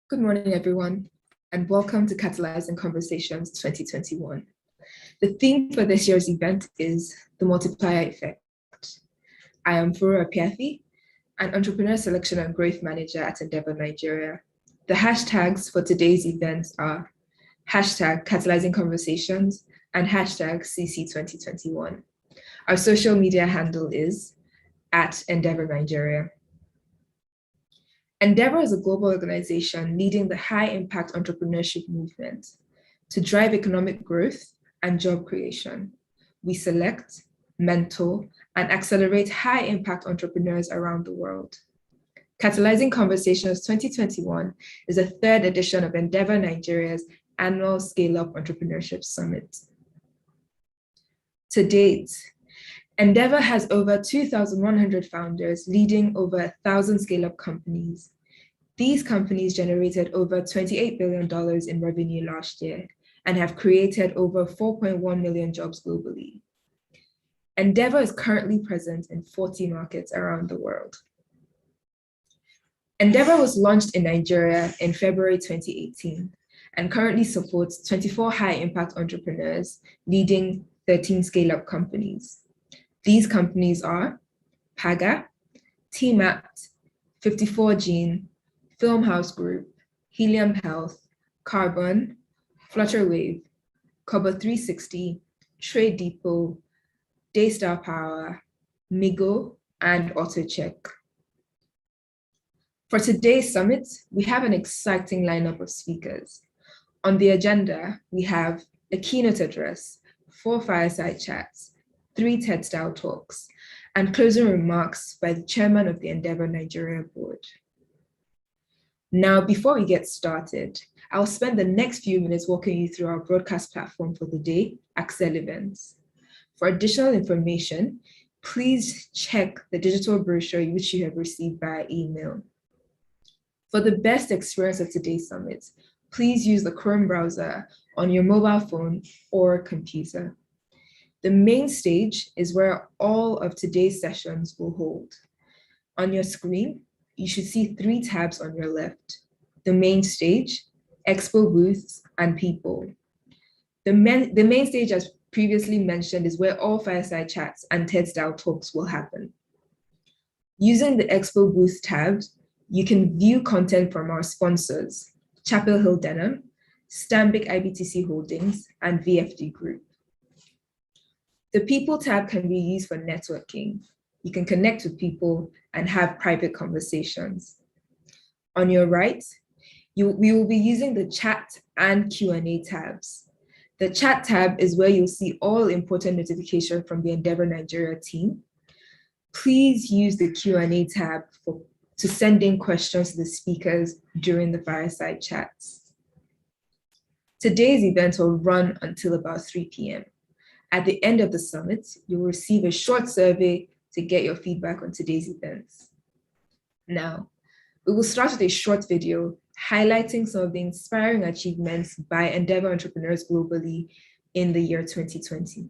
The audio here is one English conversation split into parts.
Good morning, everyone, and welcome to Catalysing Conversations 2021. The theme for this year's event is the multiplier effect. I am Furo Apiafi, an entrepreneur selection and growth manager at Endeavor Nigeria. The hashtags for today's events are hashtag Catalysing Conversations and hashtag CC 2021. Our social media handle is at Endeavor Nigeria. Endeavor is a global organization leading the high-impact entrepreneurship movement to drive economic growth and job creation. We select, mentor, and accelerate high-impact entrepreneurs around the world. Catalysing Conversations 2021 is the third edition of Endeavor Nigeria's annual Scale-Up Entrepreneurship Summit. To date, Endeavor has over 2,100 founders leading over 1,000 scale-up companies. These companies generated over $28 billion in revenue last year and have created over 4.1 million jobs globally. Endeavor is currently present in 40 markets around the world. Endeavor was launched in Nigeria in February 2018 and currently supports 24 high-impact entrepreneurs leading 13 scale-up companies. These companies are Paga, TMAPT, 54 Gene, Filmhouse Group, Helium Health, Carbon, Flutterwave, Cover 360, Trade Depot, Daystar Power, Migo, and AutoCheck. For today's summit, we have an exciting lineup of speakers. On the agenda, we have a keynote address, 4 fireside chats, 3 TED-style talks, and closing remarks by the chairman of the Endeavor Nigeria board. Now, before we get started, I'll spend the next few minutes walking you through our broadcast platform for the day, Accel Events. For additional information, please check the digital brochure which you have received by email. For the best experience of today's summit, please use the Chrome browser on your mobile phone or computer. The main stage is where all of today's sessions will hold. On your screen, you should see 3 tabs on your left: the main stage, expo booths, and people. The main stage, as previously mentioned, is where all fireside chats and TED-style talks will happen. Using the expo booth tab, you can view content from our sponsors, Chapel Hill Denham, Stanbic IBTC Holdings, and VFD Group. The People tab can be used for networking. You can connect with people and have private conversations. On your right, we will be using the Chat and Q&A tabs. The Chat tab is where you'll see all important notifications from the Endeavor Nigeria team. Please use the Q&A tab to send in questions to the speakers during the fireside chats. Today's event will run until about 3 p.m. At the end of the summit, you'll receive a short survey to get your feedback on today's events. Now, we will start with a short video highlighting some of the inspiring achievements by Endeavor entrepreneurs globally in the year 2020.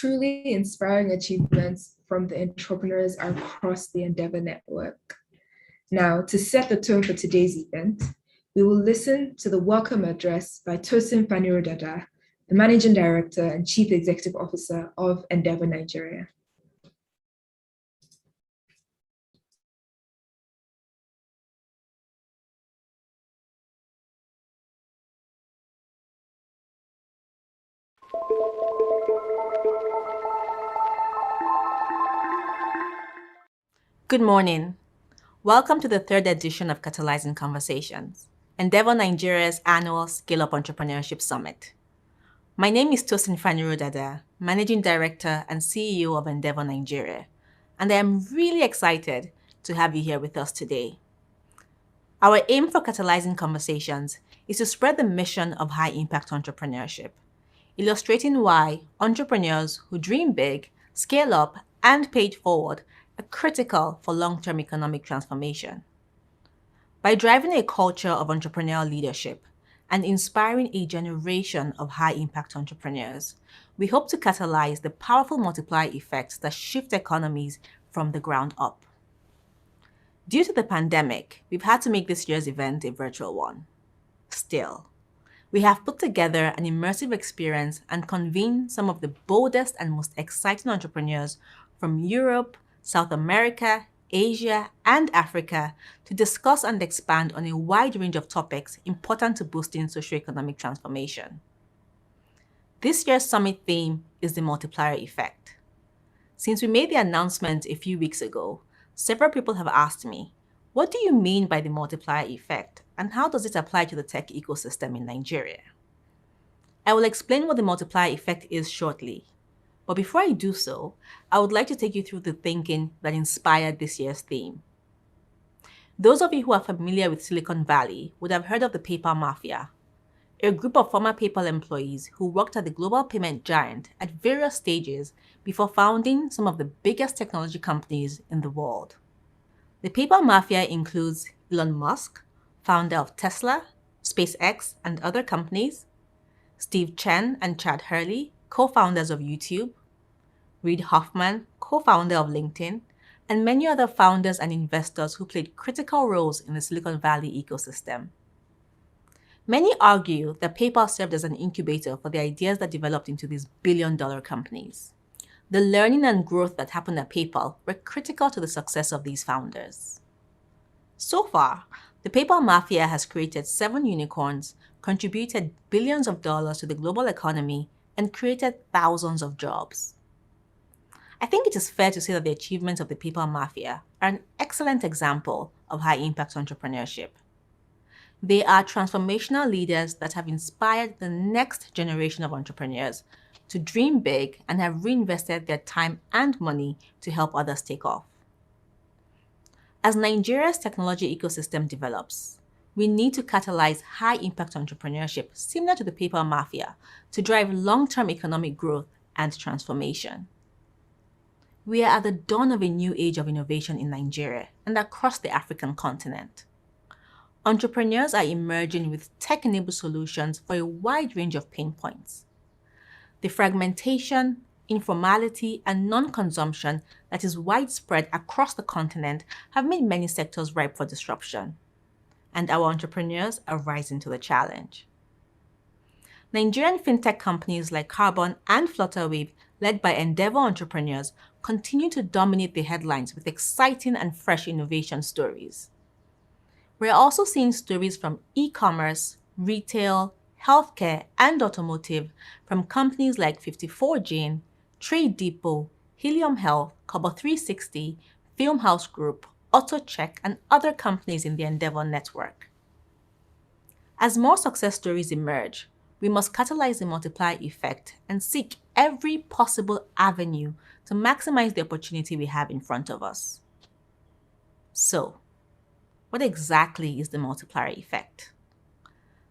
Truly inspiring achievements from the entrepreneurs across the Endeavor Network. Now, to set the tone for today's event, we will listen to the welcome address by Tosin Fanirodada, the Managing Director and Chief Executive Officer of Endeavor Nigeria. Good morning. Welcome to the third edition of Catalysing Conversations, Endeavor Nigeria's annual Scale-Up Entrepreneurship Summit. My name is Tosin Fanirodada, Managing Director and CEO of Endeavor Nigeria, and I am really excited to have you here with us today. Our aim for Catalysing Conversations is to spread the mission of high-impact entrepreneurship, illustrating why entrepreneurs who dream big, scale up, and pay it forward are critical for long-term economic transformation. By driving a culture of entrepreneurial leadership and inspiring a generation of high-impact entrepreneurs, we hope to catalyze the powerful multiplier effects that shift economies from the ground up. Due to the pandemic, we've had to make this year's event a virtual one. Still, we have put together an immersive experience and convened some of the boldest and most exciting entrepreneurs from Europe, South America, Asia, and Africa to discuss and expand on a wide range of topics important to boosting socioeconomic transformation. This year's summit theme is the multiplier effect. Since we made the announcement a few weeks ago, several people have asked me, what do you mean by the multiplier effect, and how does it apply to the tech ecosystem in Nigeria? I will explain what the multiplier effect is shortly. But before I do so, I would like to take you through the thinking that inspired this year's theme. Those of you who are familiar with Silicon Valley would have heard of the PayPal Mafia, a group of former PayPal employees who worked at the global payment giant at various stages before founding some of the biggest technology companies in the world. The PayPal Mafia includes Elon Musk, founder of Tesla, SpaceX and other companies, Steve Chen and Chad Hurley, co-founders of YouTube, Reid Hoffman, co-founder of LinkedIn, and many other founders and investors who played critical roles in the Silicon Valley ecosystem. Many argue that PayPal served as an incubator for the ideas that developed into these billion-dollar companies. The learning and growth that happened at PayPal were critical to the success of these founders. So far, the PayPal Mafia has created 7 unicorns, contributed billions of dollars to the global economy, and created thousands of jobs. I think it is fair to say that the achievements of the PayPal Mafia are an excellent example of high-impact entrepreneurship. They are transformational leaders that have inspired the next generation of entrepreneurs to dream big and have reinvested their time and money to help others take off. As Nigeria's technology ecosystem develops, we need to catalyze high-impact entrepreneurship similar to the PayPal Mafia to drive long-term economic growth and transformation. We are at the dawn of a new age of innovation in Nigeria and across the African continent. Entrepreneurs are emerging with tech-enabled solutions for a wide range of pain points. The fragmentation, informality, and non-consumption that is widespread across the continent have made many sectors ripe for disruption, and our entrepreneurs are rising to the challenge. Nigerian fintech companies like Carbon and Flutterwave, led by Endeavor entrepreneurs, continue to dominate the headlines with exciting and fresh innovation stories. We're also seeing stories from e-commerce, retail, healthcare, and automotive from companies like 54 Jane, Trade Depot, Helium Health, Cobo 360, Filmhouse Group, AutoCheck, and other companies in the Endeavor network. As more success stories emerge, we must catalyze the multiplier effect and seek every possible avenue to maximize the opportunity we have in front of us. So, what exactly is the multiplier effect?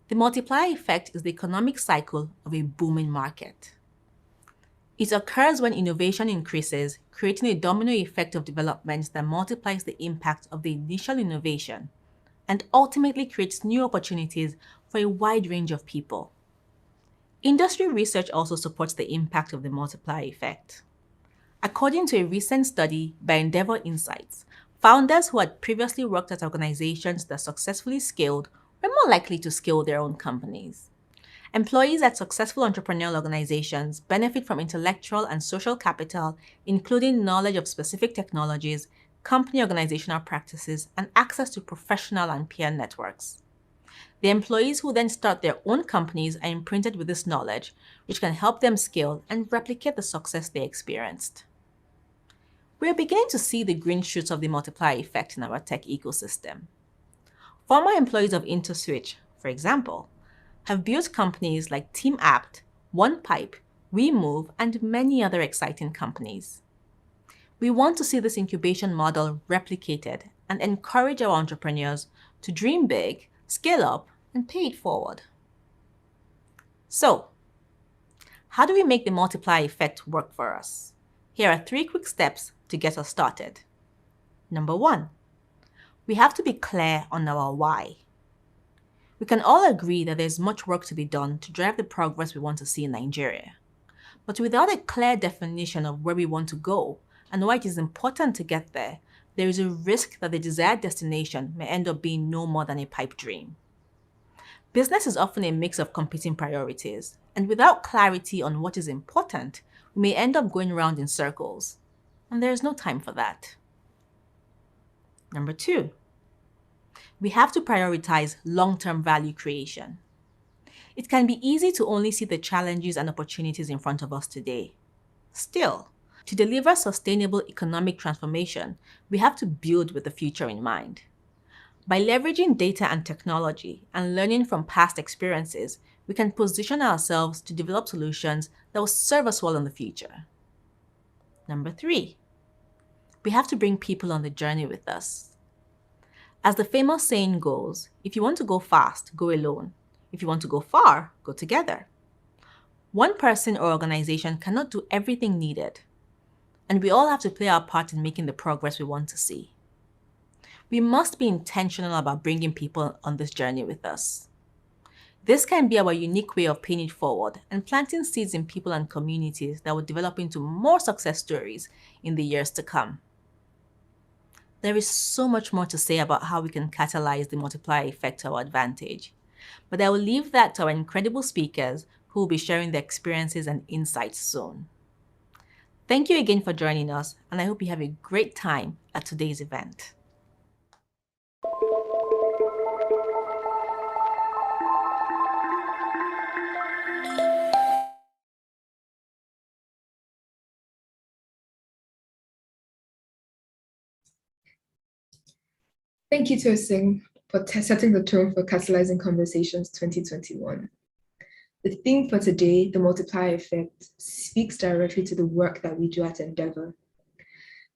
The multiplier effect is the economic cycle of a booming market. It occurs when innovation increases, creating a domino effect of developments that multiplies the impact of the initial innovation and ultimately creates new opportunities for a wide range of people. Industry research also supports the impact of the multiplier effect. According to a recent study by Endeavor Insights, founders who had previously worked at organizations that successfully scaled were more likely to scale their own companies. Employees at successful entrepreneurial organizations benefit from intellectual and social capital, including knowledge of specific technologies, company organizational practices, and access to professional and peer networks. The employees who then start their own companies are imprinted with this knowledge, which can help them scale and replicate the success they experienced. We are beginning to see the green shoots of the multiplier effect in our tech ecosystem. Former employees of IntoSwitch, for example, have built companies like TeamApt, OnePipe, WeMove, and many other exciting companies. We want to see this incubation model replicated and encourage our entrepreneurs to dream big, scale up, and pay it forward. So, how do we make the multiplier effect work for us? Here are 3 quick steps to get us started. Number 1, we have to be clear on our why. We can all agree that there's much work to be done to drive the progress we want to see in Nigeria. But without a clear definition of where we want to go and why it is important to get there, there is a risk that the desired destination may end up being no more than a pipe dream. Business is often a mix of competing priorities, and without clarity on what is important, we may end up going around in circles, and there is no time for that. Number 2, we have to prioritize long-term value creation. It can be easy to only see the challenges and opportunities in front of us today. Still, to deliver sustainable economic transformation, we have to build with the future in mind. By leveraging data and technology and learning from past experiences, we can position ourselves to develop solutions that will serve us well in the future. Number 3, we have to bring people on the journey with us. As the famous saying goes, if you want to go fast, go alone. If you want to go far, go together. One person or organization cannot do everything needed, and we all have to play our part in making the progress we want to see. We must be intentional about bringing people on this journey with us. This can be our unique way of paying it forward and planting seeds in people and communities that will develop into more success stories in the years to come. There is so much more to say about how we can catalyze the multiplier effect to our advantage, but I will leave that to our incredible speakers who will be sharing their experiences and insights soon. Thank you again for joining us, and I hope you have a great time at today's event. Thank you, Tosin, for setting the tone for Catalyzing Conversations 2021. The theme for today, the multiplier effect, speaks directly to the work that we do at Endeavor.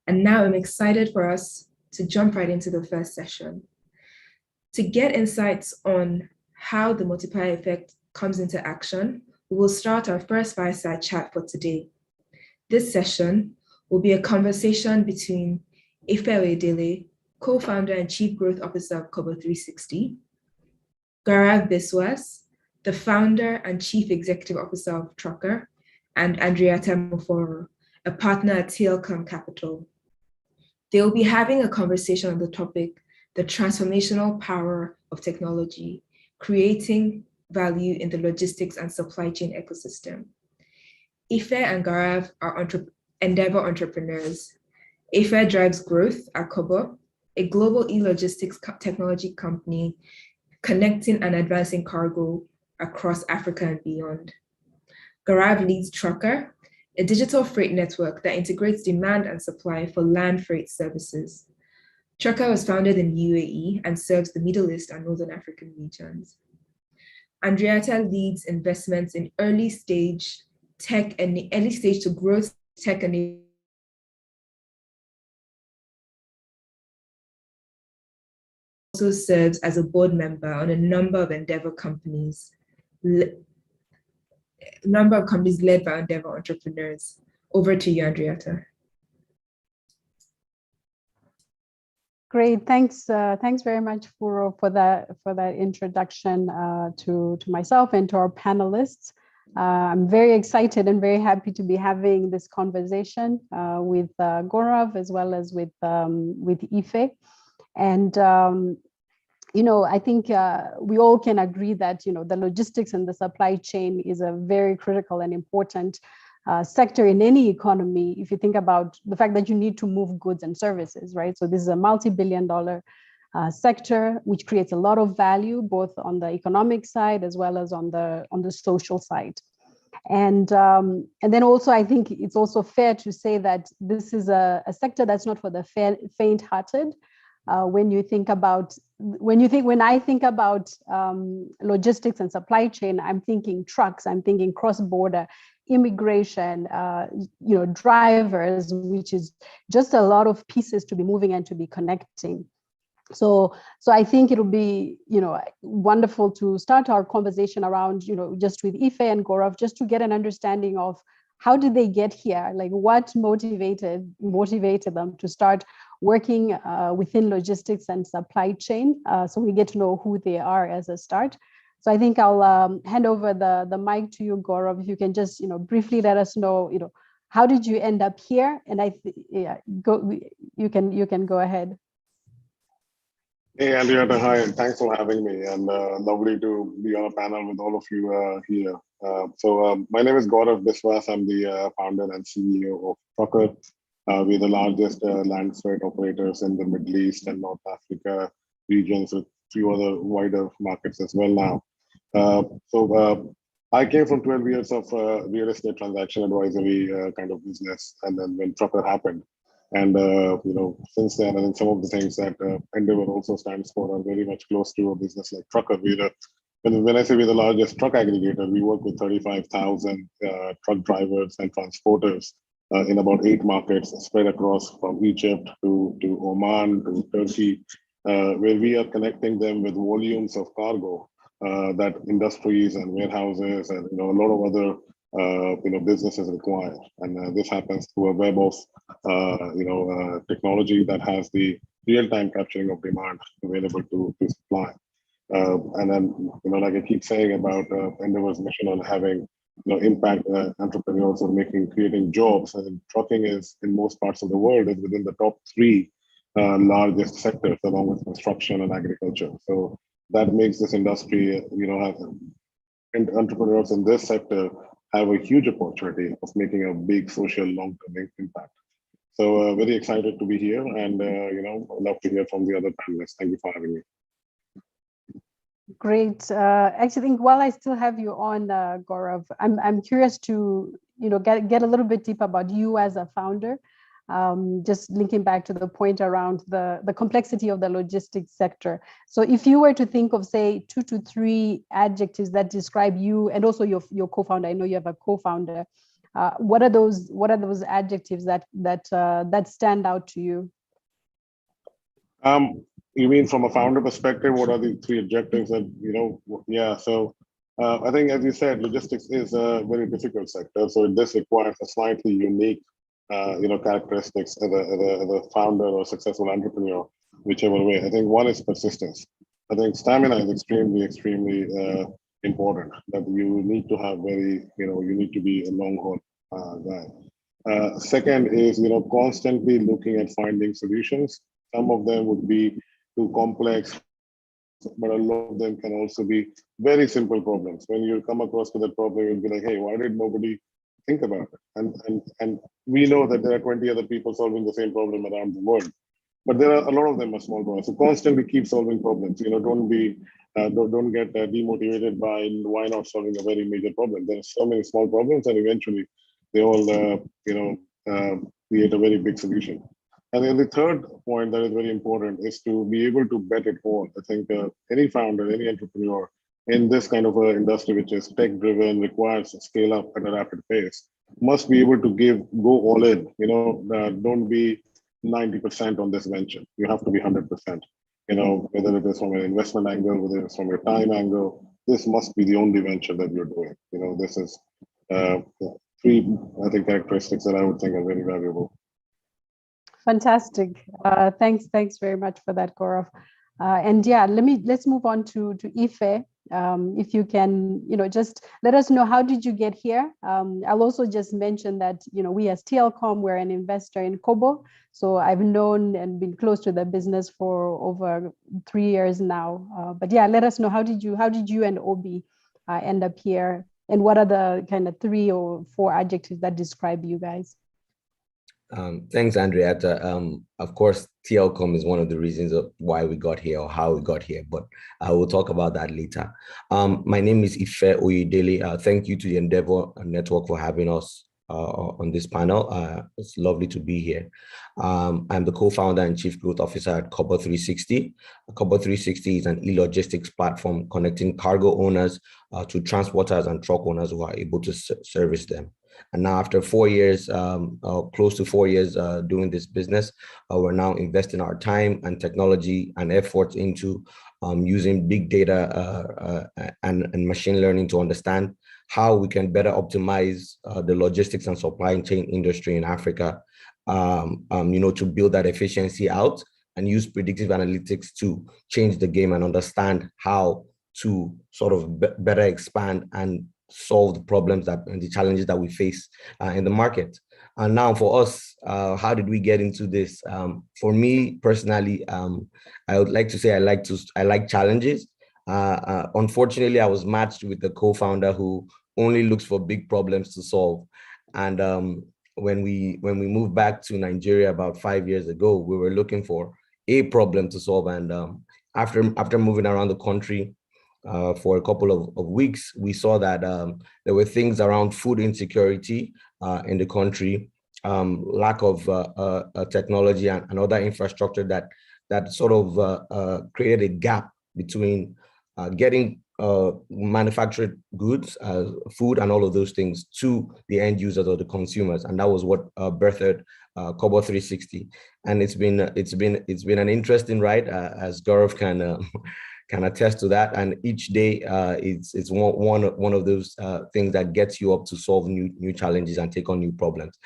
And now I'm excited for us to jump right into the first session. To get insights on how the multiplier effect comes into action, we will start our first fireside chat for today. This session will be a conversation between Ife Oyedele, co-founder and chief growth officer of Kobo 360, Gaurav Biswas, the founder and chief executive officer of Trucker, and Andrietta Moforo, a partner at TLCom Capital. They will be having a conversation on the topic, the transformational power of technology, creating value in the logistics and supply chain ecosystem. Ife and Gaurav are Endeavor entrepreneurs. Ife drives growth at Kobo, a global e-logistics technology company connecting and advancing cargo across Africa and beyond. Gaurav leads Trucker, a digital freight network that integrates demand and supply for land freight services. Trucker was founded in UAE and serves the Middle East and Northern African regions. Andrietta leads investments in early stage to growth tech and also serves as a board member on a number of Endeavor companies, led by Endeavor entrepreneurs. Over to you, Andrietta. Great, thanks. Thanks very much for that introduction to myself and to our panelists. I'm very excited and very happy to be having this conversation with Gaurav as well as with Ife. And I think we all can agree that the logistics and the supply chain is a very critical and important sector in any economy. If you think about the fact that you need to move goods and services, right? So this is a multi-billion-dollar sector which creates a lot of value both on the economic side as well as on the social side. And then also I think it's also fair to say that this is a sector that's not for the faint-hearted. When I think about logistics and supply chain, I'm thinking trucks, I'm thinking cross-border immigration, drivers, which is just a lot of pieces to be moving and to be connecting. So I think it'll be, wonderful to start our conversation around, just with Ife and Gaurav, just to get an understanding of how did they get here? Like what motivated them to start working within logistics and supply chain? So we get to know who they are as a start. So I think I'll hand over the mic to you, Gaurav, if you can just, briefly let us know, how did you end up here? And you can go ahead. Hey, Andrietta, hi, and thanks for having me. And lovely to be on a panel with all of you here. My name is Gaurav Biswas. I'm the founder and CEO of Trucker. We're the largest land freight operators in the Middle East and North Africa regions, with a few other wider markets as well now. I came from 12 years of real estate transaction advisory kind of business, and then when Trucker happened. And since then, and some of the things that Endeavor also stands for are very much close to a business like Trucker. When I say we're the largest truck aggregator, we work with 35,000 truck drivers and transporters in about 8 markets spread across from Egypt to Oman to Turkey, where we are connecting them with volumes of cargo that industries and warehouses and a lot of other businesses require. And this happens through a web of technology that has the real-time capturing of demand available to supply. And then, like I keep saying about Endeavor's mission on having, impact entrepreneurs or creating jobs. And trucking is, in most parts of the world, is within the top three largest sectors, along with construction and agriculture. So that makes this industry, and entrepreneurs in this sector have a huge opportunity of making a big social long-term impact. So very excited to be here, and I'd love to hear from the other panelists. Thank you for having me. Great. Actually, I think while I still have you on, Gaurav, I'm curious to get a little bit deeper about you as a founder. Just linking back to the point around the complexity of the logistics sector. So if you were to think of, say, 2 to 3 adjectives that describe you and also your co-founder, I know you have a co-founder. What are those adjectives that stand out to you? You mean from a founder perspective, what are the 3 objectives that, yeah. So I think, as you said, logistics is a very difficult sector. So this requires a slightly unique, characteristics as a founder or successful entrepreneur, whichever way. I think one is persistence. I think stamina is extremely, extremely important, that you need to have you need to be a long haul guy. Second is, constantly looking at finding solutions. Some of them would be too complex, but a lot of them can also be very simple problems. When you come across with a problem, you'll be like, hey, why did nobody think about it? And we know that there are 20 other people solving the same problem around the world, but there are a lot of them are small problems. So constantly keep solving problems. Don't get demotivated by why not solving a very major problem. There are so many small problems, and eventually they all create a very big solution. And then the third point that is very important is to be able to bet it all. I think any founder, any entrepreneur in this kind of industry, which is tech-driven, requires to scale up at a rapid pace, must be able to go all in. Don't be 90% on this venture. You have to be 100%. Whether it is from an investment angle, whether it's from your time angle, this must be the only venture that you're doing. This is 3, I think, characteristics that I would think are very valuable. Fantastic. Thanks very much for that, Gaurav. And yeah, let's move on to Ife. If you can, just let us know, how did you get here? I'll also just mention that, we as TLCom, we're an investor in Kobo. So I've known and been close to the business for over 3 years now. But yeah, let us know, how did you and Obi end up here? And what are the kind of 3 or 4 adjectives that describe you guys? Thanks, Andrietta. Of course, TLCom is one of the reasons of why we got here or how we got here, but I will talk about that later. My name is Ife Oyedele. Thank you to the Endeavor Network for having us on this panel. It's lovely to be here. I'm the co-founder and chief growth officer at Kobo 360. Kobo 360 is an e-logistics platform connecting cargo owners to transporters and truck owners who are able to service them. And now, after 4 years, close to 4 years doing this business, we're now investing our time and technology and efforts into using big data and machine learning to understand how we can better optimize the logistics and supply chain industry in Africa, to build that efficiency out and use predictive analytics to change the game and understand how to sort of better expand and solve the problems and the challenges that we face in the market. And now for us, how did we get into this? For me personally, I would like to say I like challenges. Unfortunately, I was matched with a co-founder who only looks for big problems to solve. And when we moved back to Nigeria about 5 years ago, we were looking for a problem to solve. And after moving around the country, for a couple of weeks, we saw that there were things around food insecurity in the country, lack of technology and other infrastructure that sort of created a gap between getting manufactured goods, food, and all of those things to the end users or the consumers, and that was what birthed Kobo 360. And it's been an interesting ride, as Gaurav can attest to that. And each day it's one of those things that gets you up to solve new challenges and take on new problems.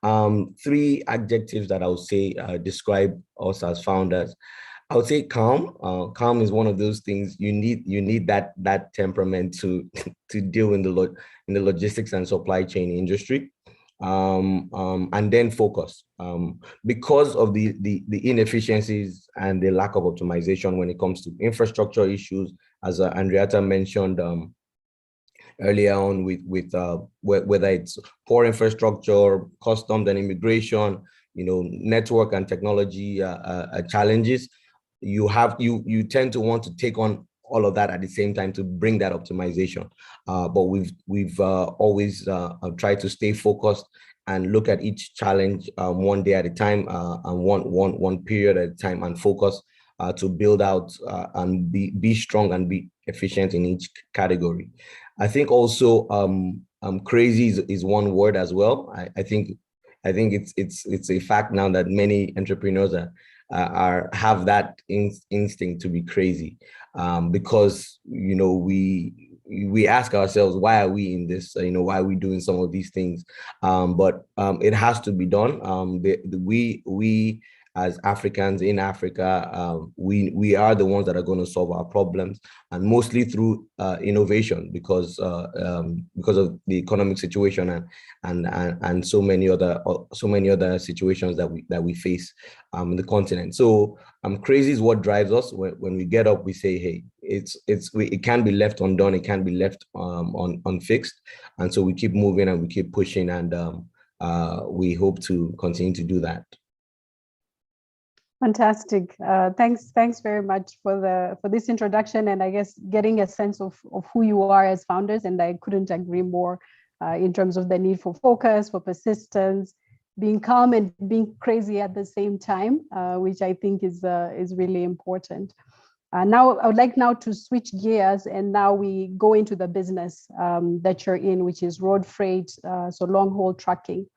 3 adjectives that I would say describe us as founders. I would say calm. Calm is one of those things you need that temperament to to deal in the logistics and supply chain industry, and then focus, because of the inefficiencies and the lack of optimization when it comes to infrastructure issues, as Andrietta mentioned earlier on, whether it's poor infrastructure, customs and immigration, network and technology challenges. You tend to want to take on all of that at the same time to bring that optimization. But we've always tried to stay focused and look at each challenge one day at a time, and one period at a time, and focus to build out and be strong and be efficient in each category. I think also crazy is one word as well. I think it's a fact now that many entrepreneurs have that instinct to be crazy, because we ask ourselves, why are we in this? Why are we doing some of these things? But it has to be done. We as Africans in Africa, we are the ones that are going to solve our problems, and mostly through innovation, because of the economic situation and so many other situations that we face in the continent. So crazy is what drives us. When we get up, we say, hey, it can't be left undone, it can't be left unfixed, and so we keep moving and we keep pushing, and we hope to continue to do that. Fantastic. Thanks very much for this introduction, and I guess getting a sense of who you are as founders. And I couldn't agree more in terms of the need for focus, for persistence, being calm and being crazy at the same time, which I think is really important. Now I would like to switch gears, and now we go into the business that you're in, which is road freight, so long haul trucking.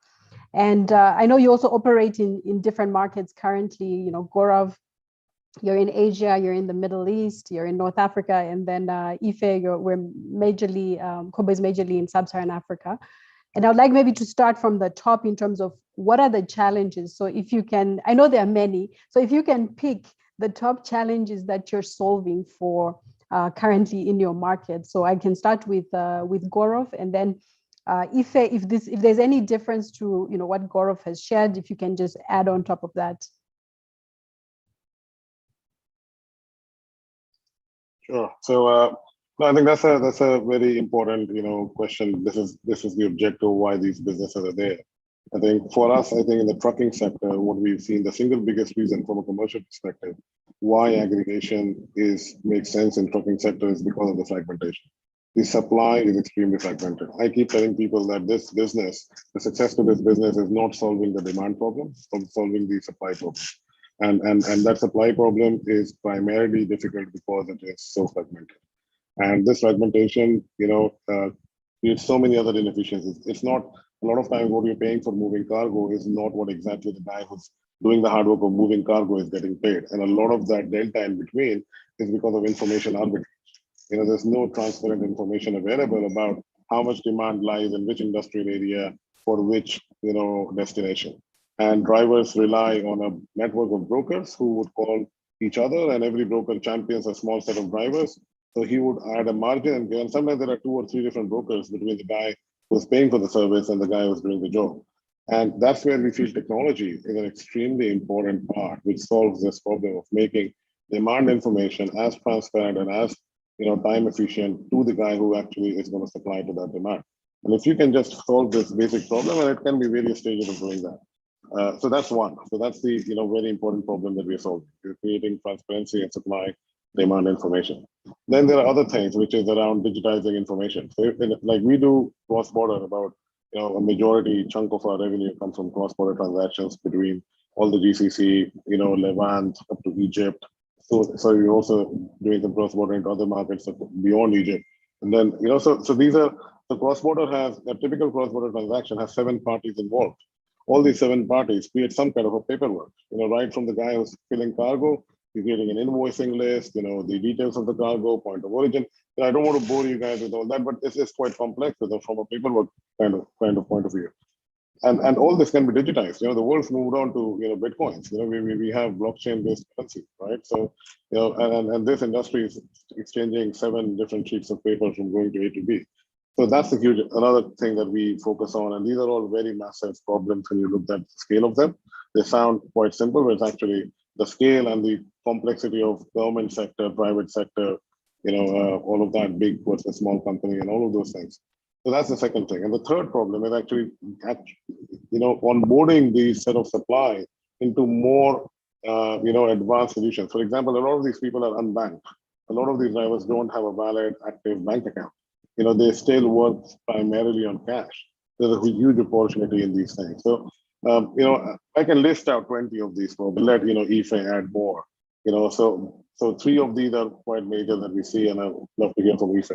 And I know you also operate in different markets currently. Gaurav, you're in Asia, you're in the Middle East, you're in North Africa, and then Ife, we're majorly, Kobe is majorly in Sub-Saharan Africa. And I would like maybe to start from the top in terms of what are the challenges. So if you can, I know there are many, so if you can pick the top challenges that you're solving for currently in your market. So I can start with Gaurav, and then if there's any difference to what Gaurav has shared, if you can just add on top of that. Sure. So I think that's a very important question. This is the objective why these businesses are there. I think for us, in the trucking sector, what we've seen, the single biggest reason from a commercial perspective why aggregation makes sense in trucking sector is because of the fragmentation. The supply is extremely fragmented. I keep telling people that the success to this business is not solving the demand problem, but solving the supply problem. And that supply problem is primarily difficult because it is so fragmented. And this fragmentation, creates so many other inefficiencies. It's not, a lot of times what you're paying for moving cargo is not what exactly the guy who's doing the hard work of moving cargo is getting paid. And a lot of that delta in between is because of information arbitrage. There's no transparent information available about how much demand lies in which industrial area for which, destination. And drivers rely on a network of brokers who would call each other, and every broker champions a small set of drivers. So he would add a margin, and sometimes there are 2 or 3 different brokers between the guy who's paying for the service and the guy who's doing the job. And that's where we feel technology is an extremely important part, which solves this problem of making demand information as transparent and as time efficient to the guy who actually is going to supply to that demand. And if you can just solve this basic problem, and it can be various stages of doing that. So that's one. So that's the very important problem that we're solving. We're creating transparency and supply demand information. Then there are other things which is around digitizing information. So like we do cross-border, about a majority chunk of our revenue comes from cross-border transactions between all the GCC, Levant up to Egypt. So we're also doing some cross-border into other markets beyond Egypt. And then, so these are, the cross-border has, a typical cross-border transaction has 7 parties involved. All these 7 parties create some kind of a paperwork, right from the guy who's filling cargo, he's creating an invoicing list, the details of the cargo, point of origin. I don't want to bore you guys with all that, but this is quite complex from a paperwork kind of point of view. And all this can be digitized. The world's moved on to Bitcoins. We have blockchain-based currency, right? right? So, and this industry is exchanging 7 different sheets of paper from going to A to B. So that's the huge, another thing that we focus on. And these are all very massive problems when you look at the scale of them. They sound quite simple, but it's actually the scale and the complexity of government sector, private sector, all of that, big versus small company and all of those things. So that's the second thing. And the third problem is actually, onboarding the set of supply into more, advanced solutions. For example, a lot of these people are unbanked. A lot of these drivers don't have a valid active bank account. They still work primarily on cash. There's a huge opportunity in these things. So, I can list out 20 of these problems. Let Ife add more. So 3 of these are quite major that we see, and I'd love to hear from Ife.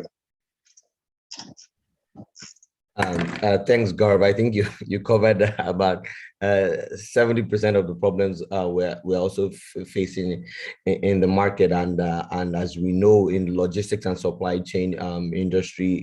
Thanks, Gaurav. I think you covered about 70% of the problems we're also facing in the market, and as we know, in logistics and supply chain industry,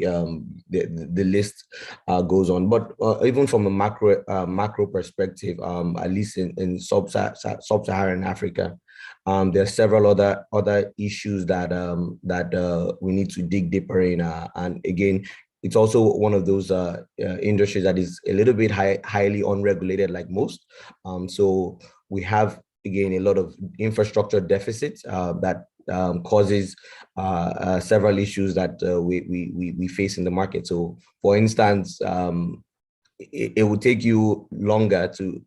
the list goes on. But even from a macro perspective, at least in sub-Saharan Africa, there are several other issues that we need to dig deeper in, and again, it's also one of those industries that is a little bit highly unregulated, like most. So we have, again, a lot of infrastructure deficits that causes several issues that we face in the market. So, for instance, it would take you longer to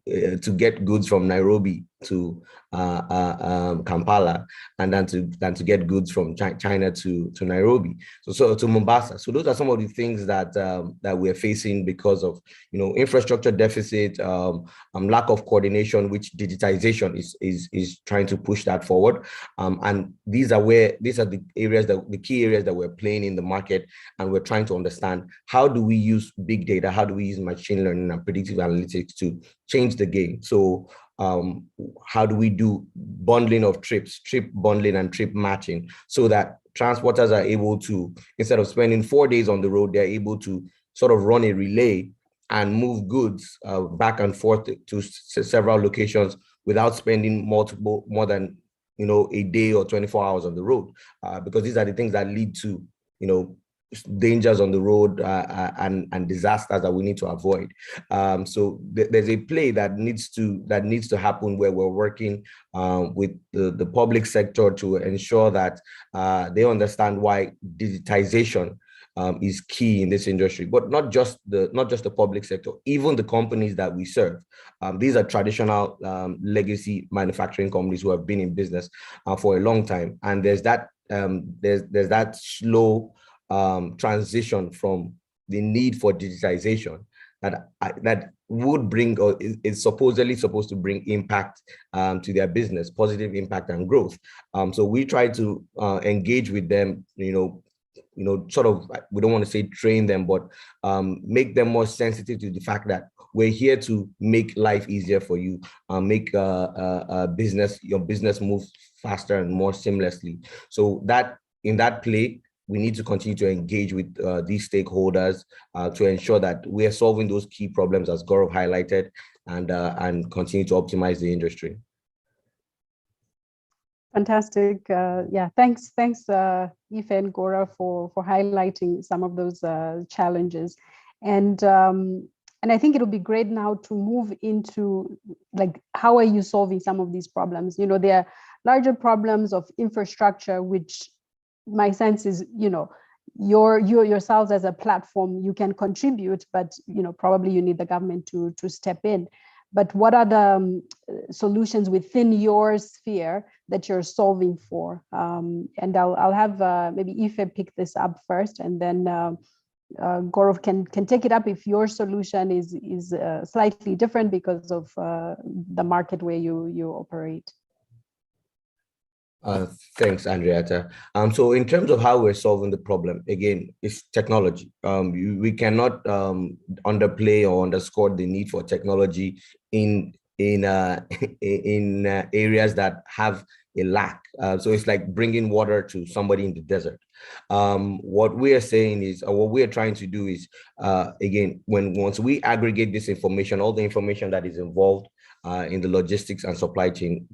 get goods from Nairobi to Kampala, and then to get goods from China to Nairobi, so to Mombasa. So those are some of the things that we're facing because of infrastructure deficit, lack of coordination, which digitization is trying to push that forward. And these are the areas the key areas that we're playing in the market, and we're trying to understand how do we use big data, how do we use machine learning and predictive analytics to change the game. So how do we do bundling of trips, trip bundling and trip matching, so that transporters are able to, instead of spending 4 days on the road, they're able to sort of run a relay and move goods back and forth to several locations without spending more than a day or 24 hours on the road, because these are the things that lead to dangers on the road and disasters that we need to avoid. So there's a play that needs to happen, where we're working with the public sector to ensure that they understand why digitization is key in this industry, but not just the public sector, even the companies that we serve. These are traditional legacy manufacturing companies who have been in business for a long time, and there's that slow transition from the need for digitization that would bring, or is supposedly supposed to bring, impact to their business, positive impact and growth. So we try to engage with them, sort of, we don't want to say train them, but make them more sensitive to the fact that we're here to make life easier for you, make your business move faster and more seamlessly. So that in that play, we need to continue to engage with these stakeholders to ensure that we are solving those key problems, as Gaurav highlighted, and continue to optimize the industry. Fantastic. Yeah, thanks, Ife and Gaurav for highlighting some of those challenges. And I think it'll be great now to move into, like, how are you solving some of these problems? There are larger problems of infrastructure, which my sense is, you yourselves as a platform, you can contribute, but probably you need the government to step in. But what are the solutions within your sphere that you're solving for? And I'll have maybe Ife pick this up first, and then Gaurav can take it up if your solution is slightly different because of the market where you operate. Thanks, Andrietta. So in terms of how we're solving the problem, again, it's technology. We cannot underplay or underscore the need for technology in areas that have a lack. So it's like bringing water to somebody in the desert. What we are saying is, or what we are trying to do is, again, once we aggregate this information, all the information that is involved in the logistics and supply chain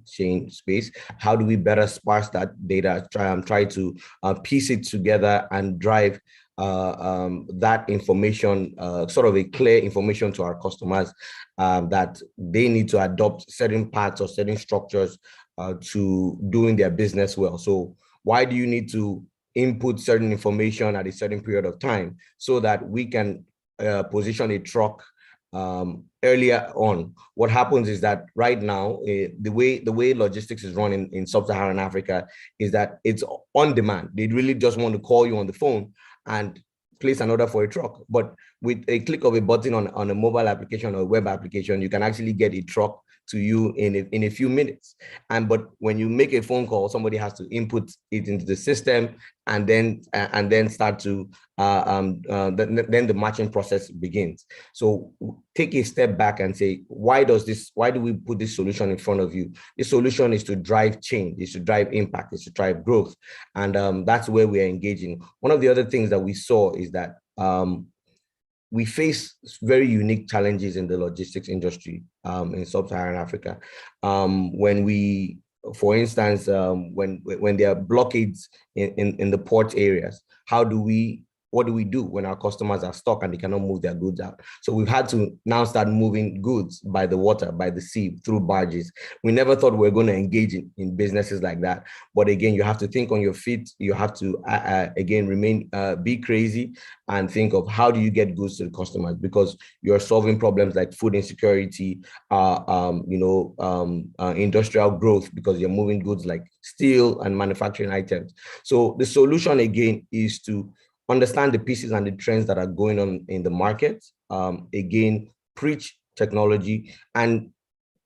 space. How do we better sparse that data, try to piece it together and drive that information, sort of a clear information to our customers that they need to adopt certain parts or certain structures to doing their business well. So why do you need to input certain information at a certain period of time so that we can position a truck earlier on? What happens is that right now, the way logistics is run in sub-Saharan Africa is that it's on demand. They really just want to call you on the phone and place an order for a truck. But with a click of a button on a mobile application or a web application, you can actually get a truck to you in a few minutes. But when you make a phone call, somebody has to input it into the system and then start to then the matching process begins. So take a step back and say, why do we put this solution in front of you? This solution is to drive change, is to drive impact, is to drive growth. And that's where we are engaging. One of the other things that we saw is that we face very unique challenges in the logistics industry in sub-Saharan Africa. For instance, when there are blockades in the port areas, what do we do when our customers are stuck and they cannot move their goods out? So we've had to now start moving goods by the water, by the sea, through barges. We never thought we were going to engage in businesses like that. But again, you have to think on your feet. You have to, again, be crazy and think of how do you get goods to the customers, because you're solving problems like food insecurity, industrial growth, because you're moving goods like steel and manufacturing items. So the solution, again, is to understand the pieces and the trends that are going on in the market. Again, preach technology and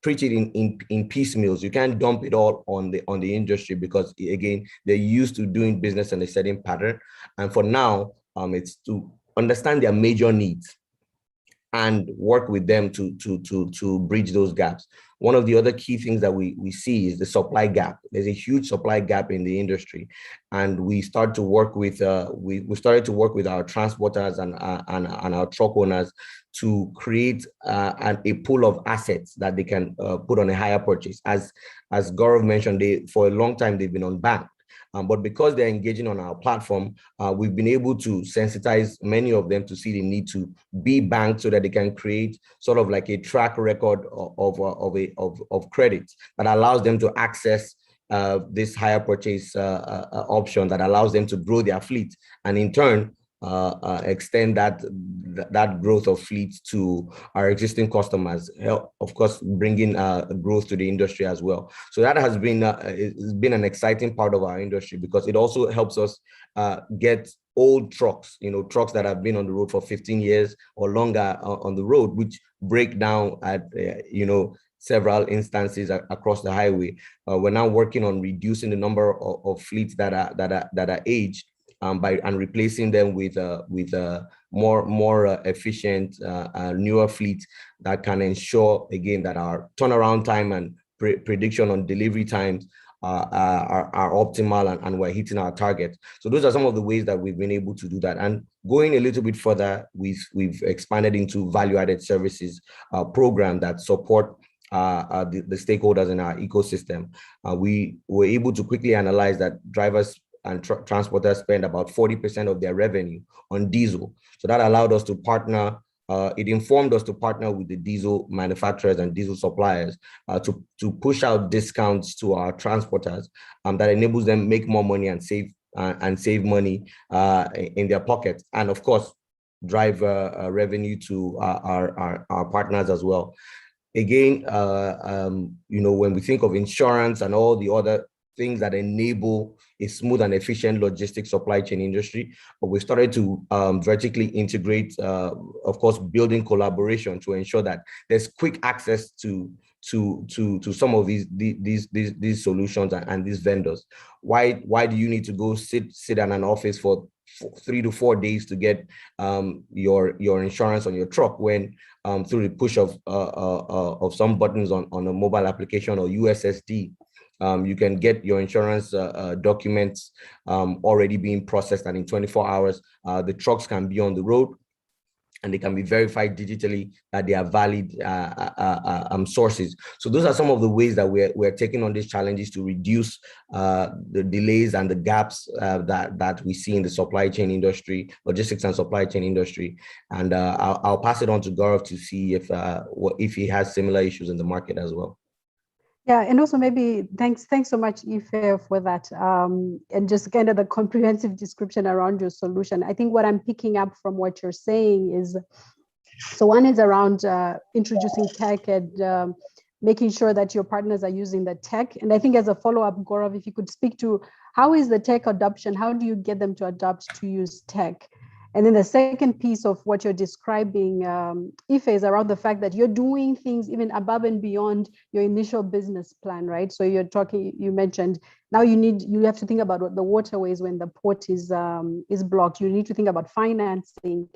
preach it in piecemeals. You can't dump it all on the industry, because again, they're used to doing business in a certain pattern. And for now, it's to understand their major needs and work with them to bridge those gaps. One of the other key things that we see is the supply gap. There's a huge supply gap in the industry, and we started to work with our transporters and our truck owners to create a pool of assets that they can put on a hire purchase. As Gaurav mentioned, for a long time they've been unbanked. But because they're engaging on our platform, we've been able to sensitize many of them to see the need to be banked so that they can create sort of like a track record of credit that allows them to access this hire purchase option that allows them to grow their fleet, and in turn extend that growth of fleet to our existing customers, of course bringing growth to the industry as well. So that has been it's been an exciting part of our industry, because it also helps us get old trucks, trucks that have been on the road for 15 years or longer on the road, which break down at several instances across the highway. We're now working on reducing the number of fleets that are aged, and replacing them with more efficient, newer fleets that can ensure, again, that our turnaround time and prediction on delivery times are optimal, and we're hitting our target. So those are some of the ways that we've been able to do that. And going a little bit further, we've expanded into value-added services program that support the stakeholders in our ecosystem. We were able to quickly analyze that drivers and transporters spend about 40% of their revenue on diesel. So that allowed us to partner, it informed us to partner with the diesel manufacturers and diesel suppliers to push out discounts to our transporters that enables them make more money and save money in their pockets, and of course drive revenue to our partners as well. Again, when we think of insurance and all the other things that enable a smooth and efficient logistics supply chain industry, but we started to vertically integrate, of course, building collaboration to ensure that there's quick access to some of these solutions and these vendors. Why do you need to go sit in an office for 3 to 4 days to get your insurance on your truck, when through the push of some buttons on a mobile application or USSD, you can get your insurance documents already being processed, and in 24 hours, the trucks can be on the road and they can be verified digitally that they are valid sources. So those are some of the ways that we're taking on these challenges to reduce the delays and the gaps that we see in the supply chain industry, logistics and supply chain industry. And I'll pass it on to Gaurav to see if he has similar issues in the market as well. Yeah, and also maybe thanks so much, Ife, for that, and just kind of the comprehensive description around your solution. I think what I'm picking up from what you're saying is, so one is around introducing tech and making sure that your partners are using the tech. And I think as a follow-up, Gaurav, if you could speak to how is the tech adoption, how do you get them to adopt to use tech? And then the second piece of what you're describing, Ife, is around the fact that you're doing things even above and beyond your initial business plan, right? So you mentioned now you have to think about the waterways when the port is blocked. You need to think about financing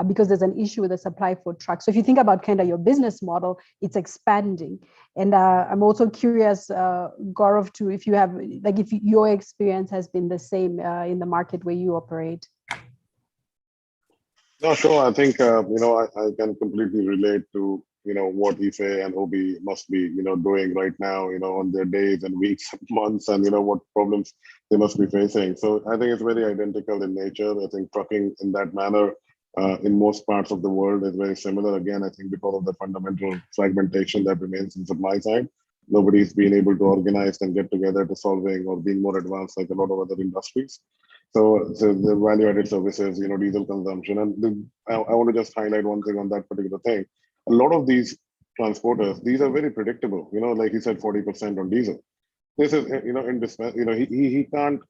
because there's an issue with the supply for trucks. So if you think about kind of your business model, it's expanding. And I'm also curious, Gaurav, too, if you have, like, if your experience has been the same in the market where you operate. No, sure. I think, I can completely relate to, what Ife and Obi must be, doing right now, on their days and weeks, months, and, what problems they must be facing. So I think it's very identical in nature. I think trucking in that manner in most parts of the world is very similar. Again, I think because of the fundamental fragmentation that remains in supply side, nobody's been able to organize and get together to solving or being more advanced like a lot of other industries. So the value-added services, diesel consumption. And I want to just highlight one thing on that particular thing. A lot of these transporters, these are very predictable, like you said, 40% on diesel. This is, he can't,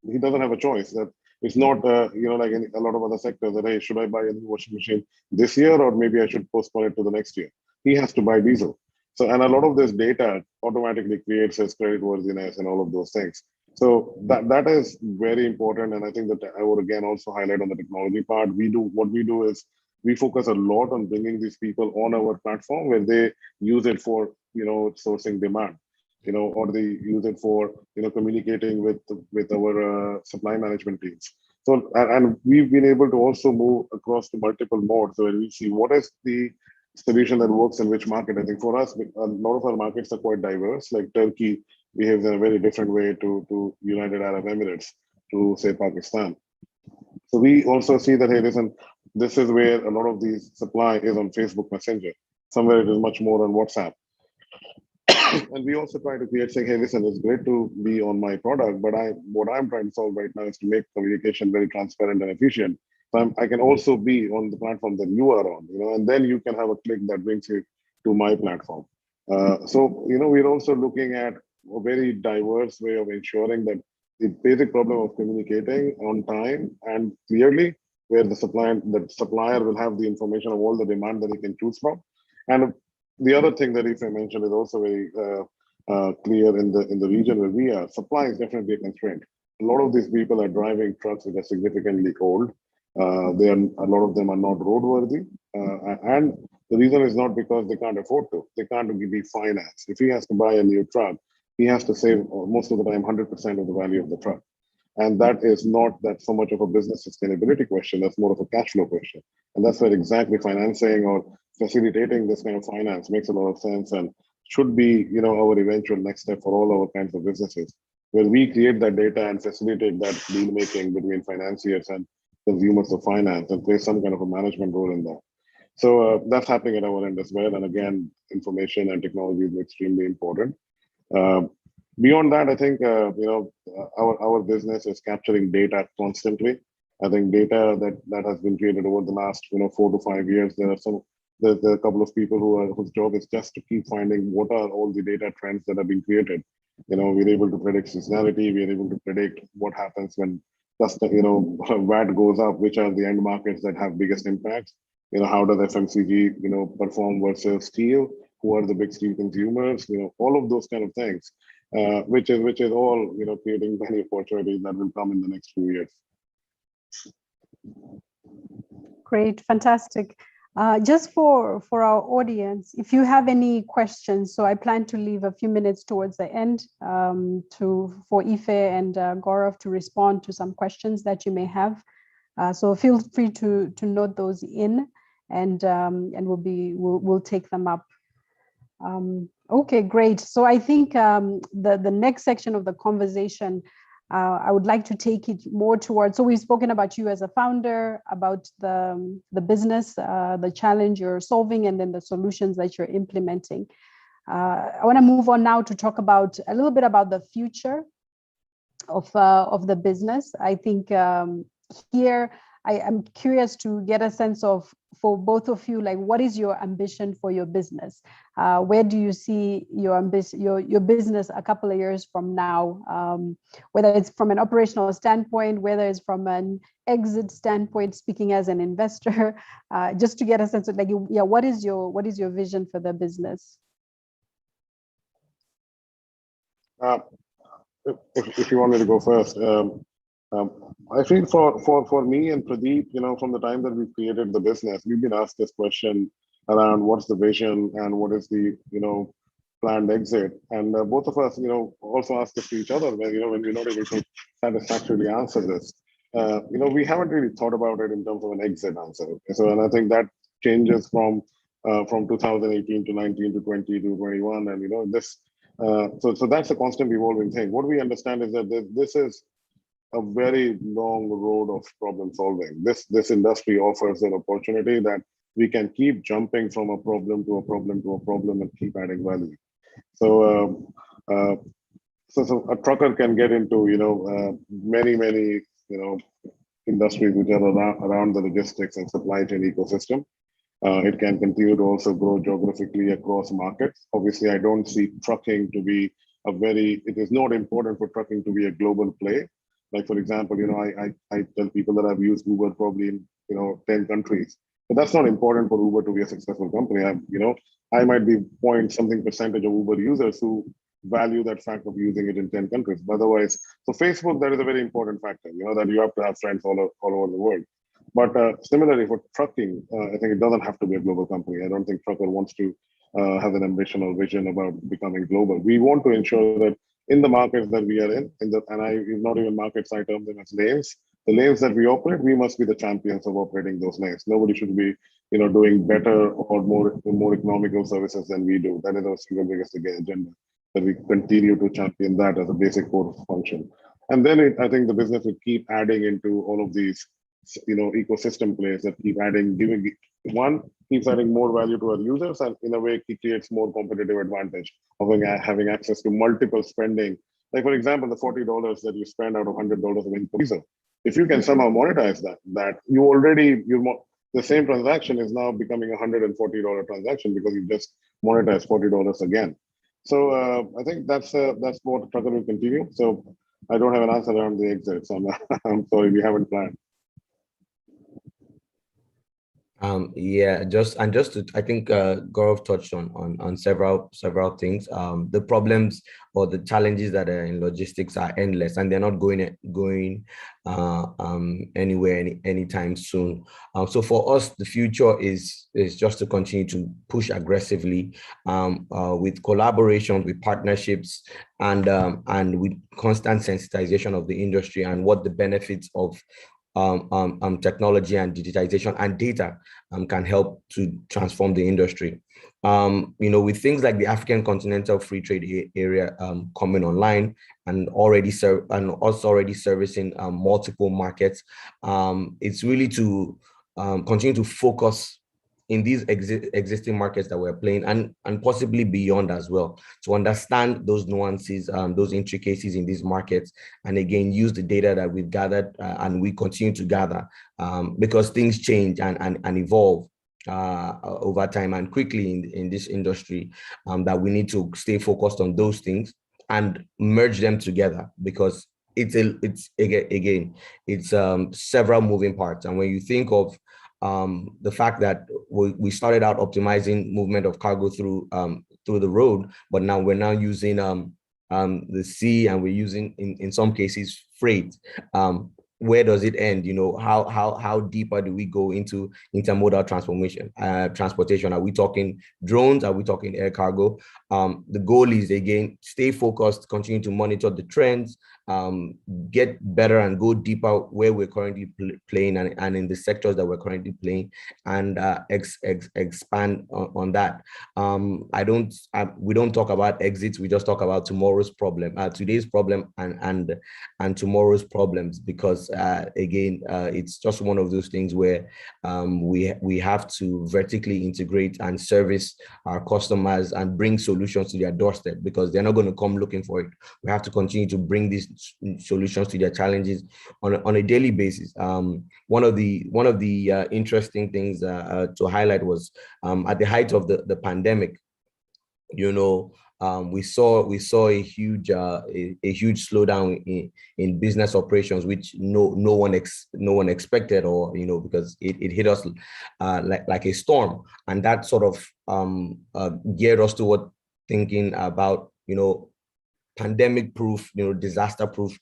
he doesn't have a choice. That it's not, like a lot of other sectors that, hey, should I buy a new washing machine this year, or maybe I should postpone it to the next year? He has to buy diesel. So, and a lot of this data automatically creates his creditworthiness and all of those things. So that is very important. And I think that I would again also highlight on the technology part. What we do is we focus a lot on bringing these people on our platform where they use it for, sourcing demand, or they use it for, communicating with our supply management teams. So, and we've been able to also move across to multiple modes where we see what is the solution that works in which market. I think for us, a lot of our markets are quite diverse. Like Turkey behaves in a very different way to United Arab Emirates, to say Pakistan. So we also see that, hey, listen, this is where a lot of these supply is on Facebook Messenger. Somewhere it is much more on WhatsApp. And we also try to create saying, hey, listen, it's great to be on my product, but what I'm trying to solve right now is to make communication very transparent and efficient. So I can also be on the platform that you are on, and then you can have a click that brings you to my platform. So, we're also looking at a very diverse way of ensuring that the basic problem of communicating on time and clearly, where the supplier will have the information of all the demand that he can choose from. And the other thing that Ife mentioned is also very clear in the region where we are. Supply is definitely a constraint. A lot of these people are driving trucks which are significantly old. A lot of them are not roadworthy, and the reason is not because they can't afford to. They can't be financed. If he has to buy a new truck, he has to save most of the time 100% of the value of the truck. And that is not that so much of a business sustainability question. That's more of a cash flow question. And that's where exactly financing or facilitating this kind of finance makes a lot of sense and should be, our eventual next step for all our kinds of businesses, where we create that data and facilitate that deal making between financiers and consumers of finance and play some kind of a management role in that. So that's happening at our end as well. And again, information and technology is extremely important. Beyond that, I think our business is capturing data constantly. I think data that has been created over the last 4 to 5 years. There's a couple of people whose job is just to keep finding what are all the data trends that have been created. We're able to predict seasonality. We're able to predict what happens when VAT goes up, which are the end markets that have biggest impacts. How does FMCG, perform versus steel? Who are the big steel consumers? All of those kind of things, which is all, creating many opportunities that will come in the next few years. Great, fantastic. Just for our audience, if you have any questions, so I plan to leave a few minutes towards the end for Ife and Gaurav to respond to some questions that you may have. So feel free to note those in, and we'll take them up. Okay, great. So I think the next section of the conversation, I would like to take it more towards, so we've spoken about you as a founder, about the business, the challenge you're solving, and then the solutions that you're implementing. I want to move on now to talk about a little bit about the future of the business. I think here I'm curious to get a sense of, for both of you, like, what is your ambition for your business? Where do you see your business a couple of years from now? Whether it's from an operational standpoint, whether it's from an exit standpoint, speaking as an investor, just to get a sense of, like, what is your vision for the business? If you want me to go first, I think for me and Pradeep, from the time that we created the business, we've been asked this question around what's the vision and what is the planned exit, and both of us also ask this to each other when we're not able to satisfactorily answer this. We haven't really thought about it in terms of an exit answer. So, and I think that changes from 2018 to 19 to 20 to 21, and this. So that's a constant evolving thing. What we understand is that this is a very long road of problem solving. This industry offers an opportunity that we can keep jumping from a problem to a problem to a problem and keep adding value. So so a trucker can get into many industries which are around the logistics and supply chain ecosystem. It can continue to also grow geographically across markets. Obviously, I don't see trucking to be it is not important for trucking to be a global play. Like, for example, I tell people that I've used Uber probably in 10 countries, but that's not important for Uber to be a successful company. I might be percentage of Uber users who value that fact of using it in 10 countries. But otherwise, so Facebook, that is a very important factor, that you have to have friends all over the world. But similarly for trucking, I think it doesn't have to be a global company. I don't think trucker wants to have an ambition or vision about becoming global. We want to ensure that in the markets that we are in not even markets, I term them as lanes. The lanes that we operate, we must be the champions of operating those lanes. Nobody should be, doing better or more economical services than we do. That is our single biggest agenda, that we continue to champion that as a basic core function. And then I think the business will keep adding into all of these ecosystem players that keep adding, keeps adding more value to our users, and in a way it creates more competitive advantage of having access to multiple spending. Like, for example, the $40 that you spend out of $100 of input diesel, if you can somehow monetize that the same transaction is now becoming a $140 transaction because you just monetize $40 again. So I think that's what trucker will continue. So I don't have an answer around the exit, so I'm sorry, we haven't planned. I think Gaurav touched on several things. The problems or the challenges that are in logistics are endless, and they're not going anywhere anytime soon. So for us, the future is just to continue to push aggressively with collaboration, with partnerships, and with constant sensitization of the industry and what the benefits of technology and digitization and data can help to transform the industry. With things like the African Continental Free Trade Area coming online and already servicing multiple markets, it's really to continue to focus in these existing markets that we're playing and possibly beyond as well, to understand those nuances, those intricacies in these markets, and again, use the data that we've gathered and we continue to gather because things change and evolve over time and quickly in this industry, that we need to stay focused on those things and merge them together, because it's several moving parts. And when you think of the fact that we started out optimizing movement of cargo through the road, but now we're using the sea, and we're using in some cases freight. Where does it end? How deeper do we go into intermodal transportation? Are we talking drones? Are we talking air cargo? The goal is, again, stay focused, continue to monitor the trends, get better and go deeper where we're currently playing and in the sectors that we're currently playing, and expand on that. We don't talk about exits. We just talk about tomorrow's problem, today's problem, and tomorrow's problems, because again, it's just one of those things where we have to vertically integrate and service our customers and bring solutions to their doorstep, because they're not going to come looking for it. We have to continue to bring these solutions to their challenges on a daily basis. One of the interesting things to highlight was at the height of the pandemic, we saw a huge slowdown in business operations, which no one expected, or because it hit us like a storm, and that sort of geared us toward thinking about pandemic proof, disaster proof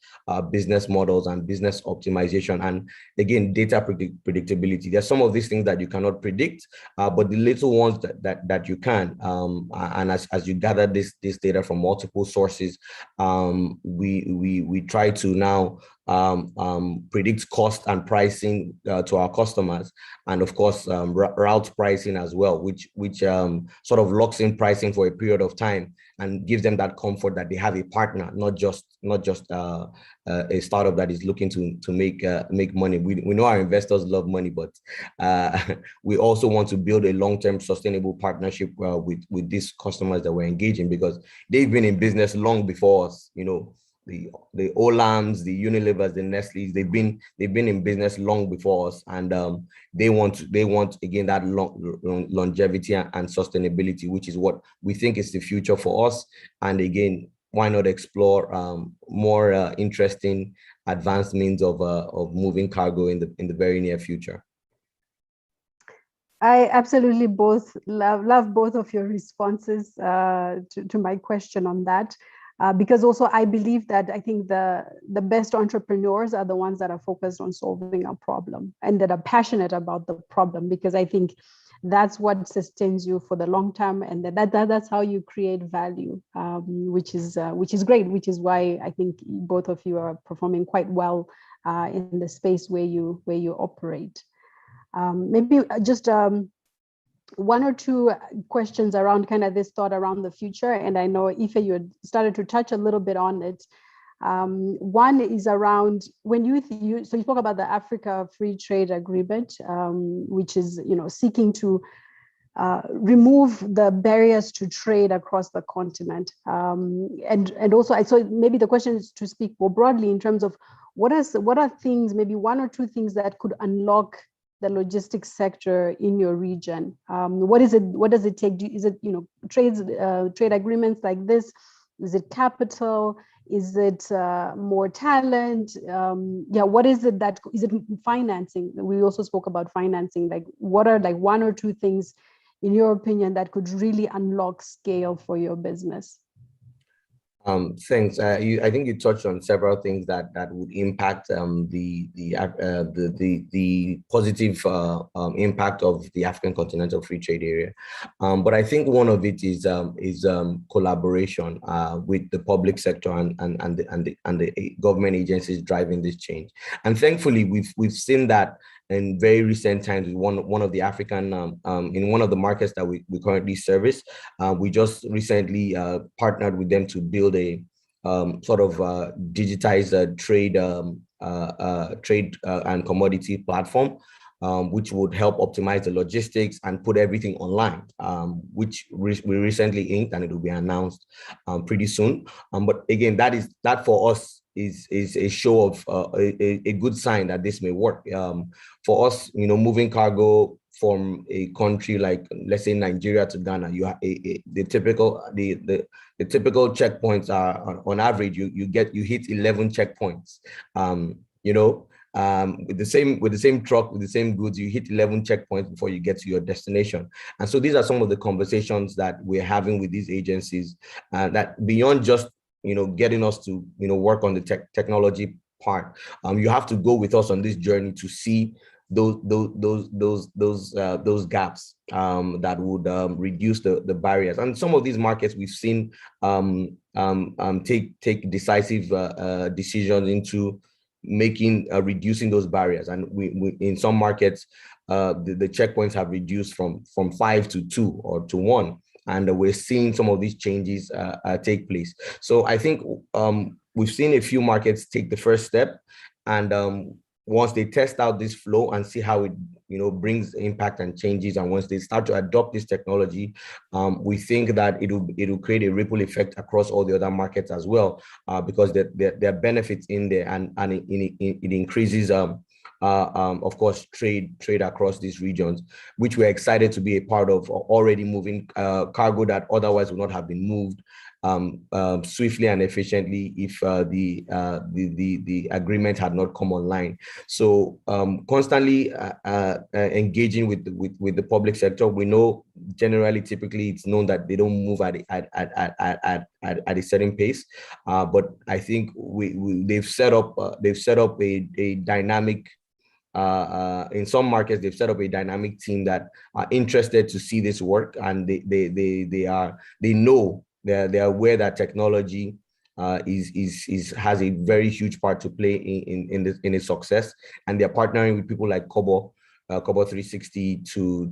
business models and business optimization, and again, data predictability. There's some of these things that you cannot predict, but the little ones that you can, and as you gather this data from multiple sources, we try to now predict cost and pricing to our customers, and of course route pricing as well, which sort of locks in pricing for a period of time and gives them that comfort that they have a partner, not just a startup that is looking to make money. We know our investors love money, but we also want to build a long-term sustainable partnership with these customers that we're engaging, because they've been in business long before us. The Olams, the Unilevers, the Nestle's, they've been in business long before us, and they want again that longevity and sustainability, which is what we think is the future for us. And again, why not explore more interesting, advanced means of moving cargo in the very near future? I absolutely love both of your responses to my question on that. Because also I believe that I think the best entrepreneurs are the ones that are focused on solving a problem and that are passionate about the problem, because I think that's what sustains you for the long term, and that's how you create value, which is great, which is why I think both of you are performing quite well in the space where you operate. Maybe just one or two questions around kind of this thought around the future. And I know, Ife, you had started to touch a little bit on it. One is around when you spoke about the Africa Free Trade Agreement, which is, seeking to remove the barriers to trade across the continent. And also, so maybe the question is to speak more broadly in terms of what are things, maybe one or two things that could unlock the logistics sector in your region. What does it take? Is it trade agreements like this? Is it capital? Is it more talent? What is it is it financing? We also spoke about financing. Like, what are like one or two things, in your opinion, that could really unlock scale for your business? Thanks. I think you touched on several things that would impact the positive impact of the African Continental Free Trade Area. But I think one of it is collaboration with the public sector and the government agencies driving this change. And thankfully, we've seen that in very recent times with one of the African in one of the markets that we currently service. We just recently partnered with them to build a sort of digitized trade and commodity platform, which would help optimize the logistics and put everything online, which we recently inked, and it will be announced pretty soon. But again, that for us is a show of a good sign that this may work. For us, moving cargo from a country like, let's say, Nigeria to Ghana, you have the typical checkpoints are on average you hit 11 checkpoints. With the same truck, with the same goods, you hit 11 checkpoints before you get to your destination. And so these are some of the conversations that we're having with these agencies, that beyond just getting us to work on the technology part, you have to go with us on this journey to see those gaps that would reduce the barriers. And some of these markets we've seen take decisive decisions into making reducing those barriers. And we in some markets the checkpoints have reduced from 5 to 2 or to 1. And we're seeing some of these changes take place. So I think we've seen a few markets take the first step, and once they test out this flow and see how it brings impact and changes, and once they start to adopt this technology, we think that it'll create a ripple effect across all the other markets as well, because there are benefits in there, and it increases of course trade across these regions, which we're excited to be a part of, already moving cargo that otherwise would not have been moved swiftly and efficiently if the agreement had not come online. So constantly engaging with the public sector. We know generally, typically, it's known that they don't move at a certain pace, but I think they've set up a dynamic. In some markets, they've set up a dynamic team that are interested to see this work, and they're aware that technology has a very huge part to play in its success, and they're partnering with people like Kobo 360 to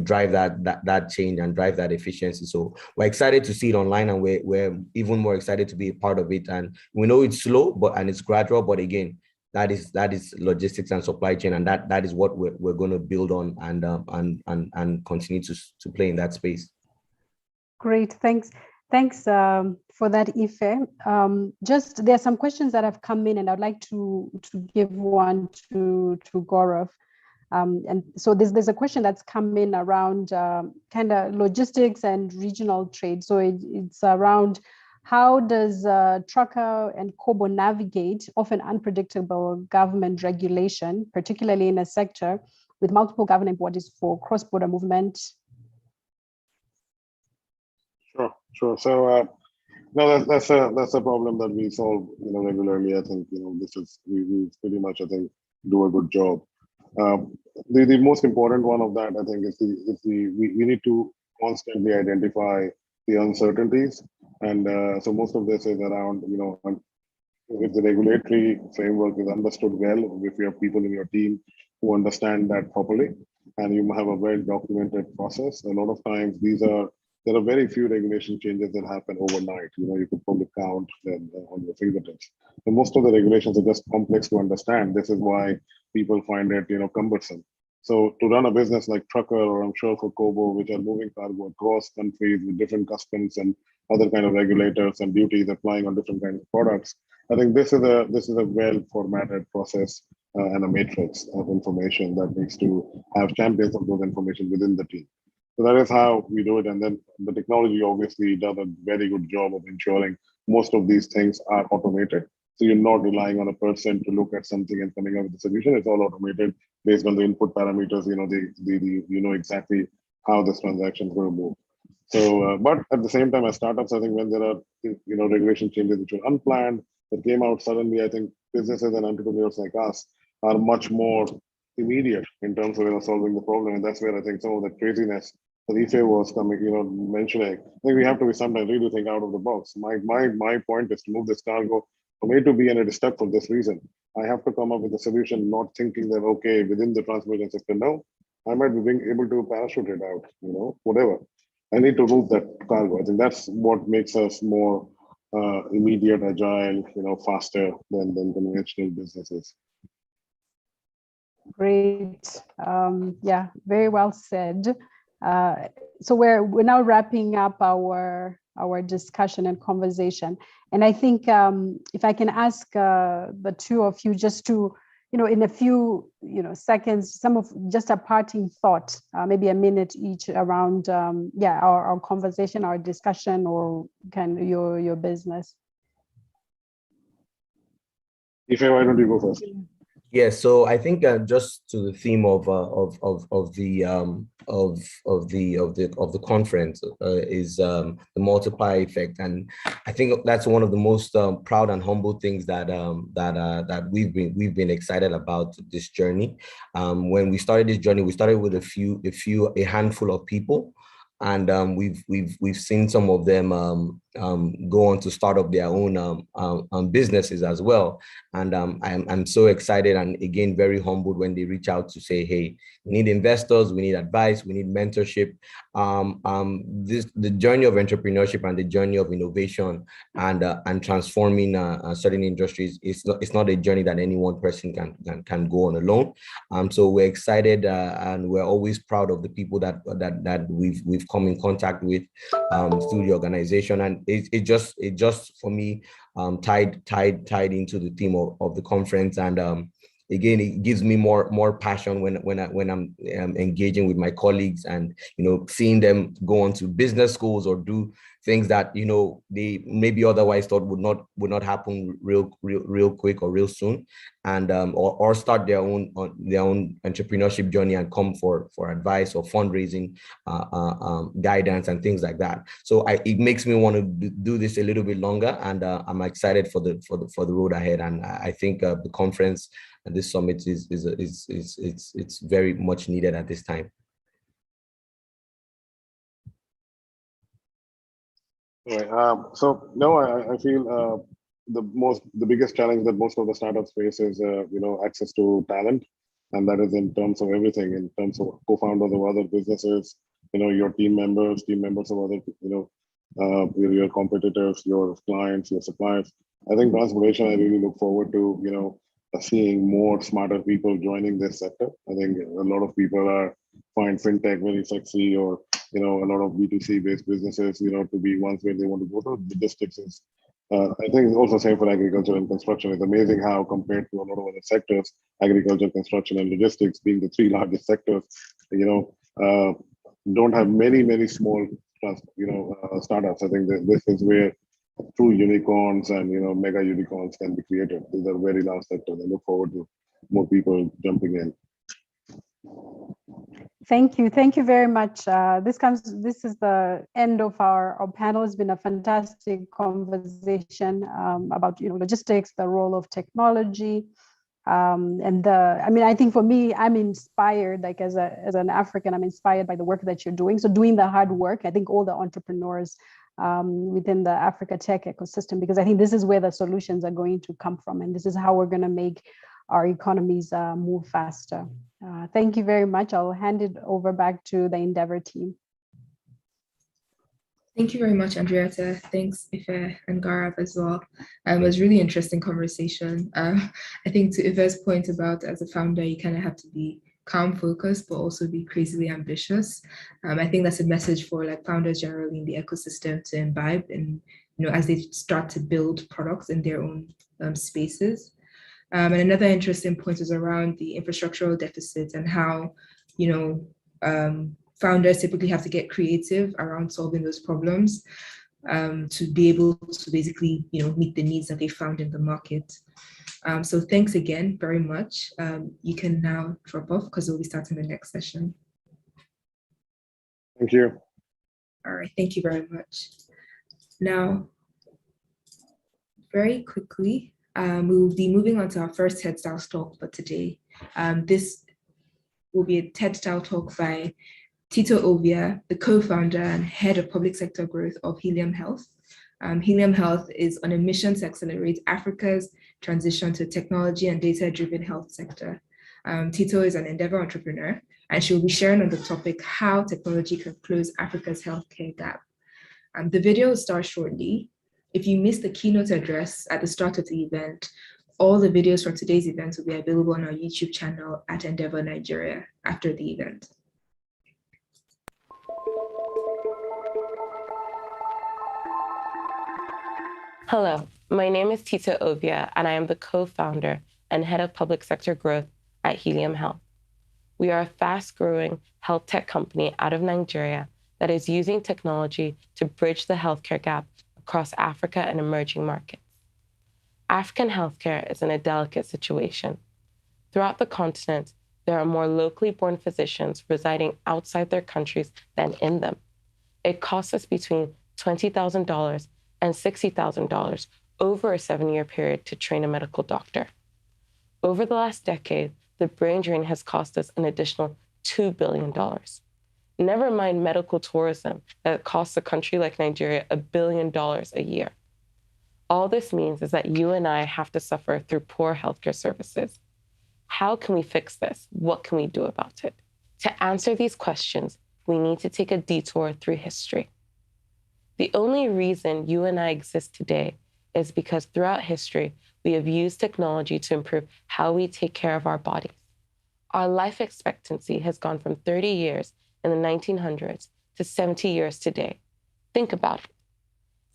drive that change and drive that efficiency. So we're excited to see it online, and we're even more excited to be a part of it. And we know it's slow, and it's gradual, but again, that is logistics and supply chain, and that is what we're going to build on and continue to play in that space. Great, thanks for that, Ife. Just there are some questions that have come in, and I'd like to give one to Gaurav. And so there's a question that's come in around kind of logistics and regional trade. So it's around, how does Trucker and Kobo navigate often unpredictable government regulation, particularly in a sector with multiple governing bodies for cross-border movement? Sure. So no, that's a problem that we solve regularly. I think this is we pretty much, I think, do a good job. The most important one of that, I think, is we need to constantly identify the uncertainties, and so most of this is around if the regulatory framework is understood well, if you have people in your team who understand that properly, and you have a well documented process. A lot of times there are very few regulation changes that happen overnight. You could probably count them on your fingertips. And most of the regulations are just complex to understand. This is why people find it, cumbersome. So to run a business like Trucker, or I'm sure for Kobo, which are moving cargo across countries with different customs and other kind of regulators and duties applying on different kinds of products, I think this is a well formatted process and a matrix of information that needs to have champions of those information within the team. So that is how we do it. And then the technology obviously does a very good job of ensuring most of these things are automated. So you're not relying on a person to look at something and coming up with a solution. It's all automated based on the input parameters. You know exactly how this transaction is going to move. So, but at the same time, as startups, I think when there are regulation changes which are unplanned that came out suddenly, I think businesses and entrepreneurs like us are much more immediate in terms of solving the problem, and that's where I think some of the craziness that Ife was mentioning. I think we have to be sometimes really think out of the box. My point is to move this cargo from A to B, and it is stuck for this reason. I have to come up with a solution, not thinking that okay, within the transportation sector, no, I might be being able to parachute it out, whatever. I need to move that cargo. I think that's what makes us more immediate, agile, faster than conventional businesses. Great. Yeah, very well said. So we're now wrapping up our discussion and conversation. And I think if I can ask the two of you just to, in a few seconds, just a parting thought, maybe a minute each around our conversation, our discussion, or your business. Ife, why don't you go first? Yeah, so I think just to the theme of the of the conference is the multiplier effect, and I think that's one of the most proud and humble things that we've been excited about this journey. When we started this journey, we started with a handful of people, and we've seen some of them go on to start up their own businesses as well. And I'm so excited and again very humbled when they reach out to say, hey, we need investors, we need advice, we need mentorship. The journey of entrepreneurship and the journey of innovation and transforming certain industries is it's not a journey that any one person can go on alone. So we're excited and we're always proud of the people that we've come in contact with through the organization, and it just for me tied into the theme of the conference. And again, it gives me more passion when I'm engaging with my colleagues and seeing them go on to business schools or do things that they maybe otherwise thought would not happen real quick or real soon, and or start their own entrepreneurship journey and come for advice or fundraising guidance and things like that. So it makes me want to do this a little bit longer, and I'm excited for the road ahead. And I think the conference and this summit it's very much needed at this time. Right. So no, I feel the biggest challenge that most of the startups face is access to talent, and that is in terms of everything, in terms of co-founders of other businesses, your team members of other, your competitors, your clients, your suppliers. I think transportation, I really look forward to seeing more smarter people joining this sector. I think a lot of people find fintech very sexy, or a lot of B2C based businesses, to be ones where they want to go to. Logistics is, I think it's also same for agriculture and construction. It's amazing how compared to a lot of other sectors, agriculture, construction, and logistics being the three largest sectors, don't have many small, startups. I think that this is where true unicorns and mega unicorns can be created. These are very large sectors. I look forward to more people jumping in. Thank you very much. This is the end of our panel. It's been a fantastic conversation about logistics, the role of technology, and I think for me, I'm inspired, like as an African, I'm inspired by the work that you're doing. So doing the hard work, I think all the entrepreneurs within the Africa tech ecosystem, because I think this is where the solutions are going to come from, and this is how we're going to make our economies move faster. Thank you very much. I'll hand it over back to the Endeavor team. Thank you very much, Andrietta. Thanks, Ife and Gaurav as well. It was really interesting conversation. I think to Ife's point about as a founder, you kind of have to be calm, focused, but also be crazily ambitious. I think that's a message for founders generally in the ecosystem to imbibe, and as they start to build products in their own spaces. And another interesting point is around the infrastructural deficit and how founders typically have to get creative around solving those problems to be able to basically meet the needs that they found in the market. So thanks again very much. You can now drop off because we'll be starting the next session. Thank you. All right, thank you very much. Now, very quickly, we will be moving on to our first TED Style talk for today. This will be a TED Style talk by Tito Ovia, the co-founder and head of public sector growth of Helium Health. Helium Health is on a mission to accelerate Africa's transition to technology and data-driven health sector. Tito is an Endeavor entrepreneur, and she will be sharing on the topic how technology can close Africa's healthcare gap. The video will start shortly. If you missed the keynote address at the start of the event, all the videos from today's event will be available on our YouTube channel at Endeavor Nigeria after the event. Hello, my name is Tito Ovia, and I am the co-founder and head of public sector growth at Helium Health. We are a fast-growing health tech company out of Nigeria that is using technology to bridge the healthcare gap across Africa and emerging markets. African healthcare is in a delicate situation. Throughout the continent, there are more locally born physicians residing outside their countries than in them. It costs us between $20,000 and $60,000 over a 7-year period to train a medical doctor. Over the last decade, the brain drain has cost us an additional $2 billion. Never mind medical tourism that costs a country like Nigeria $1 billion a year. All this means is that you and I have to suffer through poor healthcare services. How can we fix this? What can we do about it? To answer these questions, we need to take a detour through history. The only reason you and I exist today is because throughout history, we have used technology to improve how we take care of our bodies. Our life expectancy has gone from 30 years in the 1900s to 70 years today. Think about it.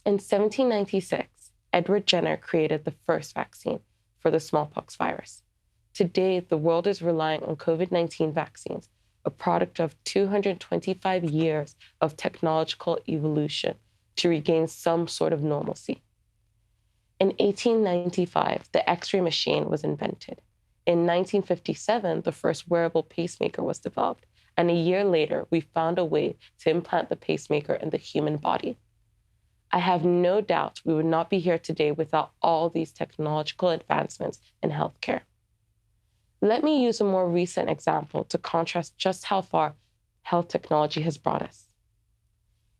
In 1796, Edward Jenner created the first vaccine for the smallpox virus. Today, the world is relying on COVID-19 vaccines, a product of 225 years of technological evolution to regain some sort of normalcy. In 1895, the X-ray machine was invented. In 1957, the first wearable pacemaker was developed, and a year later, we found a way to implant the pacemaker in the human body. I have no doubt we would not be here today without all these technological advancements in healthcare. Let me use a more recent example to contrast just how far health technology has brought us.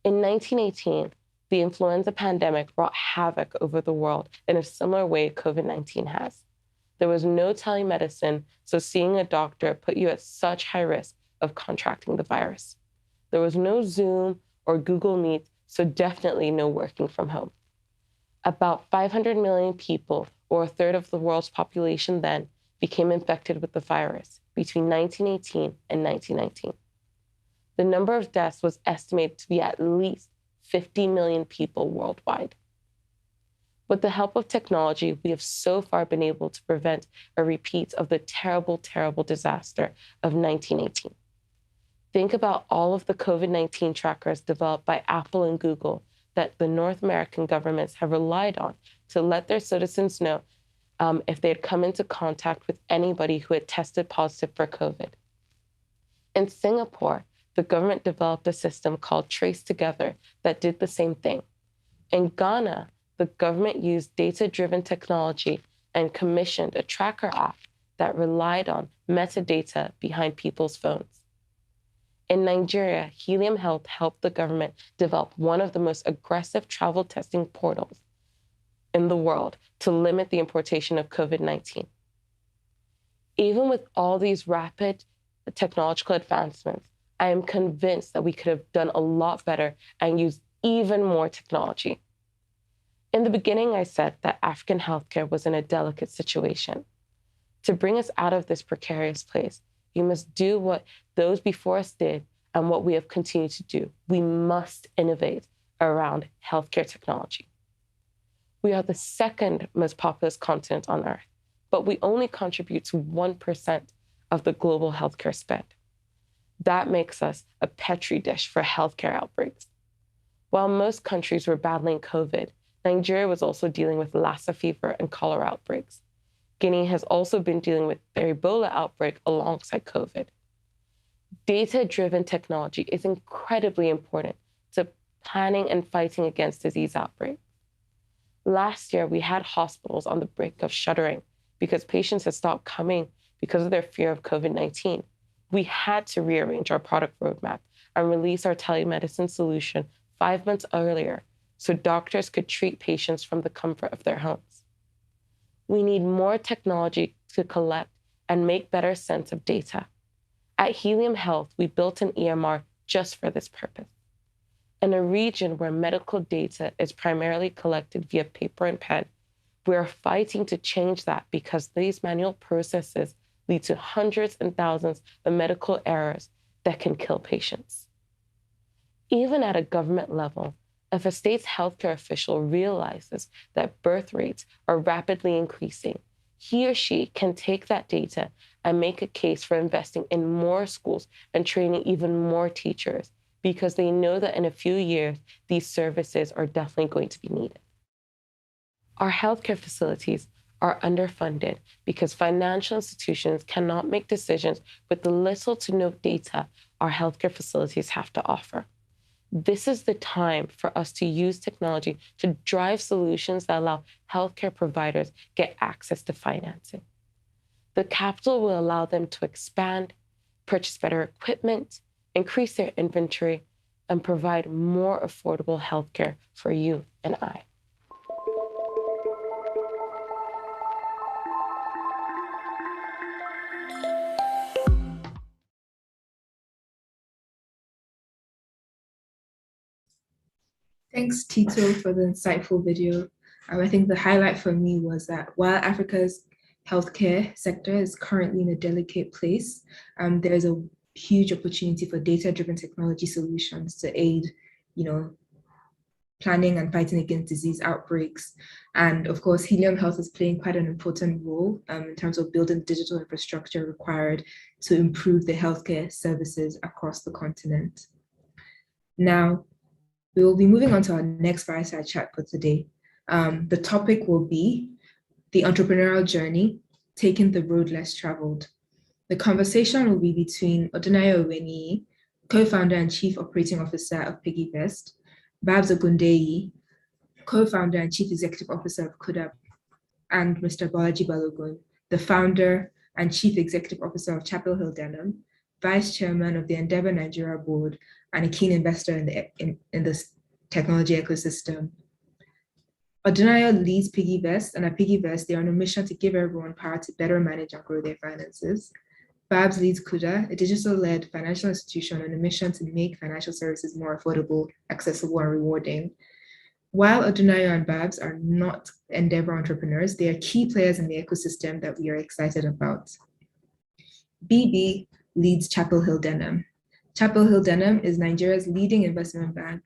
In 1918, the influenza pandemic brought havoc over the world in a similar way COVID-19 has. There was no telemedicine, so seeing a doctor put you at such high risk of contracting the virus. There was no Zoom or Google Meet, so definitely no working from home. About 500 million people, or a third of the world's population then, became infected with the virus between 1918 and 1919. The number of deaths was estimated to be at least 50 million people worldwide. With the help of technology, we have so far been able to prevent a repeat of the terrible, terrible disaster of 1918. Think about all of the COVID-19 trackers developed by Apple and Google that the North American governments have relied on to let their citizens know if they had come into contact with anybody who had tested positive for COVID. In Singapore, the government developed a system called Trace Together that did the same thing. In Ghana, the government used data-driven technology and commissioned a tracker app that relied on metadata behind people's phones. In Nigeria, Helium Health helped the government develop one of the most aggressive travel testing portals in the world to limit the importation of COVID-19. Even with all these rapid technological advancements, I am convinced that we could have done a lot better and used even more technology. In the beginning, I said that African healthcare was in a delicate situation. To bring us out of this precarious place, we must do what those before us did and what we have continued to do. We must innovate around healthcare technology. We are the second most populous continent on Earth, but we only contribute to 1% of the global healthcare spend. That makes us a petri dish for healthcare outbreaks. While most countries were battling COVID, Nigeria was also dealing with Lassa fever and cholera outbreaks. Guinea has also been dealing with their Ebola outbreak alongside COVID. Data-driven technology is incredibly important to planning and fighting against disease outbreaks. Last year, we had hospitals on the brink of shuttering because patients had stopped coming because of their fear of COVID-19. We had to rearrange our product roadmap and release our telemedicine solution 5 months earlier so doctors could treat patients from the comfort of their homes. We need more technology to collect and make better sense of data. At Helium Health, we built an EMR just for this purpose. In a region where medical data is primarily collected via paper and pen, we are fighting to change that because these manual processes lead to hundreds and thousands of medical errors that can kill patients. Even at a government level, if a state's healthcare official realizes that birth rates are rapidly increasing, he or she can take that data and make a case for investing in more schools and training even more teachers because they know that in a few years, these services are definitely going to be needed. Our healthcare facilities are underfunded because financial institutions cannot make decisions with the little to no data our healthcare facilities have to offer. This is the time for us to use technology to drive solutions that allow healthcare providers get access to financing. The capital will allow them to expand, purchase better equipment, increase their inventory, and provide more affordable healthcare for you and I. Thanks, Tito, for the insightful video. I think the highlight for me was that while Africa's healthcare sector is currently in a delicate place, there's a huge opportunity for data-driven technology solutions to aid, planning and fighting against disease outbreaks. And of course, Helium Health is playing quite an important role in terms of building digital infrastructure required to improve the healthcare services across the continent. Now, we will be moving on to our next fireside chat for today. The topic will be the entrepreneurial journey, taking the road less traveled. The conversation will be between Odunayo Oweniyi, co-founder and chief operating officer of PiggyVest, Babs Ogundeyi, co-founder and chief executive officer of Kuda, and Mr. Bolaji Balogun, the founder and chief executive officer of Chapel Hill Denham, vice chairman of the Endeavor Nigeria board, and a keen investor in the technology ecosystem. Odunayo leads PiggyVest, and at PiggyVest, they are on a mission to give everyone power to better manage and grow their finances. Babs leads Kuda, a digital-led financial institution on a mission to make financial services more affordable, accessible, and rewarding. While Odunayo and Babs are not Endeavor entrepreneurs, they are key players in the ecosystem that we are excited about. BB leads Chapel Hill Denham. Chapel Hill Denham is Nigeria's leading investment bank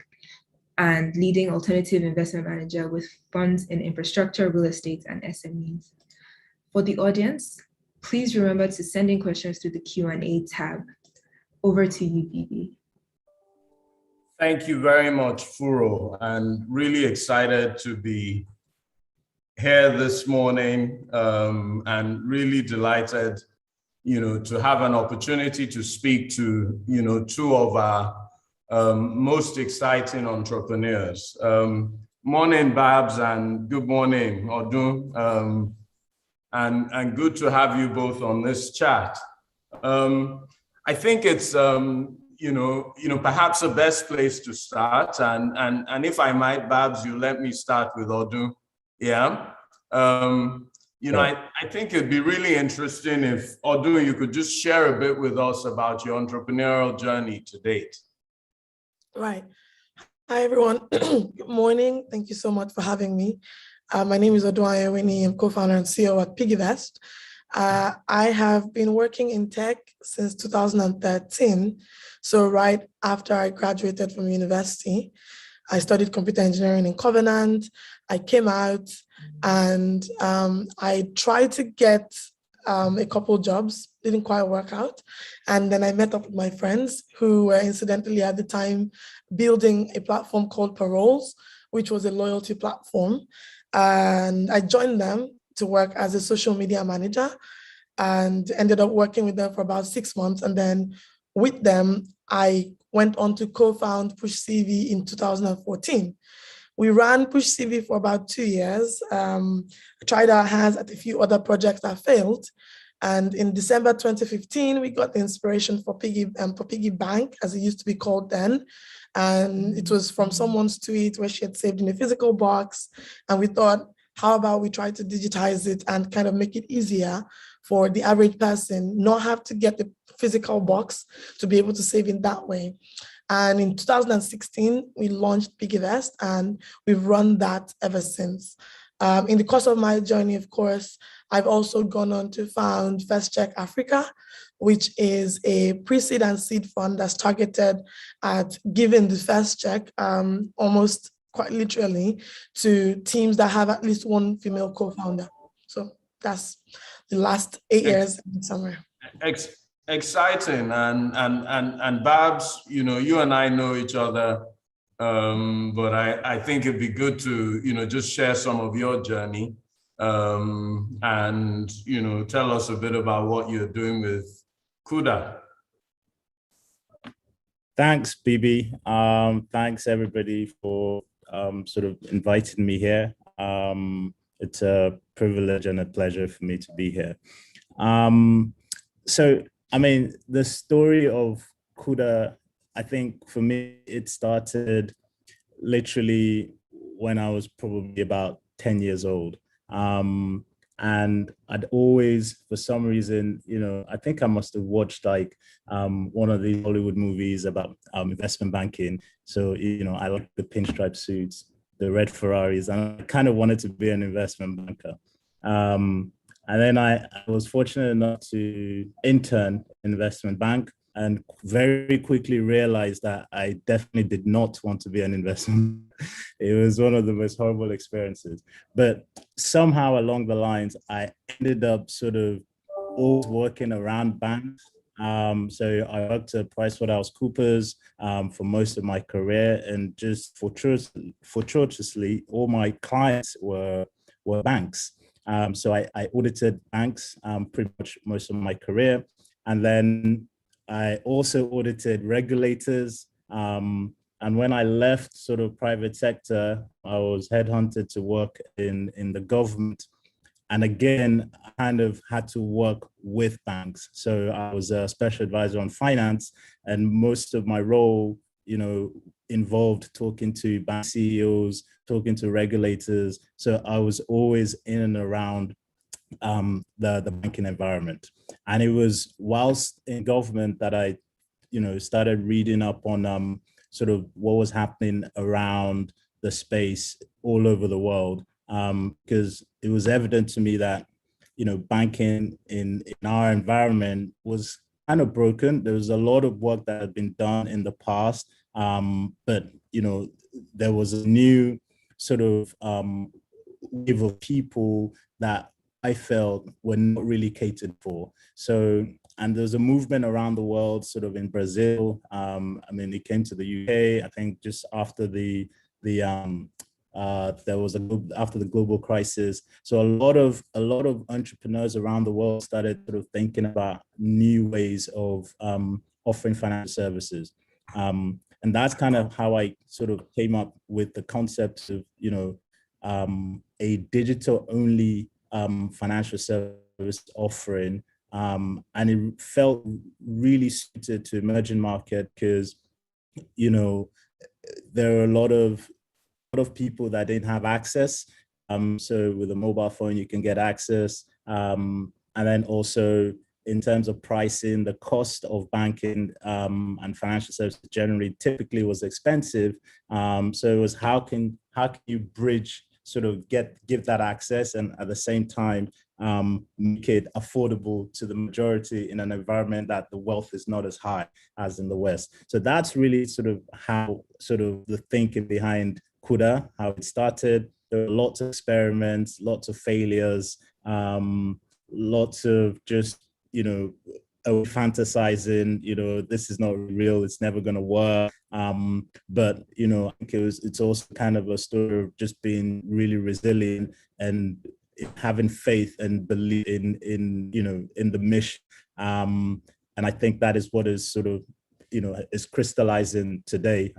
and leading alternative investment manager with funds in infrastructure, real estate, and SMEs. For the audience, please remember to send in questions through the Q&A tab. Over to you, BB. Thank you very much, Furo, and really excited to be here this morning and really delighted, to have an opportunity to speak to, two of our most exciting entrepreneurs. Morning, Babs, and good morning, Odun. And good to have you both on this chat. I think it's, perhaps the best place to start. And if I might, Babs, you let me start with Odun. Yeah. I think it'd be really interesting if, Odun, you could just share a bit with us about your entrepreneurial journey to date. Right. Hi, everyone. Good morning. Thank you so much for having me. My name is Odunayo Oweniyi. I'm co-founder and CEO at PiggyVest. I have been working in tech since 2013. So right after I graduated from university, I studied computer engineering in Covenant. I came out and I tried to get a couple jobs, didn't quite work out. And then I met up with my friends who were incidentally at the time building a platform called Paroles, which was a loyalty platform. And I joined them to work as a social media manager and ended up working with them for about 6 months. And then with them, I went on to co-found Push CV in 2014. We ran Push CV for about 2 years. Tried our hands at a few other projects that failed. And in December 2015, we got the inspiration for Piggy Bank, as it used to be called then. And it was from someone's tweet where she had saved in a physical box. And we thought, how about we try to digitize it and kind of make it easier for the average person, not have to get the physical box to be able to save in that way. And in 2016, we launched PiggyVest, and we've run that ever since. In the course of my journey, of course, I've also gone on to found First Check Africa, which is a pre-seed and seed fund that's targeted at giving the first check, almost quite literally, to teams that have at least one female co-founder. So that's the last 8 years in summary. Exciting, and Babs, you and I know each other, but I think it'd be good to just share some of your journey. and tell us a bit about what you're doing with Kuda. Thanks, Bibi. Thanks everybody for sort of inviting me here. It's a privilege and a pleasure for me to be here. So, I mean, the story of Kuda, I think for me, it started literally when I was probably about 10 years old. And I'd always, for some reason, I think I must have watched like one of these Hollywood movies about investment banking. So, I like the pinstripe suits, the red Ferraris, and I kind of wanted to be an investment banker. And then I was fortunate enough to intern in investment bank and very quickly realized that I definitely did not want to be an investment. It was one of the most horrible experiences. But somehow along the lines, I ended up sort of always working around banks. So I worked at PricewaterhouseCoopers for most of my career, and just fortuitously, all my clients were banks. So I audited banks pretty much most of my career. And then I also audited regulators. And when I left sort of private sector, I was headhunted to work in the government. And again, I kind of had to work with banks. So I was a special advisor on finance, and most of my role, involved talking to bank CEOs, talking to regulators. So I was always in and around the banking environment. And it was whilst in government that I, started reading up on sort of what was happening around the space all over the world. Because it was evident to me that, banking in our environment was kind of broken. There was a lot of work that had been done in the past, but, there was a new sort of wave of people that I felt were not really catered for. So, and there's a movement around the world, sort of in Brazil. It came to the UK, I think just after after the global crisis. So a lot of entrepreneurs around the world started sort of thinking about new ways of offering financial services. And that's kind of how I sort of came up with the concept of, a digital only financial service offering. And it felt really suited to emerging market because, there are a lot of people that didn't have access. So with a mobile phone, you can get access. And then also in terms of pricing, the cost of banking and financial services generally typically was expensive. So it was how can you bridge, sort of give that access and at the same time make it affordable to the majority in an environment that the wealth is not as high as in the West. So that's really sort of how sort of the thinking behind Kuda, how it started. There were lots of experiments, lots of failures, lots of just, fantasizing, this is not real, it's never going to work. But, I think it's also kind of a story of just being really resilient and having faith and believe in the mission. And I think that is what is sort of, is crystallizing today.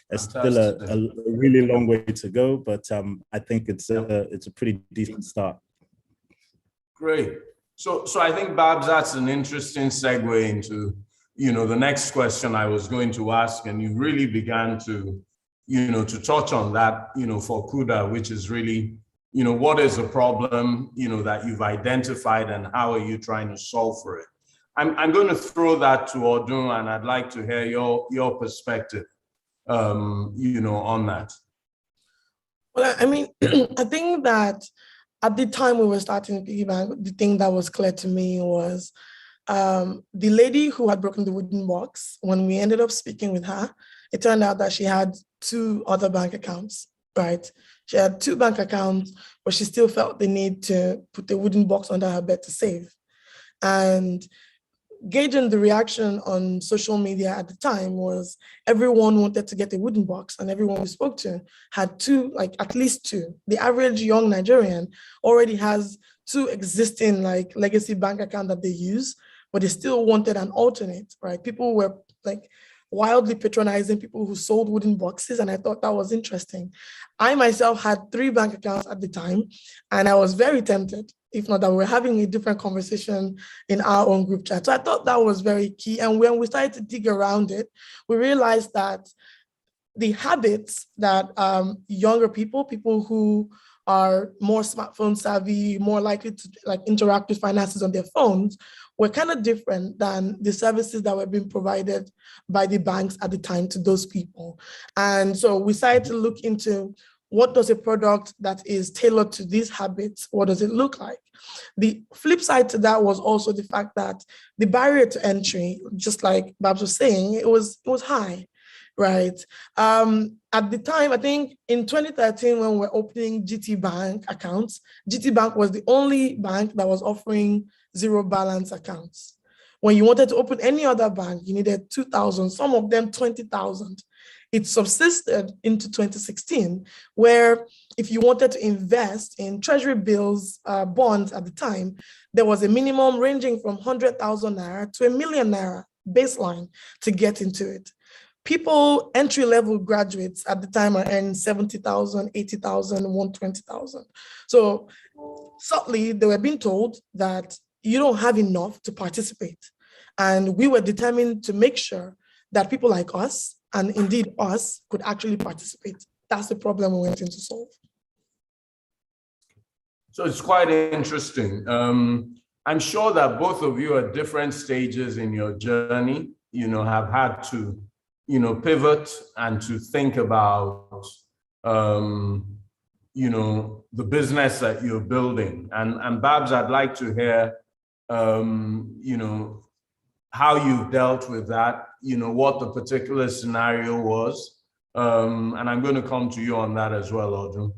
It's still a really long way to go, but I think it's a pretty decent start. Great. So I think, Babs, that's an interesting segue into, the next question I was going to ask, and you really began to, to touch on that, for Kuda, which is really, what is the problem, that you've identified and how are you trying to solve for it? I'm going to throw that to Odun, and I'd like to hear your perspective, on that. Well, I think that at the time we were starting Piggy Bank, the thing that was clear to me was the lady who had broken the wooden box. When we ended up speaking with her, it turned out that she had 2 other bank accounts, right? She had 2 bank accounts, but she still felt the need to put the wooden box under her bed to save. And gauging the reaction on social media at the time was everyone wanted to get a wooden box, and everyone we spoke to had two, like at least two. The average young Nigerian already has two existing like legacy bank account that they use, but they still wanted an alternate, right? People were like wildly patronizing people who sold wooden boxes, and I thought that was interesting. I myself had 3 bank accounts at the time, and I was very tempted, if not that we were having a different conversation in our own group chat. So I thought that was very key. And when we started to dig around it, we realized that the habits that younger people who are more smartphone savvy, more likely to like interact with finances on their phones, were kind of different than the services that were being provided by the banks at the time to those people. And so we started to look into what does a product that is tailored to these habits, what does it look like? The flip side to that was also the fact that the barrier to entry, just like Babs was saying, it was high. Right. At the time, I think in 2013, when we were opening GT Bank accounts, GT Bank was the only bank that was offering zero balance accounts. When you wanted to open any other bank, you needed 2,000, some of them 20,000. It subsisted into 2016, where if you wanted to invest in treasury bills, bonds at the time, there was a minimum ranging from 100,000 naira to 1 million naira baseline to get into it. People, entry-level graduates at the time are earning 70,000, 80,000, 120,000. So subtly, they were being told that you don't have enough to participate. And we were determined to make sure that people like us, and indeed us, could actually participate. That's the problem we went in to solve. So it's quite interesting. I'm sure that both of you at different stages in your journey, have had to pivot and to think about, the business that you're building. And Babs, I'd like to hear, how you've dealt with that, what the particular scenario was. And I'm going to come to you on that as well, Odun.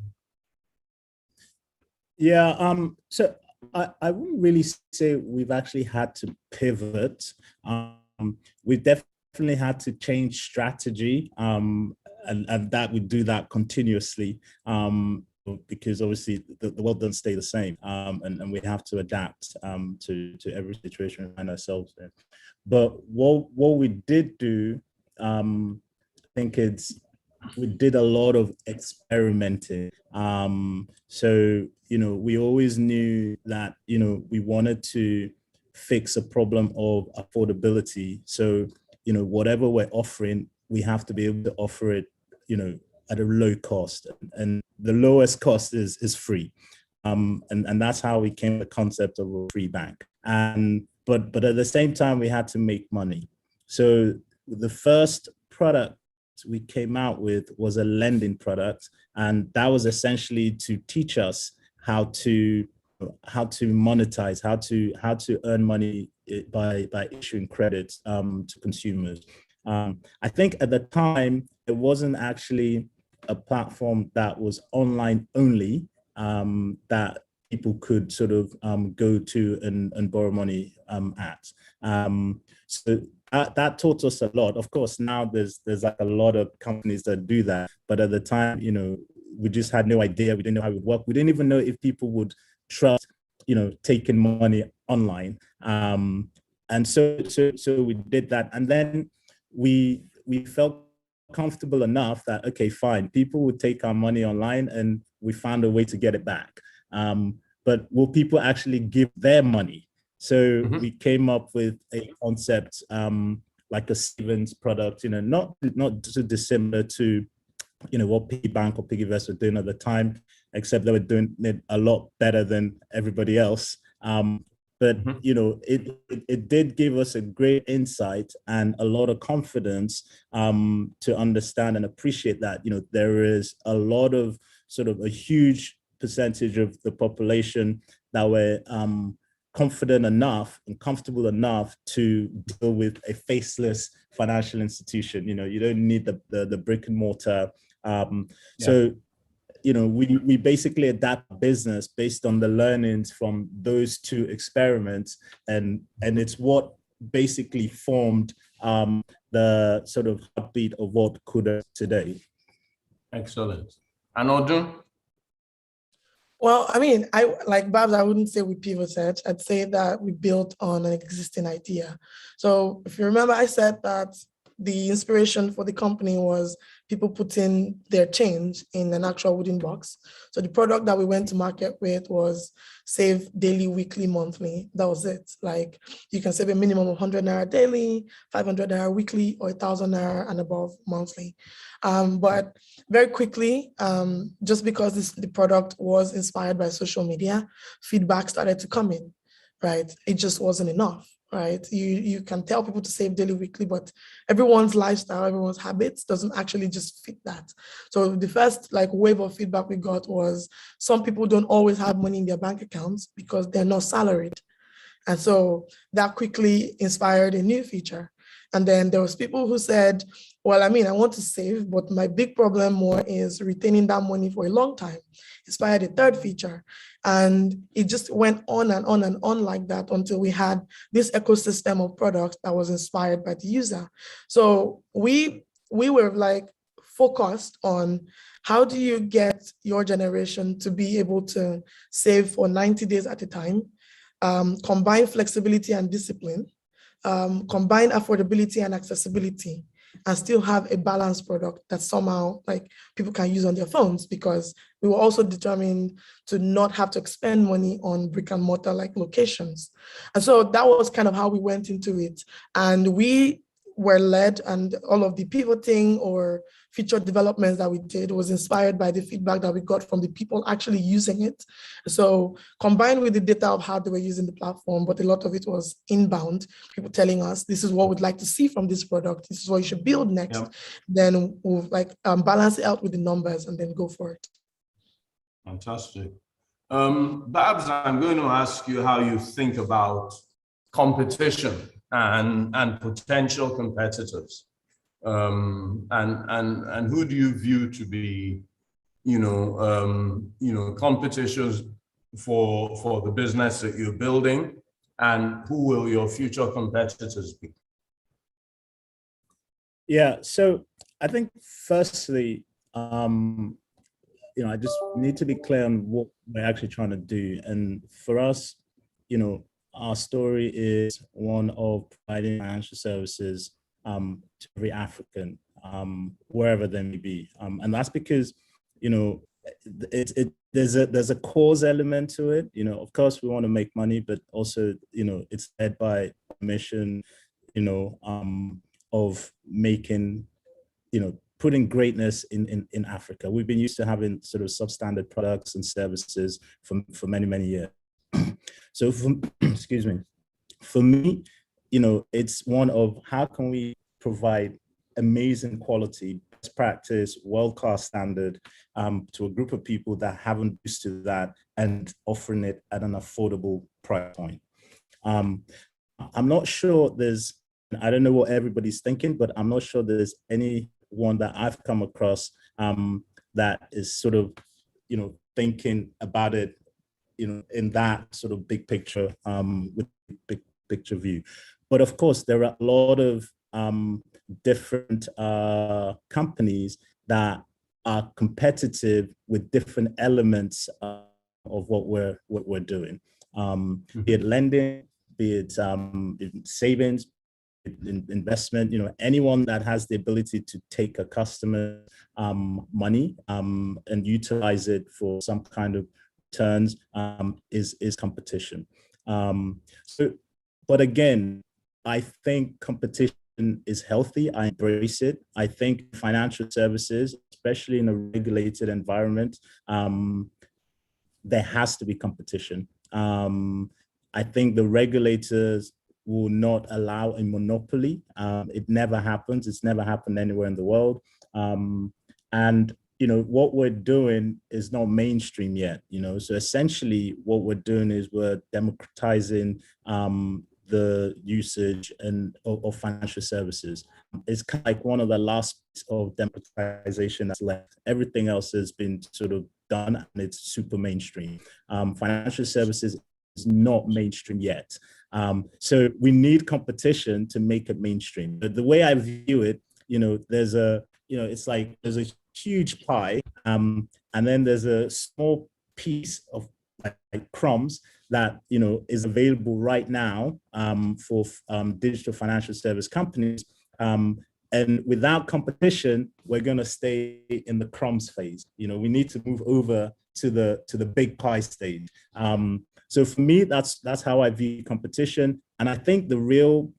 Yeah, so I wouldn't really say we've actually had to pivot. We've definitely had to change strategy, and that we do that continuously, because obviously the world doesn't stay the same, and we have to adapt to every situation we find ourselves in. But what we did do, I think we did a lot of experimenting. So, we always knew that, we wanted to fix a problem of affordability. So, whatever we're offering, we have to be able to offer it, at a low cost. And the lowest cost is free. And that's how we came to the concept of a free bank. But at the same time, we had to make money. So the first product we came out with was a lending product, and that was essentially to teach us how to monetize, how to earn money by issuing credit to consumers. I think at the time it wasn't actually a platform that was online only, that people could sort of go to and borrow money at. So that taught us a lot. Of course, now there's like a lot of companies that do that, but at the time, we just had no idea. We didn't know how it would work. We didn't even know if people would trust, taking money online. And so we did that, and then we felt comfortable enough that, okay, fine, people would take our money online, and we found a way to get it back. But will people actually give their money? So we came up with a concept, like a savings product, not too dissimilar to, what Piggy Bank or PiggyVest were doing at the time, except they were doing it a lot better than everybody else. But it did give us a great insight and a lot of confidence to understand and appreciate that there is a lot of sort of a huge percentage of the population that were confident enough and comfortable enough to deal with a faceless financial institution. You don't need the brick and mortar. So we basically adapt business based on the learnings from those two experiments, and it's what basically formed the sort of heartbeat of what Kuda today. Excellent. And Odun? Well, I mean, I like Babs, I wouldn't say we pivoted. I'd say that we built on an existing idea. So if you remember, I said that the inspiration for the company was people putting their change in an actual wooden box. So the product that we went to market with was save daily, weekly, monthly. That was it. Like you can save a minimum of 100 Naira daily, 500 Naira weekly, or 1,000 Naira and above monthly. But very quickly, just because the product was inspired by social media, feedback started to come in, right? It just wasn't enough, right? You can tell people to save daily, weekly, but everyone's lifestyle, everyone's habits doesn't actually just fit that. So the first wave of feedback we got was some people don't always have money in their bank accounts because they're not salaried. And so that quickly inspired a new feature. And then there was people who said, well, I mean, I want to save, but my big problem more is retaining that money for a long time. Inspired a third feature. And it just went on and on and on like that until we had this ecosystem of products that was inspired by the user. So we were focused on how do you get your generation to be able to save for 90 days at a time, combine flexibility and discipline, combine affordability and accessibility, and still have a balanced product that somehow people can use on their phones, because we were also determined to not have to expend money on brick and mortar locations. And so that was kind of how we went into it. And we were led, and all of the pivoting or feature developments that we did was inspired by the feedback that we got from the people actually using it. So combined with the data of how they were using the platform, but a lot of it was inbound, people telling us, this is what we'd like to see from this product, this is what you should build next. Yep. Then we'll balance it out with the numbers and then go for it. Fantastic. Babs, I'm going to ask you how you think about competition and potential competitors, and who do you view to be, competitions for the business that you're building, and who will your future competitors be? Yeah, so I think firstly, I just need to be clear on what we're actually trying to do. And for us, our story is one of providing financial services to every African, wherever they may be. And that's because, there's a cause element to it. Of course, we want to make money, but also, it's led by a mission, of making, putting greatness in Africa. We've been used to having sort of substandard products and services for many, many years. So excuse me, for me, it's one of how can we provide amazing quality, best practice, world-class standard to a group of people that haven't used to that, and offering it at an affordable price point. I'm not sure I don't know what everybody's thinking, but I'm not sure there's anyone that I've come across that is sort of, thinking about it, in that sort of big picture, with big picture view. But of course, there are a lot of different companies that are competitive with different elements of what we're doing. Be it lending, be it savings, investment, anyone that has the ability to take a customer money and utilize it for some kind of returns is competition. But again, I think competition is healthy. I embrace it. I think financial services, especially in a regulated environment, there has to be competition. I think the regulators will not allow a monopoly. It never happens. It's never happened anywhere in the world. And what we're doing is not mainstream yet. So essentially, what we're doing is we're democratizing the usage of financial services. It's kind of like one of the last of democratization that's left. Everything else has been sort of done, and it's super mainstream. Financial services not mainstream yet. So we need competition to make it mainstream. But the way I view it, there's it's like there's a huge pie, and then there's a small piece of like crumbs that is available right now for digital financial service companies. And without competition, we're going to stay in the crumbs phase. We need to move over to the big pie stage. So for me, that's how I view competition. And I think the real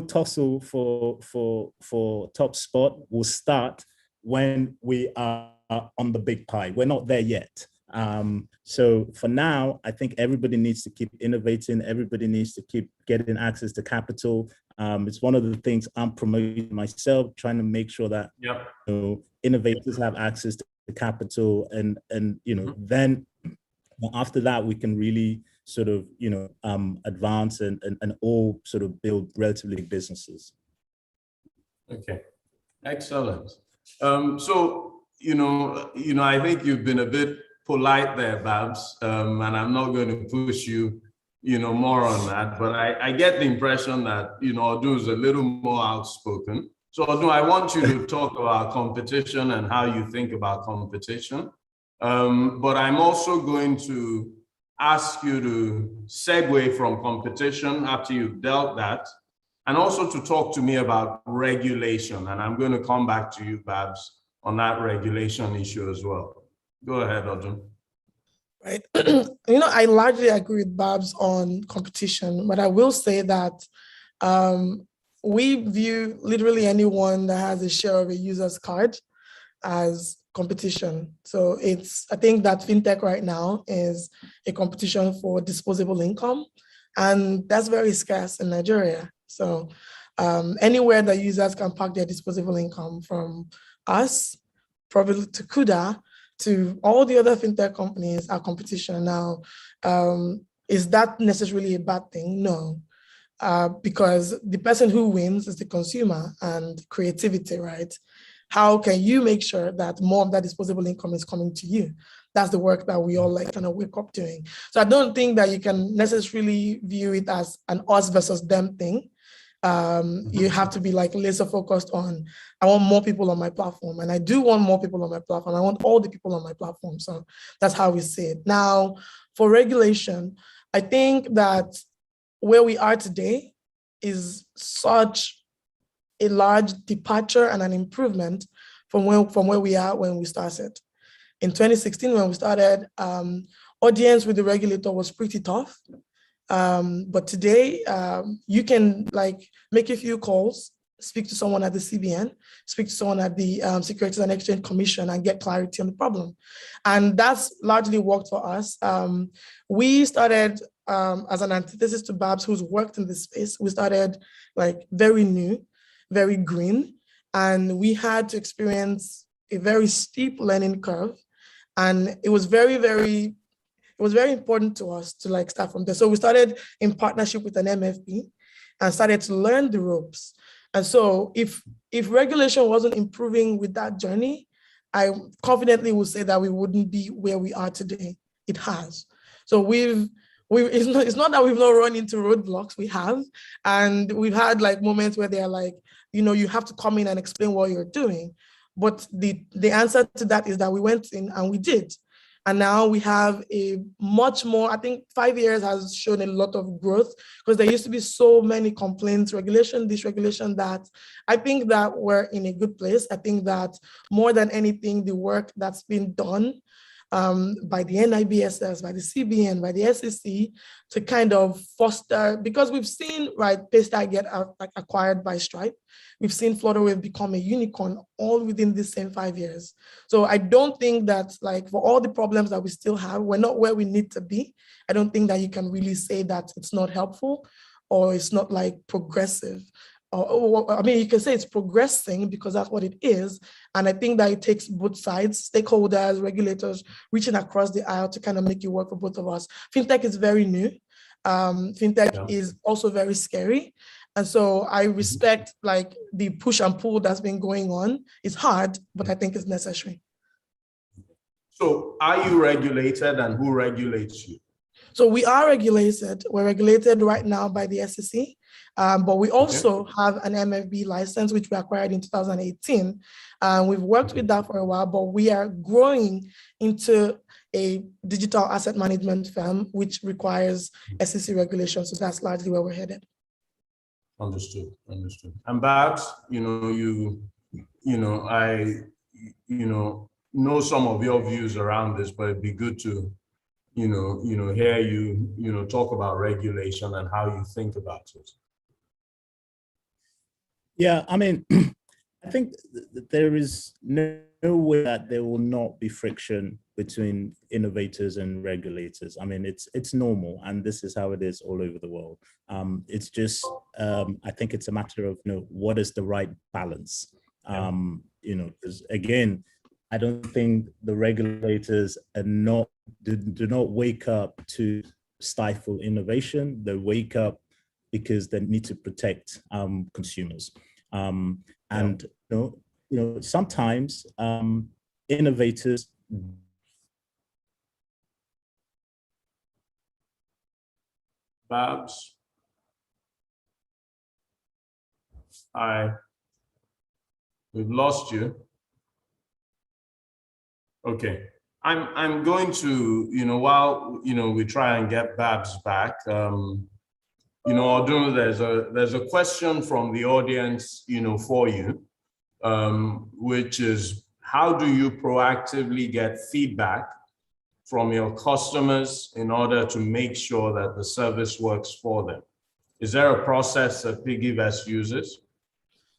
tussle for top spot will start when we are on the big pie. We're not there yet. So for now, I think everybody needs to keep innovating. Everybody needs to keep getting access to capital. It's one of the things I'm promoting myself, trying to make sure that innovators have access to capital, and then after that we can really sort of advance and all sort of build relatively big businesses. Okay, excellent. So I think you've been a bit polite there, Babs, and I'm not going to push you more on that, but I get the impression that Odun is a little more outspoken. So Odun, I want you to talk about competition and how you think about competition. But I'm also going to ask you to segue from competition after you've dealt that, and also to talk to me about regulation. And I'm going to come back to you, Babs, on that regulation issue as well. Go ahead, Odun. Right. I largely agree with Babs on competition, but I will say that we view literally anyone that has a share of a user's card as competition. So I think that fintech right now is a competition for disposable income, and that's very scarce in Nigeria. So anywhere that users can park their disposable income, from us, probably to Kuda, to all the other fintech companies, are competition. Now, is that necessarily a bad thing? No, because the person who wins is the consumer and creativity, right? How can you make sure that more of that disposable income is coming to you? That's the work that we all kind of wake up doing. So I don't think that you can necessarily view it as an us versus them thing. You have to be laser focused on, I want more people on my platform, and I do want more people on my platform. I want all the people on my platform. So that's how we see it. Now, for regulation, I think that where we are today is such a large departure and an improvement from where we are when we started. In 2016, when we started, audience with the regulator was pretty tough. But today, you can make a few calls, speak to someone at the CBN, speak to someone at the Securities and Exchange Commission, and get clarity on the problem. And that's largely worked for us. We started as an antithesis to Babs, who's worked in this space. We started very new, very green, and we had to experience a very steep learning curve. And it was very, very important to us to start from there. So we started in partnership with an MFP and started to learn the ropes. And so if regulation wasn't improving with that journey, I confidently would say that we wouldn't be where we are today. It has. So it's not that we've not run into roadblocks, we have. And we've had moments where they're you have to come in and explain what you're doing. But the answer to that is that we went in and we did. And now we have a much more, I think 5 years has shown a lot of growth, because there used to be so many complaints, regulation, this regulation, that. I think that we're in a good place. I think that more than anything, the work that's been done by the NIBSS, by the CBN, by the SEC, to kind of foster, because we've seen, Paystack get acquired by Stripe. We've seen Flutterwave become a unicorn, all within the same 5 years. So I don't think that for all the problems that we still have, we're not where we need to be. I don't think that you can really say that it's not helpful or it's not progressive. I mean, you can say it's progressing because that's what it is. And I think that it takes both sides, stakeholders, regulators, reaching across the aisle to kind of make it work for both of us. Fintech is very new. Fintech is also very scary. And so I respect the push and pull that's been going on. It's hard, but I think it's necessary. So are you regulated, and who regulates you? So we are regulated. We're regulated right now by the SEC, but we also have an MFB license, which we acquired in 2018. We've worked with that for a while, but we are growing into a digital asset management firm, which requires SEC regulation. So that's largely where we're headed. Understood. And Babs, I know some of your views around this, but it'd be good to, hear you, talk about regulation and how you think about it. Yeah, I mean, I think there is no way that there will not be friction between innovators and regulators. I mean, it's normal, and this is how it is all over the world. It's just, I think it's a matter of, what is the right balance? Because again, I don't think the regulators do not wake up to stifle innovation. They wake up because they need to protect consumers. And sometimes innovators. Babs, we've lost you. Okay, I'm going to, while we try and get Babs back. Although there's a question from the audience, for you, which is, how do you proactively get feedback from your customers in order to make sure that the service works for them? Is there a process that PiggyVest uses?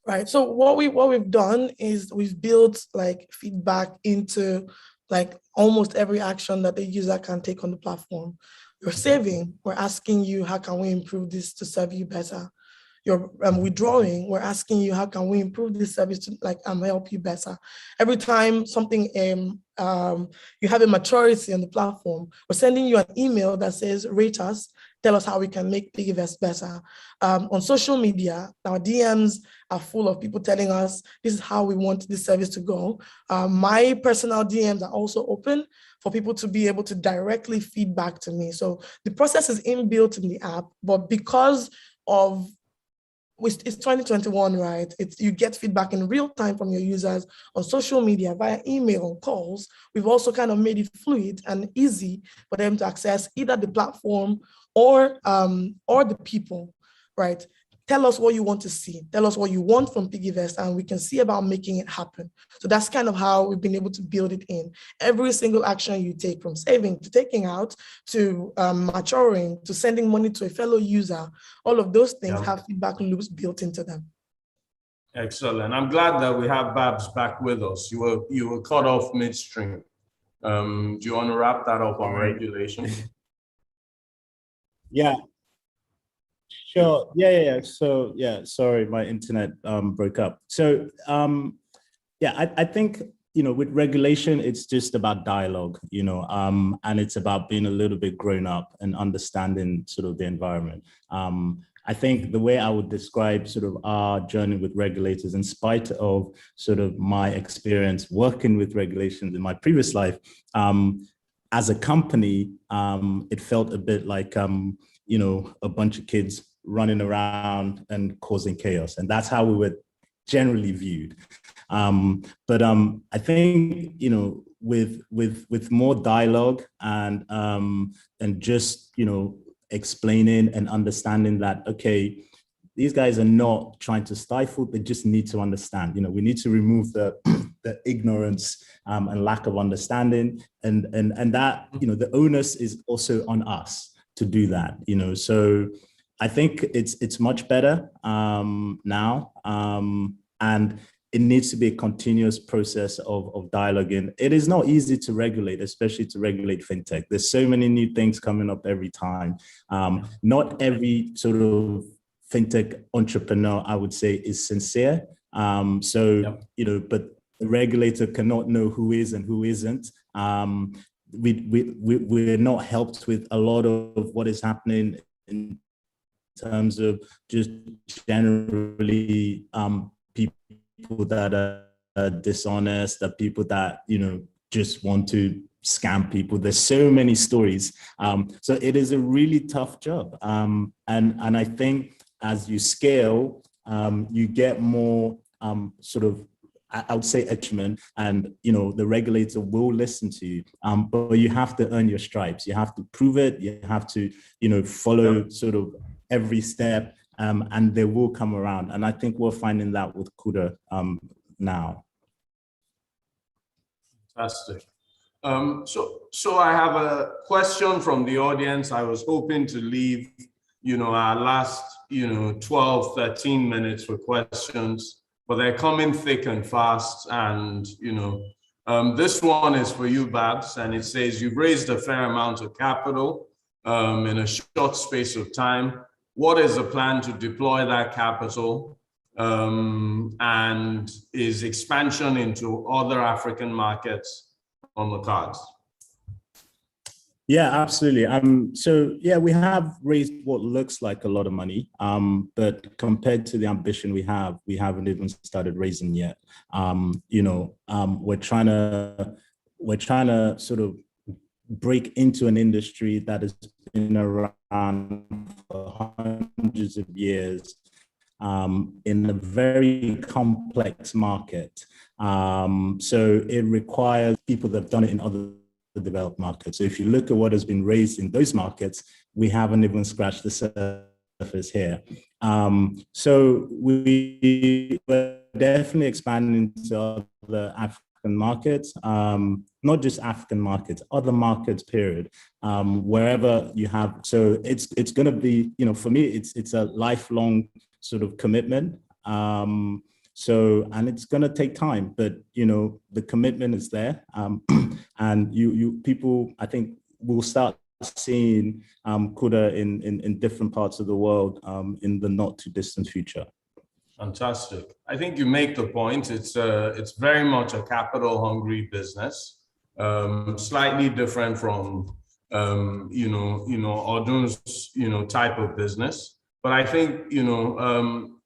Right. So what we've done is we've built like feedback into like almost every action that the user can take on the platform. You're saving, we're asking you, how can we improve this to serve you better? You're withdrawing, we're asking you, how can we improve this service to help you better? Every time something, you have a maturity on the platform, we're sending you an email that says, rate us, tell us how we can make PiggyVest better. On social media, our DMs are full of people telling us, this is how we want this service to go. My personal DMs are also open for people to be able to directly feedback to me. So the process is inbuilt in the app, but because of it's 2021, right? You get feedback in real time from your users on social media, via email, calls. We've also kind of made it fluid and easy for them to access either the platform or the people, right? Tell us what you want to see. Tell us what you want from PiggyVest, and we can see about making it happen. So that's kind of how we've been able to build it in. Every single action you take, from saving to taking out to maturing to sending money to a fellow user, all of those things have feedback loops built into them. Excellent. I'm glad that we have Babs back with us. You were cut off midstream. Do you want to wrap that up on regulation? Yeah. Sure. Yeah. So sorry, my internet broke up. So I think with regulation, it's just about dialogue, and it's about being a little bit grown up and understanding sort of the environment. I think the way I would describe sort of our journey with regulators, in spite of sort of my experience working with regulations in my previous life, as a company, it felt a bit like a bunch of kids running around and causing chaos. And that's how we were generally viewed. But I think, with more dialogue and just, explaining and understanding that, okay, these guys are not trying to stifle, they just need to understand. We need to remove the ignorance and lack of understanding. And that, the onus is also on us to do that, So I think it's much better now, and it needs to be a continuous process of dialoguing. It is not easy to regulate, especially to regulate fintech. There's so many new things coming up every time. Not every sort of fintech entrepreneur, I would say, is sincere. But the regulator cannot know who is and who isn't. We're not helped with a lot of what is happening in terms of just generally people that are dishonest, that people that just want to scam people. There's so many stories. So it is a really tough job. And I think as you scale, you get more sort of, I would say, achievement, and the regulator will listen to you. But you have to earn your stripes. You have to prove it. You have to, follow sort of every step, and they will come around. And I think we're finding that with Kuda now. Fantastic. So I have a question from the audience. I was hoping to leave, our last, 12, 13 minutes for questions, but they're coming thick and fast. And, this one is for you, Babs, and it says, you've raised a fair amount of capital in a short space of time. What is the plan to deploy that capital? And is expansion into other African markets on the cards? Yeah, absolutely. So yeah, we have raised what looks like a lot of money, but compared to the ambition we haven't even started raising yet. We're trying to sort of break into an industry that has been around for hundreds of years, in a very complex market. So it requires people that have done it in other developed markets. So if you look at what has been raised in those markets, we haven't even scratched the surface here. So we're definitely expanding into other African markets, not just African markets, other markets, period. Wherever you have, so it's going to be, for me, it's a lifelong sort of commitment. And it's going to take time, but the commitment is there, and people, I think, will start seeing Kuda in different parts of the world in the not too distant future. Fantastic. I think you make the point. It's very much a capital hungry business, slightly different from Odun's type of business. But I think Odun,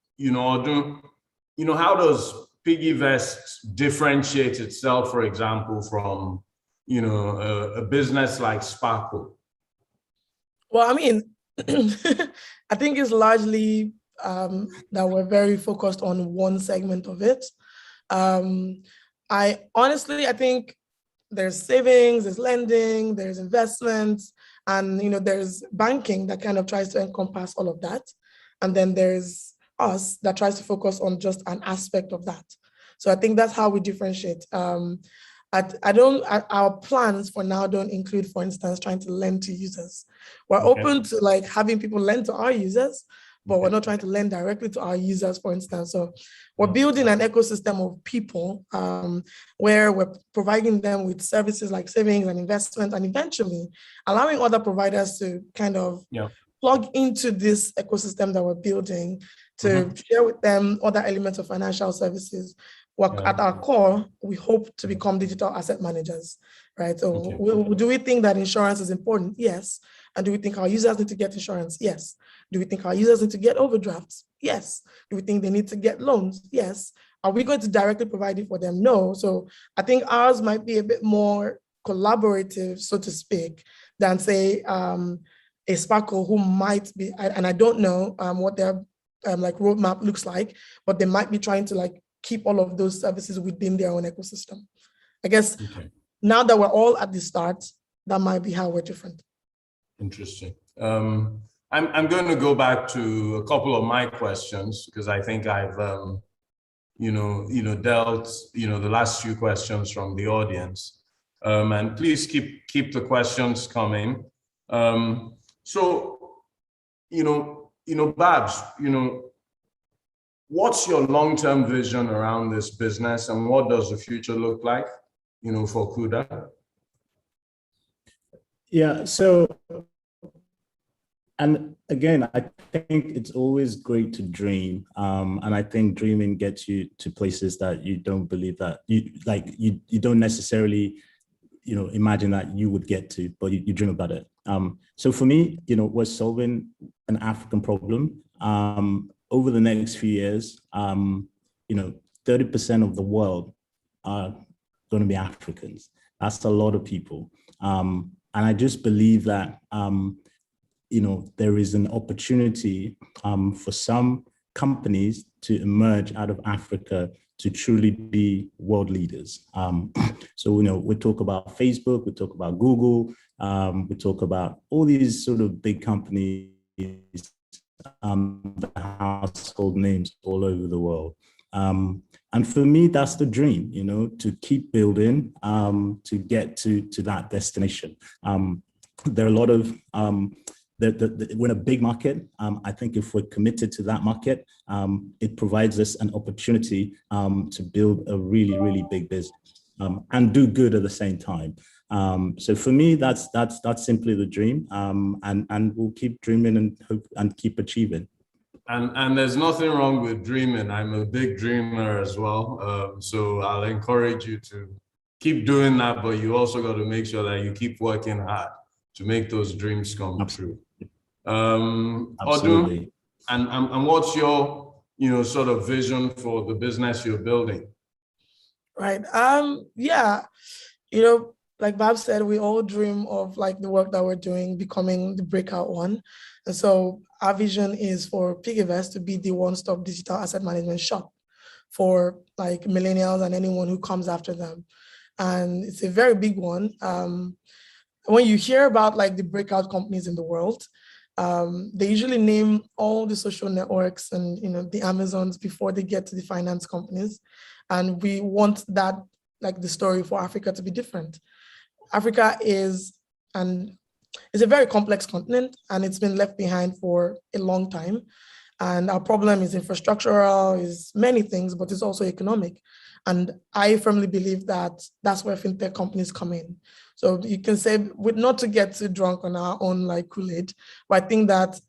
how does PiggyVest differentiate itself, for example, from, a business like Sparkle? Well, I mean, I think it's largely that we're very focused on one segment of it. I think there's savings, there's lending, there's investments, and there's banking that kind of tries to encompass all of that. And then there's us that tries to focus on just an aspect of that. So I think that's how we differentiate. Our plans for now don't include, for instance, trying to lend to users. We're open to having people lend to our users, but we're not trying to lend directly to our users, for instance. So we're building an ecosystem of people where we're providing them with services like savings and investment, and eventually allowing other providers to kind of plug into this ecosystem that we're building to share with them other elements of financial services. At our core, we hope to become digital asset managers, right? So do we think that insurance is important? Yes. And do we think our users need to get insurance? Yes. Do we think our users need to get overdrafts? Yes. Do we think they need to get loans? Yes. Are we going to directly provide it for them? No. So I think ours might be a bit more collaborative, so to speak, than say a Sparkle, who might be, and I don't know what their roadmap looks like, but they might be trying to keep all of those services within their own ecosystem. I guess now that we're all at the start, that might be how we're different. Interesting. I'm going to go back to a couple of my questions, because I think I've dealt the last few questions from the audience, and please keep the questions coming. So Babs, what's your long-term vision around this business, and what does the future look like, for Kuda? Yeah, so, and again, I think it's always great to dream. And I think dreaming gets you to places that you don't believe that you don't necessarily, imagine that you would get to, but you dream about it. So for me, we're solving an African problem. Over the next few years, 30% of the world are going to be Africans. That's a lot of people. And I just believe that, there is an opportunity for some companies to emerge out of Africa to truly be world leaders. So, we talk about Facebook, we talk about Google, we talk about all these sort of big companies, the household names all over the world. And for me, that's the dream, to keep building, to get to that destination. There are a lot of, we're in a big market. I think if we're committed to that market, it provides us an opportunity to build a really, really big business and do good at the same time. So for me, that's simply the dream, and we'll keep dreaming and hope and keep achieving. And there's nothing wrong with dreaming. I'm a big dreamer as well. So I'll encourage you to keep doing that, but you also got to make sure that you keep working hard to make those dreams come true. Absolutely. Odun, and what's your sort of vision for the business you're building? Right. Yeah. Like Bob said, we all dream of like the work that we're doing becoming the breakout one. And so our vision is for PiggyVest to be the one-stop digital asset management shop for like millennials and anyone who comes after them. And it's a very big one. When you hear about like the breakout companies in the world, they usually name all the social networks and the Amazons before they get to the finance companies. And we want that, like the story for Africa, to be different. Africa is a very complex continent, and it's been left behind for a long time. And our problem is infrastructural, is many things, but it's also economic. And I firmly believe that that's where fintech companies come in. So you can say, not to get too drunk on our own like Kool-Aid, but I think that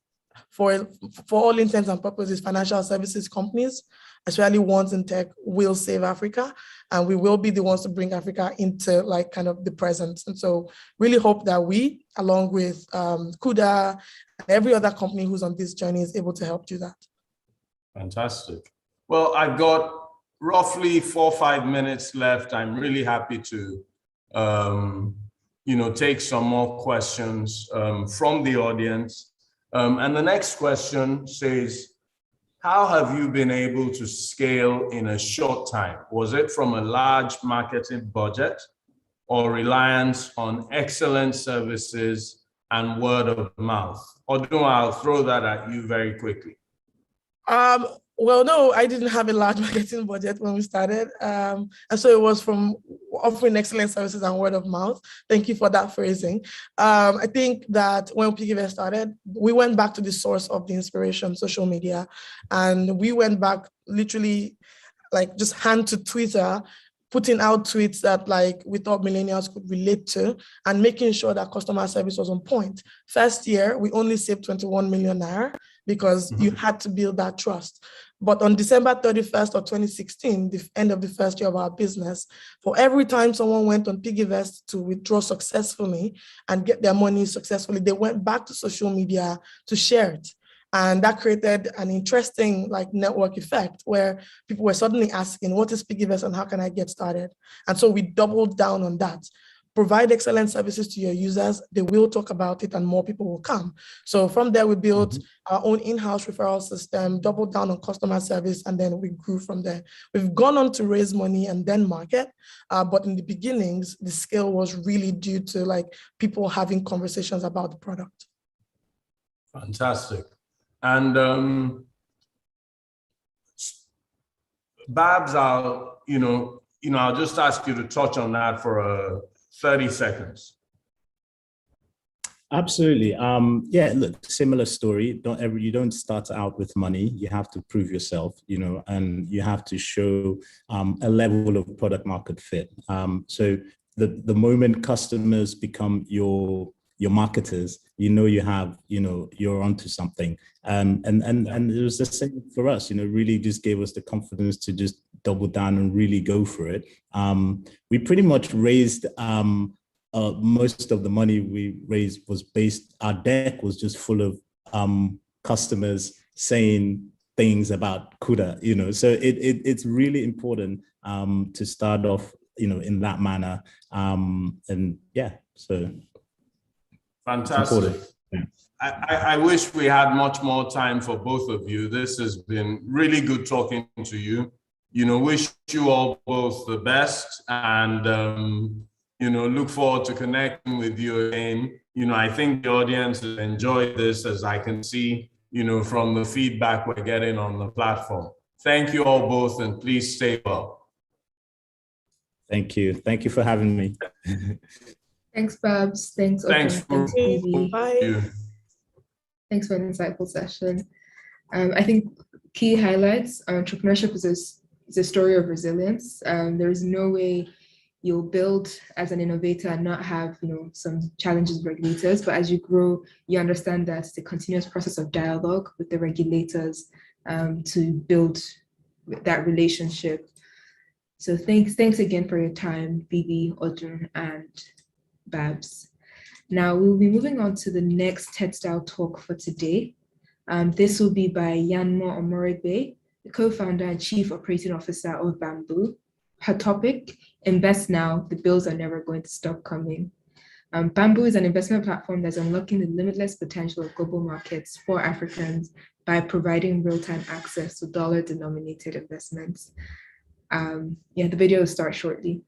for all intents and purposes, financial services companies, especially ones in tech, will save Africa, and we will be the ones to bring Africa into like kind of the present. And so really hope that we, along with Kuda and every other company who's on this journey, is able to help do that. Fantastic. Well, I've got roughly 4 or 5 minutes left. I'm really happy to take some more questions from the audience. And the next question says, how have you been able to scale in a short time? Was it from a large marketing budget or reliance on excellent services and word of mouth? Or I'll throw that at you very quickly. Well, no, I didn't have a large marketing budget when we started. And so it was from offering excellent services and word of mouth. Thank you for that phrasing. I think that when PiggyVest started, we went back to the source of the inspiration, social media. And we went back literally like just hand to Twitter, putting out tweets that like we thought millennials could relate to and making sure that customer service was on point. First year, we only saved 21 million naira because you had to build that trust. But on December 31st of 2016, the end of the first year of our business, for every time someone went on PiggyVest to withdraw successfully and get their money successfully, they went back to social media to share it. And that created an interesting like network effect where people were suddenly asking, what is PiggyVest and how can I get started? And so we doubled down on that. Provide excellent services to your users, they will talk about it and more people will come. So from there, we built our own in-house referral system, doubled down on customer service, and then we grew from there. We've gone on to raise money and then market, but in the beginnings, the scale was really due to like people having conversations about the product. Fantastic. And Babs, I'll just ask you to touch on that for 30 seconds. Absolutely. Yeah, look, similar story. You don't start out with money. You have to prove yourself, and you have to show a level of product market fit. So the moment customers become your marketers, you're onto something. And it was the same for us, really just gave us the confidence to just double down and really go for it. We pretty much raised most of the money we raised was our deck was just full of customers saying things about Kuda, so it's really important to start off in that manner. And yeah, so fantastic. Yeah. I wish we had much more time for both of you. This has been really good talking to you. Wish you all both the best, and look forward to connecting with you again. I think the audience has enjoyed this, as I can see, from the feedback we're getting on the platform. Thank you all both, and please stay well. Thank you. Thank you for having me. Thanks, Babs. Thanks, Oprah. Thanks, Phoebe. Bye. Thanks for an insightful session. I think key highlights, entrepreneurship is a story of resilience. There is no way you'll build as an innovator and not have some challenges with regulators, but as you grow, you understand that it's a continuous process of dialogue with the regulators to build that relationship. So thanks again for your time, Phoebe, Odun, and Babs. Now we'll be moving on to the next TED-style talk for today. This will be by Yanmo Omorigbe, the co-founder and chief operating officer of Bamboo. Her topic, Invest Now, the bills are never going to stop coming. Bamboo is an investment platform that's unlocking the limitless potential of global markets for Africans by providing real-time access to dollar-denominated investments. The video will start shortly.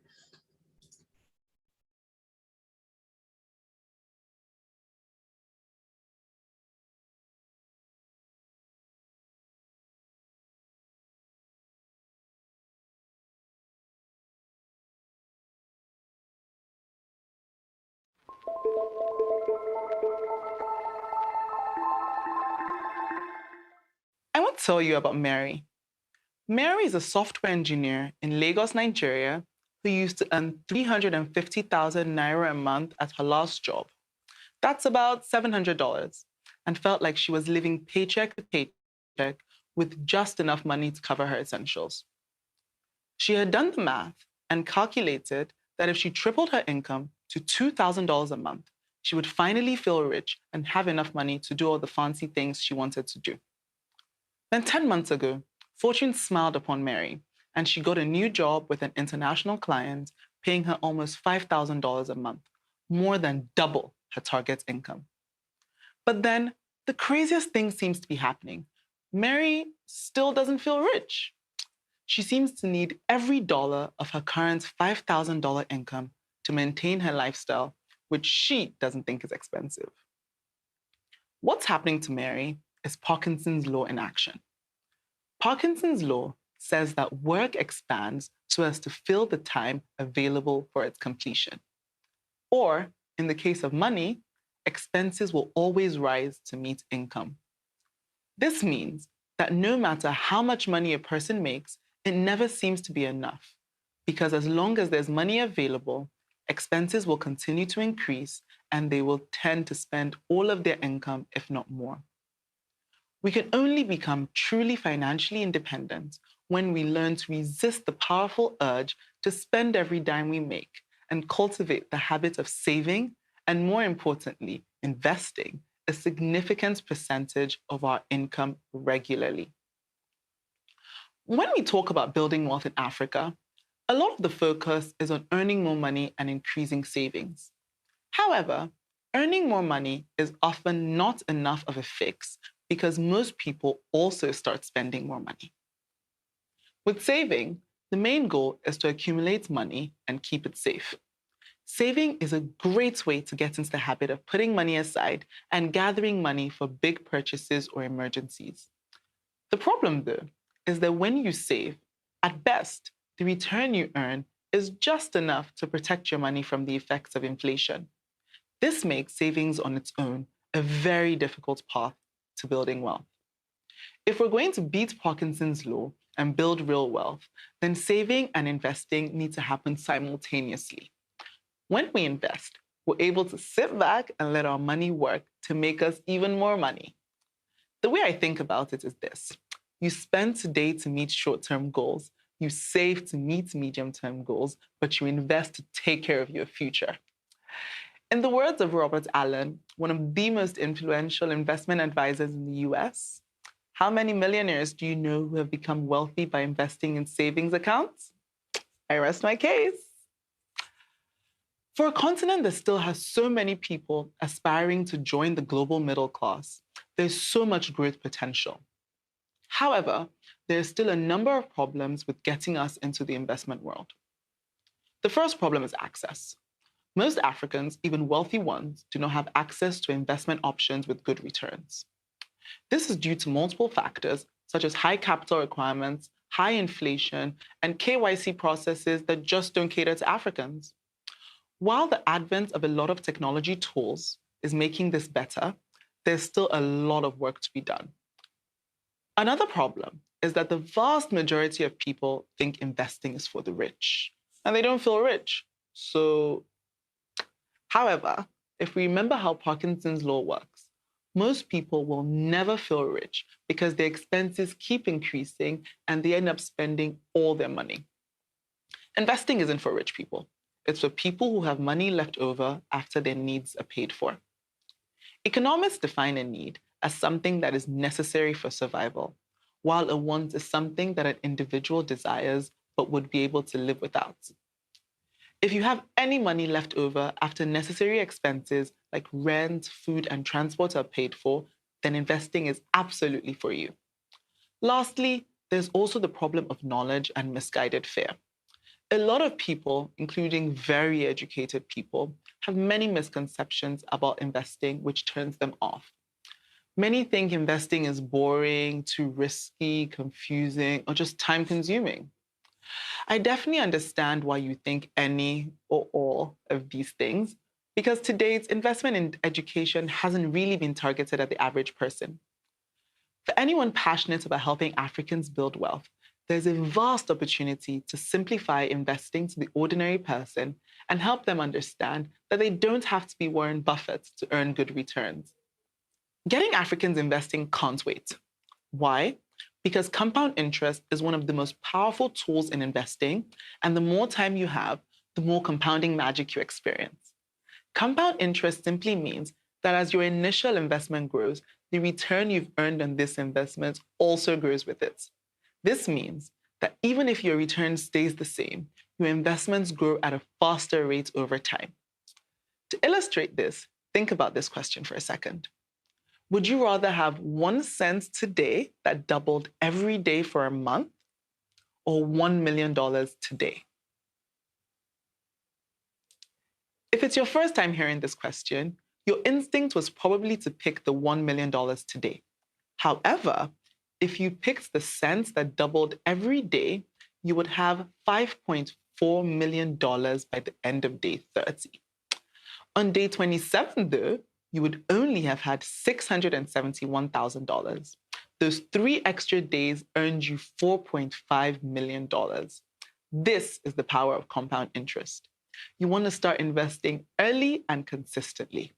I want to tell you about Mary. Mary is a software engineer in Lagos, Nigeria, who used to earn 350,000 naira a month at her last job. That's about $700, and felt like she was living paycheck to paycheck with just enough money to cover her essentials. She had done the math and calculated that if she tripled her income to $2,000 a month, she would finally feel rich and have enough money to do all the fancy things she wanted to do. Then 10 months ago, fortune smiled upon Mary, and she got a new job with an international client, paying her almost $5,000 a month, more than double her target income. But then the craziest thing seems to be happening. Mary still doesn't feel rich. She seems to need every dollar of her current $5,000 income to maintain her lifestyle, which she doesn't think is expensive. What's happening to Mary is Parkinson's law in action. Parkinson's law says that work expands so as to fill the time available for its completion. Or, in the case of money, expenses will always rise to meet income. This means that no matter how much money a person makes, it never seems to be enough, because as long as there's money available, expenses will continue to increase and they will tend to spend all of their income, if not more. We can only become truly financially independent when we learn to resist the powerful urge to spend every dime we make and cultivate the habit of saving and, more importantly, investing a significant percentage of our income regularly. When we talk about building wealth in Africa, a lot of the focus is on earning more money and increasing savings. However, earning more money is often not enough of a fix because most people also start spending more money. With saving, the main goal is to accumulate money and keep it safe. Saving is a great way to get into the habit of putting money aside and gathering money for big purchases or emergencies. The problem, though, is that when you save, at best, the return you earn is just enough to protect your money from the effects of inflation. This makes savings on its own a very difficult path to building wealth. If we're going to beat Parkinson's law and build real wealth, then saving and investing need to happen simultaneously. When we invest, we're able to sit back and let our money work to make us even more money. The way I think about it is this: you spend today to meet short-term goals, you save to meet medium-term goals, but you invest to take care of your future. In the words of Robert Allen, one of the most influential investment advisors in the US, how many millionaires do you know who have become wealthy by investing in savings accounts? I rest my case. For a continent that still has so many people aspiring to join the global middle class, there's so much growth potential. However, there's still a number of problems with getting us into the investment world. The first problem is access. Most Africans, even wealthy ones, do not have access to investment options with good returns. This is due to multiple factors, such as high capital requirements, high inflation, and KYC processes that just don't cater to Africans. While the advent of a lot of technology tools is making this better, there's still a lot of work to be done. Another problem is that the vast majority of people think investing is for the rich, and they don't feel rich. However, if we remember how Parkinson's law works, most people will never feel rich because their expenses keep increasing and they end up spending all their money. Investing isn't for rich people. It's for people who have money left over after their needs are paid for. Economists define a need as something that is necessary for survival, while a want is something that an individual desires but would be able to live without. If you have any money left over after necessary expenses like rent, food, and transport are paid for, then investing is absolutely for you. Lastly, there's also the problem of knowledge and misguided fear. A lot of people, including very educated people, have many misconceptions about investing, which turns them off. Many think investing is boring, too risky, confusing, or just time-consuming. I definitely understand why you think any or all of these things, because to date, investment in education hasn't really been targeted at the average person. For anyone passionate about helping Africans build wealth, there's a vast opportunity to simplify investing to the ordinary person and help them understand that they don't have to be Warren Buffett to earn good returns. Getting Africans investing can't wait. Why? Because compound interest is one of the most powerful tools in investing, and the more time you have, the more compounding magic you experience. Compound interest simply means that as your initial investment grows, the return you've earned on this investment also grows with it. This means that even if your return stays the same, your investments grow at a faster rate over time. To illustrate this, think about this question for a second. Would you rather have 1 cent today that doubled every day for a month, or $1 million today? If it's your first time hearing this question, your instinct was probably to pick the $1 million today. However, if you picked the cents that doubled every day, you would have $5.4 million by the end of day 30. On day 27, though, you would only have had $671,000. Those 3 extra days earned you $4.5 million. This is the power of compound interest. You want to start investing early and consistently.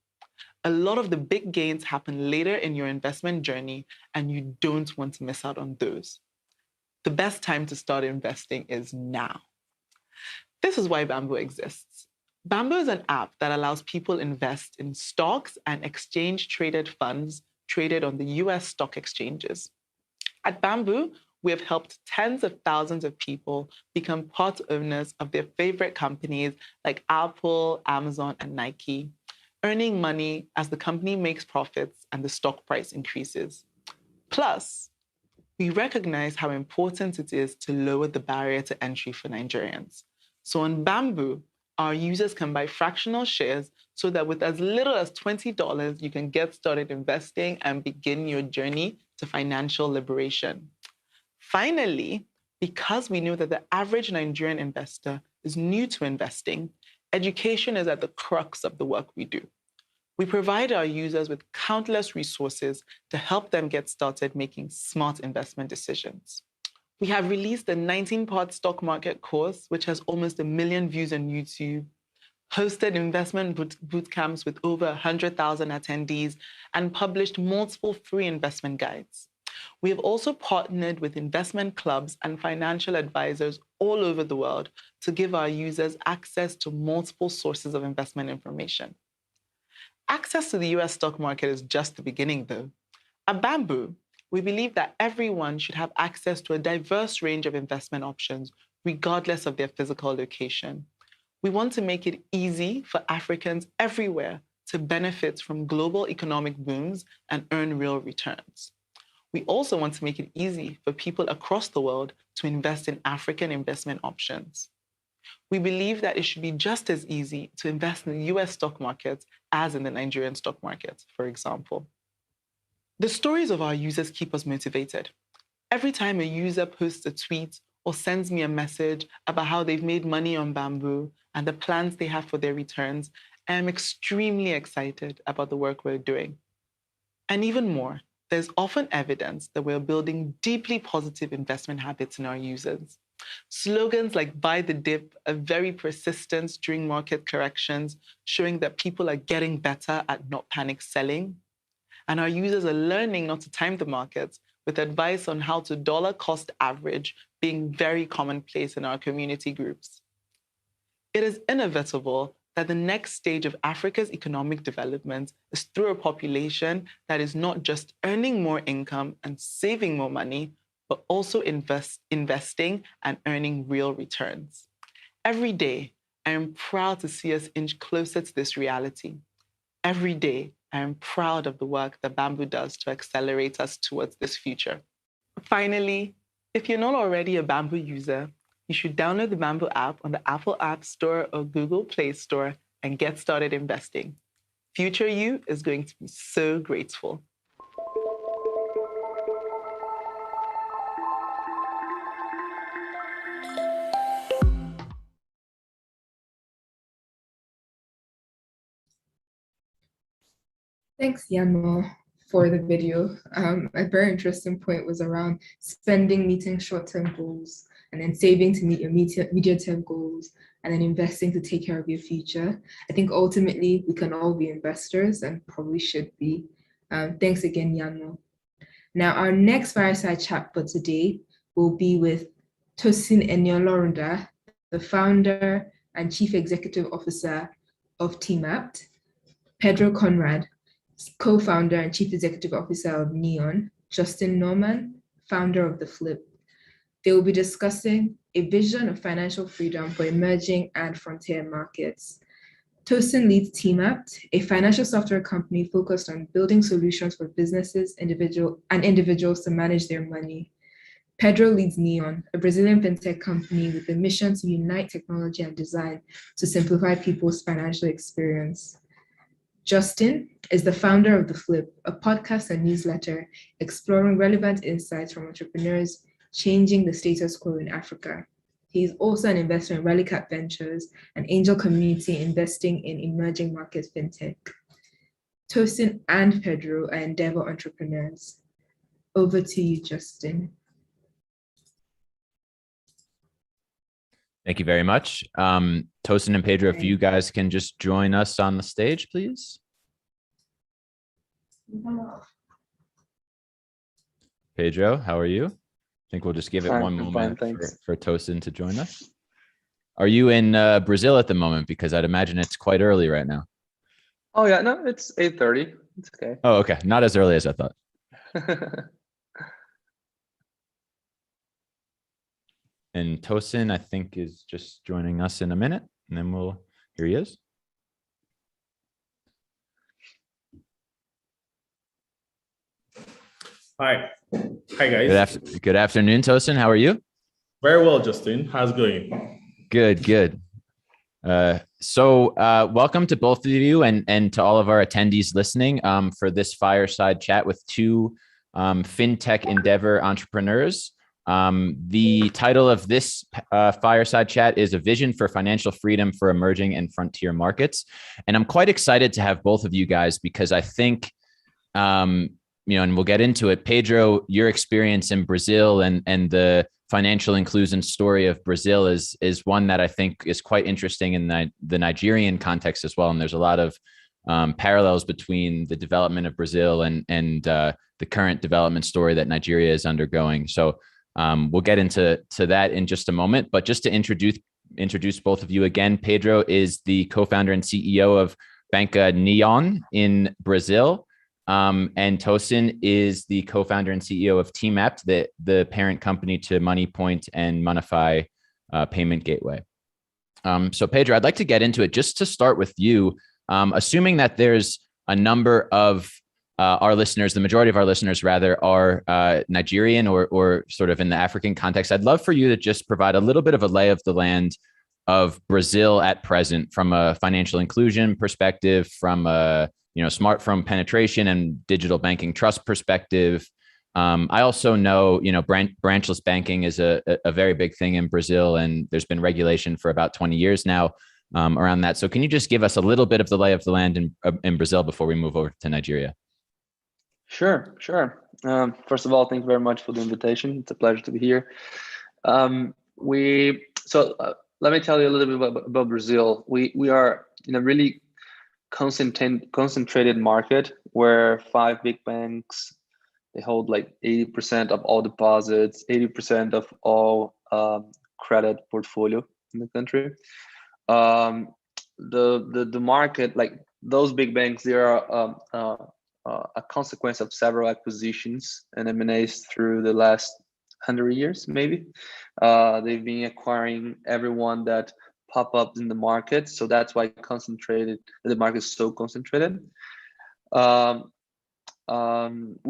A lot of the big gains happen later in your investment journey, and you don't want to miss out on those. The best time to start investing is now. This is why Bamboo exists. Bamboo is an app that allows people invest in stocks and exchange-traded funds traded on the US stock exchanges. At Bamboo, we have helped tens of thousands of people become part owners of their favorite companies like Apple, Amazon, and Nike, earning money as the company makes profits and the stock price increases. Plus, we recognize how important it is to lower the barrier to entry for Nigerians. So on Bamboo, our users can buy fractional shares so that with as little as $20, you can get started investing and begin your journey to financial liberation. Finally, because we know that the average Nigerian investor is new to investing, education is at the crux of the work we do. We provide our users with countless resources to help them get started making smart investment decisions. We have released a 19-part stock market course, which has almost 1 million views on YouTube, hosted investment boot camps with over 100,000 attendees, and published multiple free investment guides. We have also partnered with investment clubs and financial advisors all over the world to give our users access to multiple sources of investment information. Access to the US stock market is just the beginning, though. At Bamboo, we believe that everyone should have access to a diverse range of investment options, regardless of their physical location. We want to make it easy for Africans everywhere to benefit from global economic booms and earn real returns. We also want to make it easy for people across the world to invest in African investment options. We believe that it should be just as easy to invest in the US stock market as in the Nigerian stock market, for example. The stories of our users keep us motivated. Every time a user posts a tweet or sends me a message about how they've made money on Bamboo and the plans they have for their returns, I am extremely excited about the work we're doing. And even more, there's often evidence that we're building deeply positive investment habits in our users. Slogans like buy the dip are very persistent during market corrections, showing that people are getting better at not panic selling. And our users are learning not to time the markets, with advice on how to dollar cost average being very commonplace in our community groups. It is inevitable that the next stage of Africa's economic development is through a population that is not just earning more income and saving more money, but also investing and earning real returns. Every day, I am proud to see us inch closer to this reality. Every day, I am proud of the work that Bamboo does to accelerate us towards this future. Finally, if you're not already a Bamboo user, you should download the Bamboo app on the Apple App Store or Google Play Store and get started investing. Future you is going to be so grateful. Thanks, Yanmo, for the video. A very interesting point was around spending meeting short-term goals, and then saving to meet your medium-term goals, and then investing to take care of your future. I think ultimately we can all be investors and probably should be. Thanks again, Yanmo. Now, our next fireside chat for today will be with Tosin Eniolorunda, the founder and chief executive officer of TMAPT, Pedro Conrad, co-founder and chief executive officer of Neon, Justin Norman, founder of The Flip. They will be discussing a vision of financial freedom for emerging and frontier markets. Tosin leads TMAPT, a financial software company focused on building solutions for businesses and individuals to manage their money. Pedro leads Neon, a Brazilian fintech company with the mission to unite technology and design to simplify people's financial experience. Justin is the founder of The Flip, a podcast and newsletter exploring relevant insights from entrepreneurs changing the status quo in Africa. He is also an investor in Rallycat Ventures, an angel community investing in emerging market fintech. Tosin and Pedro are Endeavor entrepreneurs. Over to you, Justin. Thank you very much. Tosin and Pedro, if you guys can just join us on the stage, please. Pedro, how are you? I think we'll just give it one moment for Tosin to join us. Are you in Brazil at the moment? Because I'd imagine it's quite early right now. Oh yeah, no, it's 8:30. It's okay. Oh, okay. Not as early as I thought. And Tosin, I think, is just joining us in a minute, and then here he is. Hi. Hi, guys. Good afternoon, Tosin. How are you? Very well, Justin. How's it going? Good. So welcome to both of you and to all of our attendees listening for this fireside chat with two fintech endeavor entrepreneurs. The title of this fireside chat is A Vision for Financial Freedom for Emerging and Frontier Markets. And I'm quite excited to have both of you guys because I think, and we'll get into it. Pedro, your experience in Brazil and the financial inclusion story of Brazil is one that I think is quite interesting in the Nigerian context as well. And there's a lot of parallels between the development of Brazil and the current development story that Nigeria is undergoing. So we'll get into that in just a moment. But just to introduce both of you again, Pedro is the co-founder and CEO of Banca Neon in Brazil. And Tosin is the co-founder and CEO of TMAPT, the parent company to MoneyPoint and Monify payment gateway. So Pedro, I'd like to get into it just to start with you. Assuming that there's a number of our listeners, the majority of our listeners rather, are Nigerian or sort of in the African context, I'd love for you to just provide a little bit of a lay of the land of Brazil at present from a financial inclusion perspective, from a smartphone penetration and digital banking trust perspective. I also know, branchless banking is a very big thing in Brazil, and there's been regulation for about 20 years now around that. So can you just give us a little bit of the lay of the land in Brazil before we move over to Nigeria? Sure. First of all, thank you very much for the invitation. It's a pleasure to be here. Let me tell you a little bit about Brazil. We are in a really concentrated market where 5 big banks, they hold like 80% of all deposits, 80% of all credit portfolio in the country. The market, like those big banks, they are a consequence of several acquisitions and M&As through the last 100 years, maybe. They've been acquiring everyone that pop up in the market, so that's why the market is so concentrated. We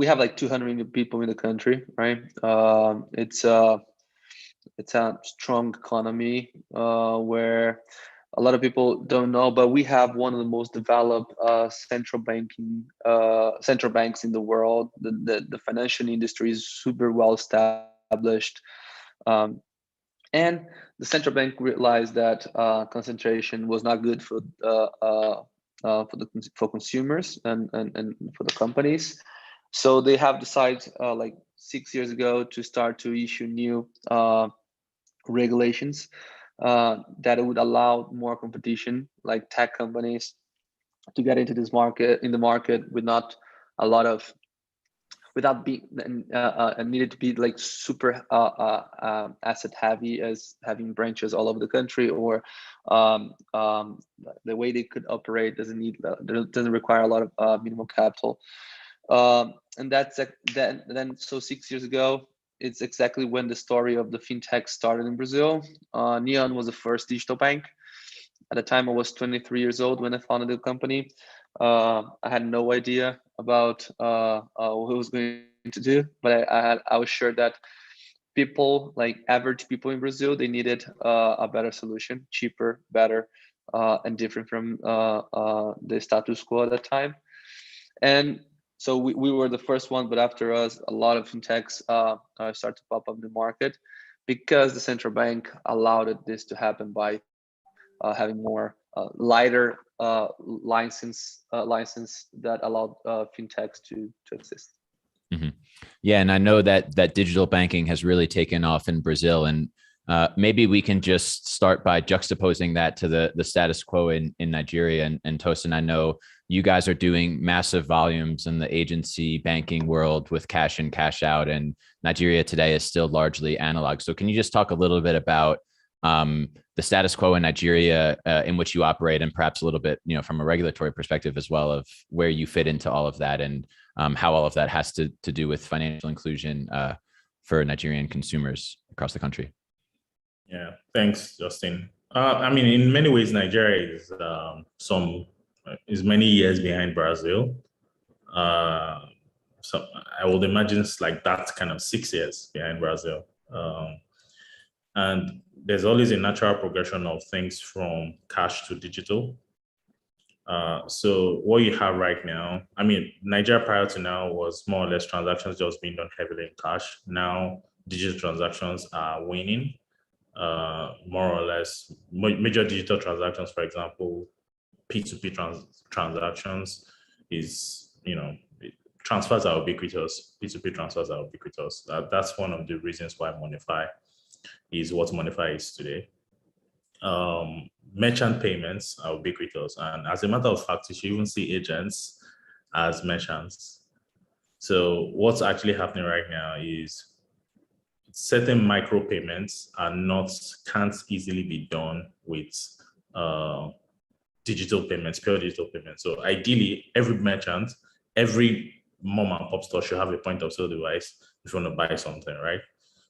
have like 200 million people in the country, right? It's a strong economy where a lot of people don't know, but we have one of the most developed central banks in the world. The financial industry is super well established, and the central bank realized that concentration was not good for consumers and for the companies. So they have decided like 6 years ago to start to issue new regulations that would allow more competition, like tech companies, to get into this market without being needed to be like super asset heavy as having branches all over the country, or the way they could operate doesn't require a lot of minimum capital. And so 6 years ago, it's exactly when the story of the fintech started in Brazil. Neon was the first digital bank. At the time, I was 23 years old when I founded the company. I had no idea about what I was going to do, but I was sure that people, like average people in Brazil, they needed a better solution, cheaper, better, and different from the status quo at that time. And so we were the first one, but after us, a lot of fintechs start to pop up in the market because the central bank allowed this to happen by having more lighter license that allowed fintechs to exist. Mm-hmm. Yeah, and I know that digital banking has really taken off in Brazil, and maybe we can just start by juxtaposing that to the status quo in Nigeria. And Tosin, I know you guys are doing massive volumes in the agency banking world with cash in, cash out, and Nigeria today is still largely analog. So can you just talk a little bit about the status quo in Nigeria in which you operate, and perhaps a little bit, from a regulatory perspective as well, of where you fit into all of that, and how all of that has to do with financial inclusion for Nigerian consumers across the country? Yeah, thanks, Justin. In many ways, Nigeria is many years behind Brazil. So I would imagine it's like that kind of 6 years behind Brazil. And there's always a natural progression of things from cash to digital. So what you have right now, Nigeria prior to now was more or less transactions just being done heavily in cash. Now digital transactions are winning. More or less major digital transactions, for example, P2P transactions is, transfers are ubiquitous. P2P transfers are ubiquitous. That's one of the reasons why Monify is what Monify is today. Merchant payments are ubiquitous. And as a matter of fact, you should even see agents as merchants. So what's actually happening right now is certain micro payments can't easily be done with digital payments, pure digital payments. So ideally, every merchant, every mom and pop store should have a point of sale device if you want to buy something, right?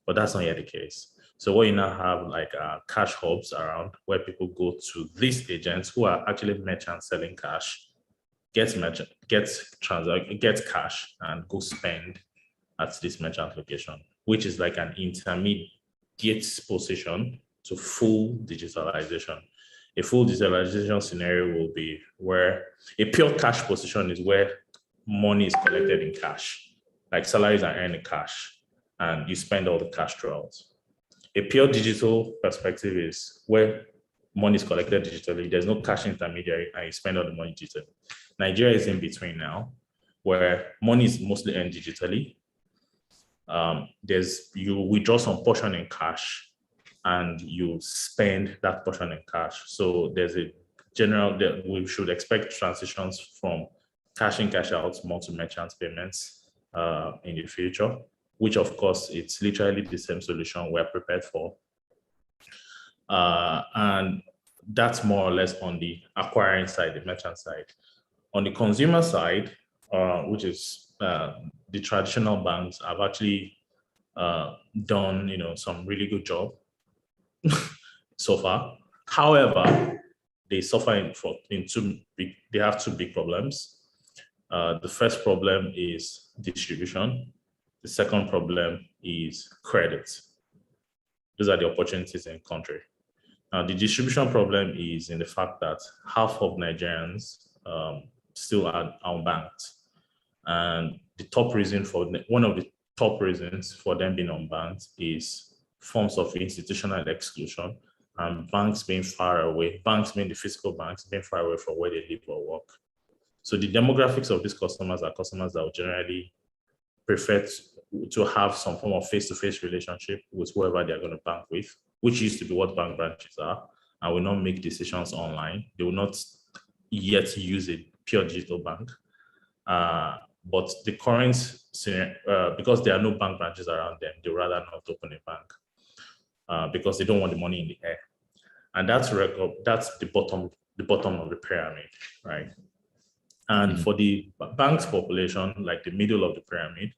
But that's not yet the case. So what you now have like cash hubs around where people go to these agents who are actually merchants selling cash, get cash and go spend at this merchant location, which is like an intermediate position to full digitalization. A full digitalization scenario will be where a pure cash position is where money is collected in cash, like salaries are earned in cash, and you spend all the cash throughout. A pure digital perspective is where money is collected digitally, there's no cash intermediary, and you spend all the money digitally. Nigeria is in between now, where money is mostly earned digitally. You withdraw some portion in cash, and you spend that portion in cash. So there's a general that we should expect transitions from cash in, cash out, more to merchant payments in the future, which of course it's literally the same solution we're prepared for. And that's more or less on the acquiring side, the merchant side. On the consumer side, which is the traditional banks have actually done some really good job so far. However, they suffer they have two big problems. The first problem is distribution. The second problem is credit. Those are the opportunities in the country. Now, the distribution problem is in the fact that half of Nigerians still are unbanked. And one of the top reasons for them being unbanked is forms of institutional exclusion and banks being far away, banks being the physical banks being far away from where they live or work. So the demographics of these customers are customers that would generally prefer to have some form of face-to-face relationship with whoever they're going to bank with, which used to be what bank branches are, and will not make decisions online. They will not yet use a pure digital bank. But the current scenario, because there are no bank branches around them, they would rather not open a bank because they don't want the money in the air. And that's the bottom of the pyramid, right? And for the bank's population, like the middle of the pyramid,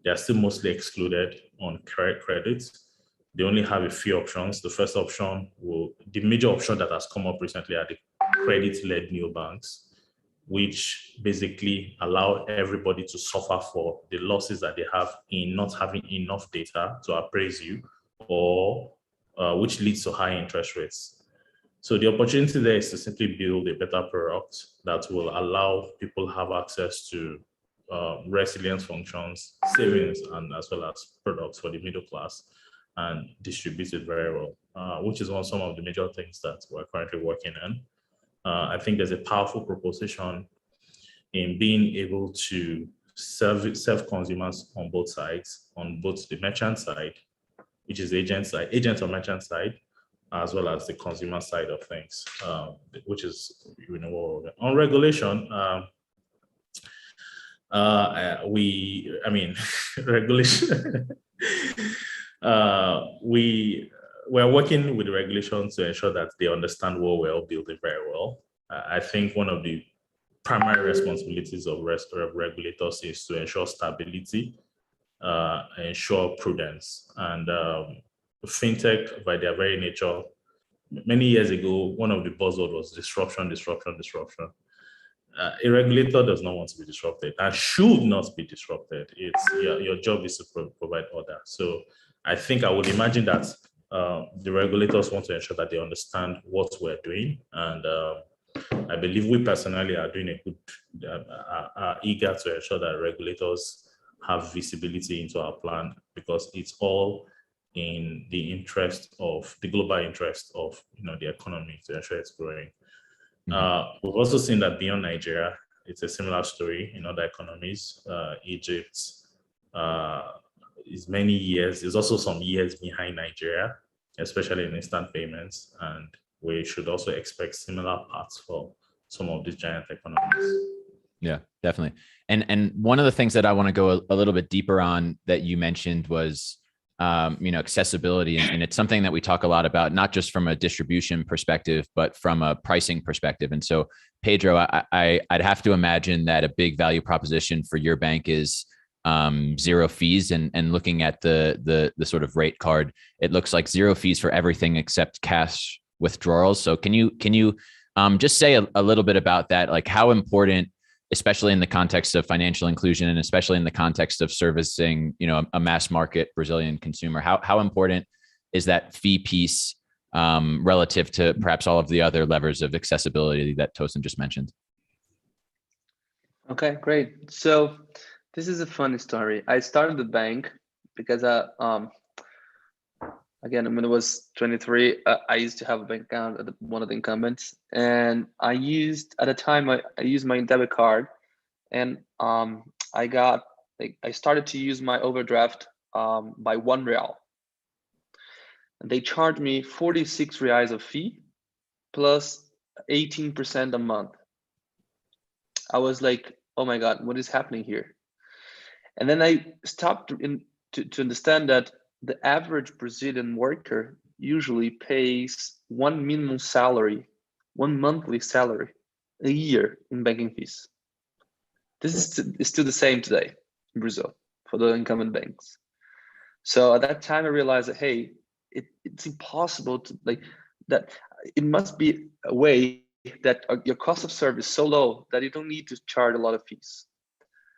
they are still mostly excluded on credit. They only have a few options. The first option the major option that has come up recently are the credit-led neobanks, which basically allow everybody to suffer for the losses that they have in not having enough data to appraise you, or which leads to high interest rates. So the opportunity there is to simply build a better product that will allow people have access to resilience functions, savings, and as well as products for the middle class, and distribute it very well, which is some of the major things that we're currently working on. I think there's a powerful proposition in being able to serve consumers on both sides, on both the merchant side, which is agent or merchant side, as well as the consumer side of things, which is on regulation. Regulation. We're working with the regulation to ensure that they understand what we're all building very well. I think one of the primary responsibilities of regulators is to ensure stability, ensure prudence, and fintech, by their very nature, many years ago, one of the buzzwords was disruption. A regulator does not want to be disrupted and should not be disrupted. Your job is to provide order. So I think I would imagine that the regulators want to ensure that they understand what we're doing, and I believe we personally are doing are eager to ensure that regulators have visibility into our plan, because it's all in the interest of the global interest of the economy, to ensure it's growing. We've also seen that beyond Nigeria, it's a similar story in other economies. Egypt is many years. There's also some years behind Nigeria, especially in instant payments, and we should also expect similar paths for some of these giant economies. Yeah, definitely. And one of the things that I want to go a little bit deeper on that you mentioned was accessibility. And it's something that we talk a lot about, not just from a distribution perspective, but from a pricing perspective. And so, Pedro, I'd have to imagine that a big value proposition for your bank is zero fees, and looking at the sort of rate card, it looks like zero fees for everything except cash withdrawals. So can you just say a little bit about that, like how important, especially in the context of financial inclusion and especially in the context of servicing, a mass market Brazilian consumer, how important is that fee piece relative to perhaps all of the other levers of accessibility that Tosin just mentioned? Okay, great. So this is a funny story. I started the bank because again, when I was 23, I used to have a bank account at one of the incumbents, and at the time I used my debit card, and I started to use my overdraft by R1. And they charged me 46 reais of fee plus 18% a month. I was like, oh my God, what is happening here? And then I stopped to understand that the average Brazilian worker usually pays one minimum salary, one monthly salary a year in banking fees. This is still the same today in Brazil for the incumbent banks. So at that time, I realized that, hey, it's impossible to that. It must be a way that your cost of service is so low that you don't need to charge a lot of fees.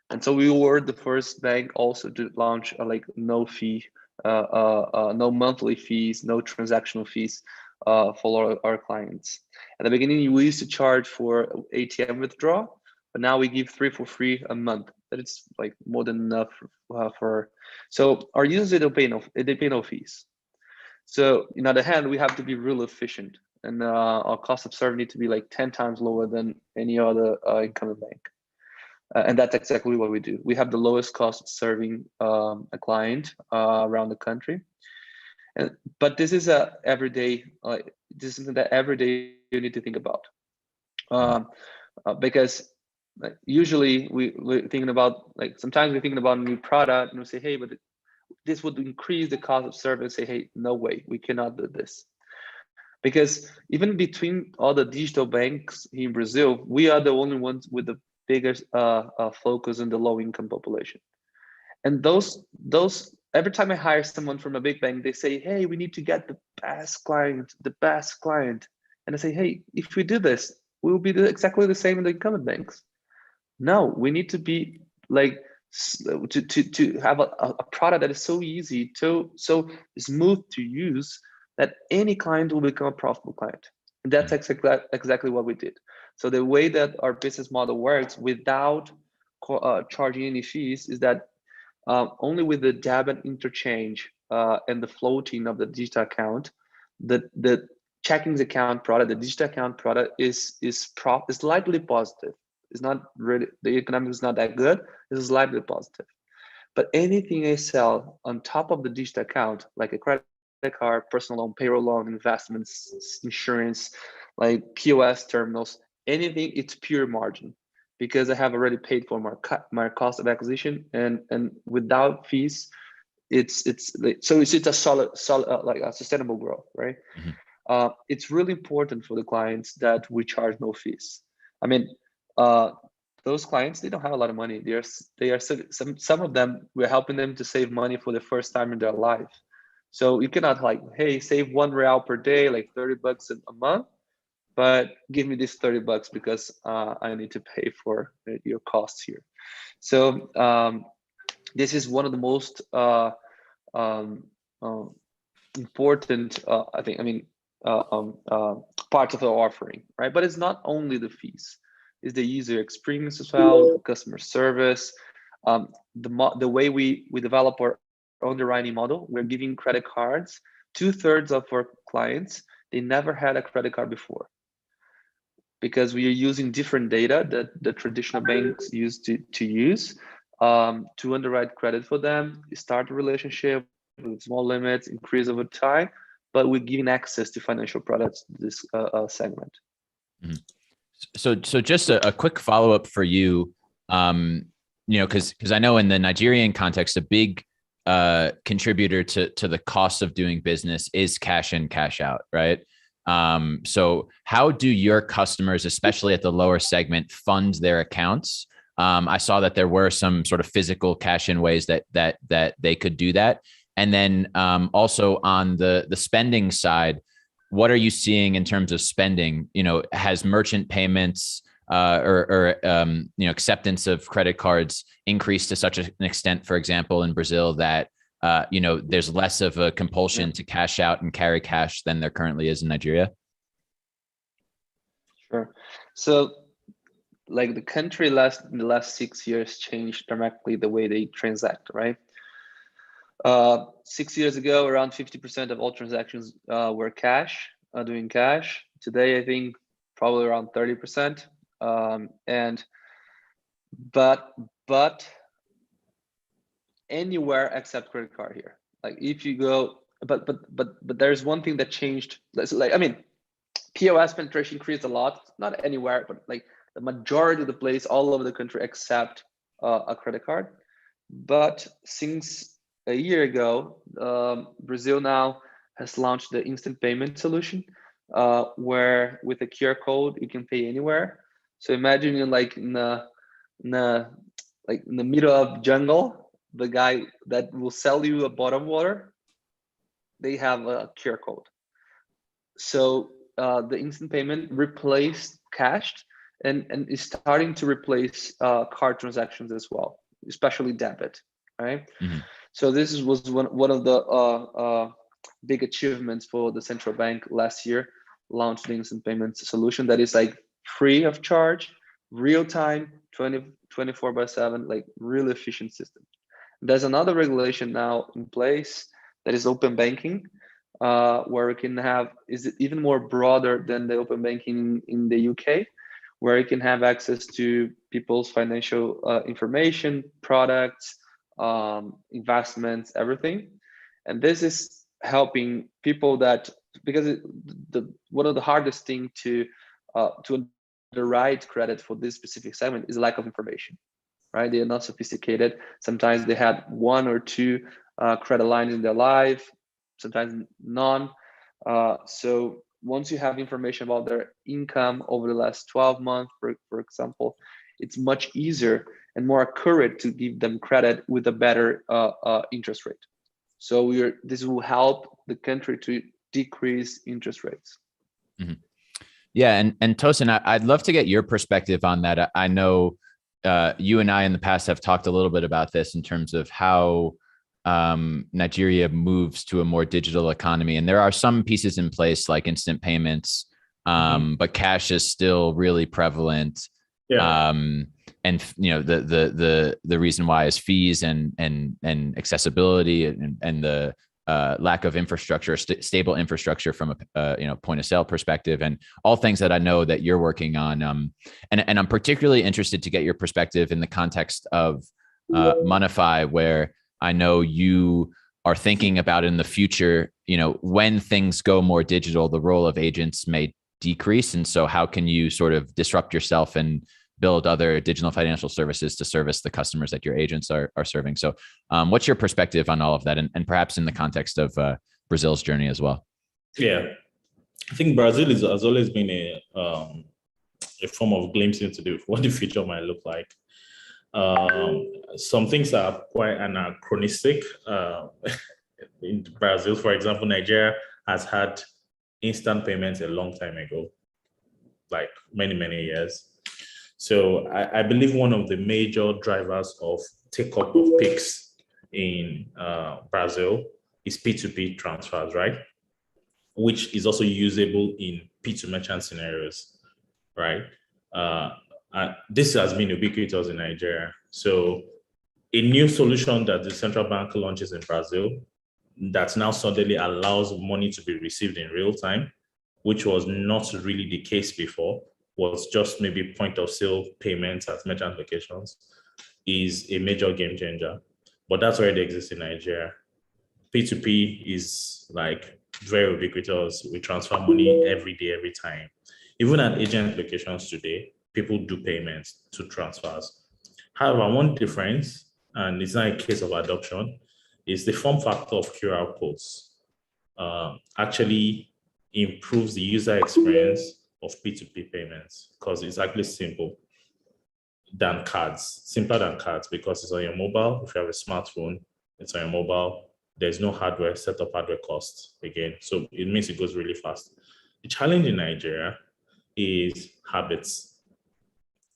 And so we were the first bank also to launch no fee, no monthly fees, no transactional fees for our clients. At the beginning, we used to charge for ATM withdrawal, but now we give 3 for free a month. That it's more than enough for. So our users, they pay no fees. So on the other hand, we have to be real efficient, and our cost of service need to be 10 times lower than any other incumbent bank. And that's exactly what we do. We have the lowest cost of serving a client around the country. But this is everyday. This is something that every day you need to think about, because usually we're thinking about sometimes we're thinking about a new product and we say, hey, but this would increase the cost of service. Say, hey, no way, we cannot do this. Because even between all the digital banks in Brazil, we are the only ones with the biggest focus on the low income population. And those every time I hire someone from a big bank, they say, hey, we need to get the best client. And I say, hey, if we do this, we will be exactly the same in the incumbent banks. No, we need to be to have a product that is so easy, so smooth to use that any client will become a profitable client. And that's exactly what we did. So the way that our business model works without charging any fees is that only with the debit interchange and the floating of the digital account, the checkings account product, the digital account product is slightly positive. It's not really, the economics is not that good. It's slightly positive. But anything I sell on top of the digital account, like a credit card, personal loan, payroll loan, investments, insurance, like POS terminals, anything, it's pure margin, because I have already paid for my cost of acquisition, and without fees, it's a solid like a sustainable growth, right? Mm-hmm. It's really important for the clients that we charge no fees. I mean, those clients, they don't have a lot of money. They are some of them, we're helping them to save money for the first time in their life. So you cannot hey, save R1 per day, like $30 a month, but give me this $30 because I need to pay for your costs here. So this is one of the most important, parts of our offering, right? But it's not only the fees. It's the user experience as well, the customer service, the way we develop our underwriting model. We're giving credit cards. 2/3 of our clients, they never had a credit card before, because we are using different data that the traditional banks used to use to underwrite credit for them, start a relationship with small limits, increase over time, but we're giving access to financial products to this segment. Mm-hmm. So just a quick follow-up for you, because I know in the Nigerian context, a big contributor to the cost of doing business is cash in, cash out, right? So how do your customers, especially at the lower segment, fund their accounts I saw that there were some sort of physical cash-in ways that they could do that. And then also on the spending side, what are you seeing in terms of spending? Has merchant payments or acceptance of credit cards increased to such an extent, for example, in Brazil, that there's less of a compulsion to cash out and carry cash than there currently is in Nigeria? Sure. So, like the country in the last 6 years changed dramatically the way they transact, right? 6 years ago, around 50% of all transactions were doing cash. Today, I think probably around 30%. But anywhere except credit card here. Like if you go, but there's one thing that changed. POS penetration increased a lot, not anywhere, but like the majority of the place all over the country accept a credit card. But since a year ago, Brazil now has launched the instant payment solution, where with a QR code you can pay anywhere. So imagine you're like in the middle of jungle, the guy that will sell you a bottle of water, they have a QR code. So the instant payment replaced cash and is starting to replace card transactions as well, especially debit, right? Mm-hmm. So this was one of the big achievements for the central bank last year, launched the instant payment solution that is like free of charge, real time, 24/7, like really efficient system. There's another regulation now in place that is open banking, where we can have, is even more broader than the open banking in the UK, where you can have access to people's financial information, products, investments, everything. And this is helping people because one of the hardest thing to underwrite credit for this specific segment is lack of information, right? They are not sophisticated. Sometimes they had one or two credit lines in their life, sometimes none. So once you have information about their income over the last 12 months, for example, it's much easier and more accurate to give them credit with a better interest rate. So this will help the country to decrease interest rates. Mm-hmm. Yeah, and Tosin, I'd love to get your perspective on that. I know you and I in the past have talked a little bit about this in terms of how Nigeria moves to a more digital economy, and there are some pieces in place like instant payments, but cash is still really prevalent. Yeah. And the reason why is fees and accessibility and the lack of infrastructure, stable infrastructure from a point of sale perspective, and all things that I know that you're working on. And I'm particularly interested to get your perspective in the context of Monify, where I know you are thinking about in the future, when things go more digital, the role of agents may decrease. And so how can you sort of disrupt yourself and build other digital financial services to service the customers that your agents are serving? So what's your perspective on all of that, and perhaps in the context of Brazil's journey as well? Yeah, I think Brazil has always been a form of glimpse into what the future might look like. Some things are quite anachronistic. In Brazil, for example, Nigeria has had instant payments a long time ago, like many, many years. So I believe one of the major drivers of take-up of Pix in Brazil is P2P transfers, right? Which is also usable in P2Merchant scenarios, right? This has been ubiquitous in Nigeria. So a new solution that the central bank launches in Brazil that now suddenly allows money to be received in real time, which was not really the case before, was just maybe point of sale payments at merchant locations, is a major game changer. But that's already exists in Nigeria. P2P is like very ubiquitous. We transfer money every day, every time. Even at agent locations today, people do payments to transfers. However, one difference, and it's not a case of adoption, is the form factor of QR codes actually improves the user experience of P2P payments because it's actually simple. than cards, simpler than cards, because it's on your mobile. If you have a smartphone, it's on your mobile. There's no hardware, setup hardware costs again. So it means it goes really fast. The challenge in Nigeria is habits.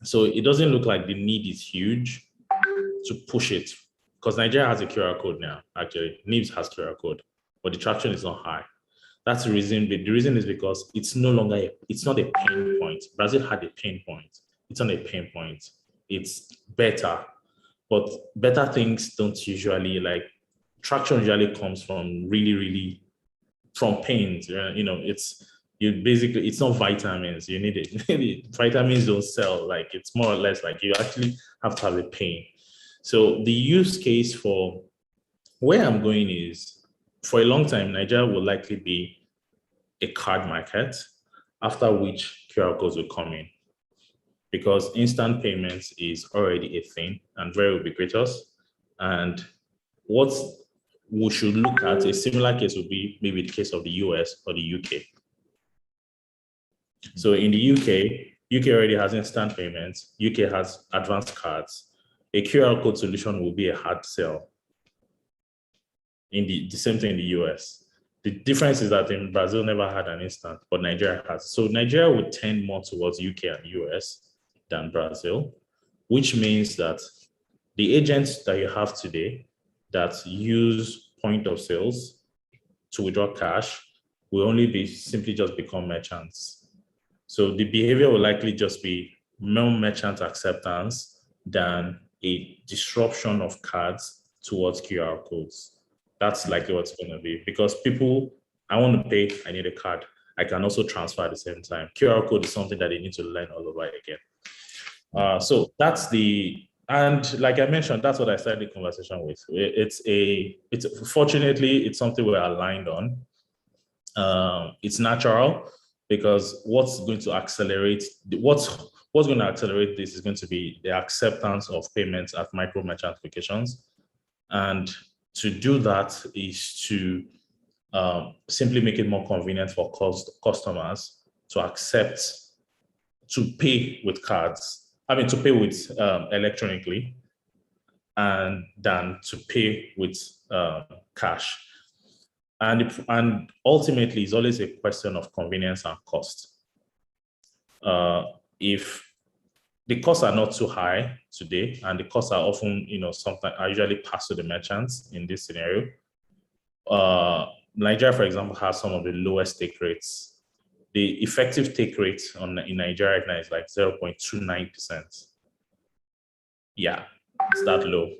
So it doesn't look like the need is huge to push it, because Nigeria has a QR code now, actually. NIBS has QR code, but the traction is not high. That's the reason. The reason is because it's no longer, it's not a pain point. Brazil had a pain point. It's not a pain point. It's better, but better things don't usually, like, traction usually comes from really from pains. You know, it's, you basically, it's not vitamins. You need it. Vitamins don't sell. Like, it's more or less like you actually have to have a pain. So the use case for where I'm going is, for a long time, Nigeria will likely be a card market, after which QR codes will come in, because instant payments is already a thing and very ubiquitous. And what we should look at, a similar case would be maybe the case of the US or the UK. So in the UK already has instant payments, UK has advanced cards. A QR code solution will be a hard sell. In the same thing in the US. The difference is that in Brazil never had an instant, but Nigeria has. So Nigeria would tend more towards UK and US than Brazil, which means that the agents that you have today that use point of sales to withdraw cash will only be simply just become merchants. So the behavior will likely just be more merchant acceptance than a disruption of cards towards QR codes. That's likely what's going to be, because people, I want to pay, I need a card. I can also transfer at the same time. QR code is something that they need to learn all over again. So that's the, and like I mentioned, that's what I started the conversation with. It's fortunately, it's something we're aligned on. It's natural, because what's going to accelerate this is going to be the acceptance of payments at micro merchant applications. And to do that is to simply make it more convenient for customers to accept, to pay with cards. I mean, to pay with electronically, and than to pay with cash. And ultimately, it's always a question of convenience and cost. If the costs are not too high today, and the costs are often, sometimes are usually passed to the merchants in this scenario. Nigeria, for example, has some of the lowest take rates. The effective take rate in Nigeria right now is like 0.29%. Yeah, it's that low.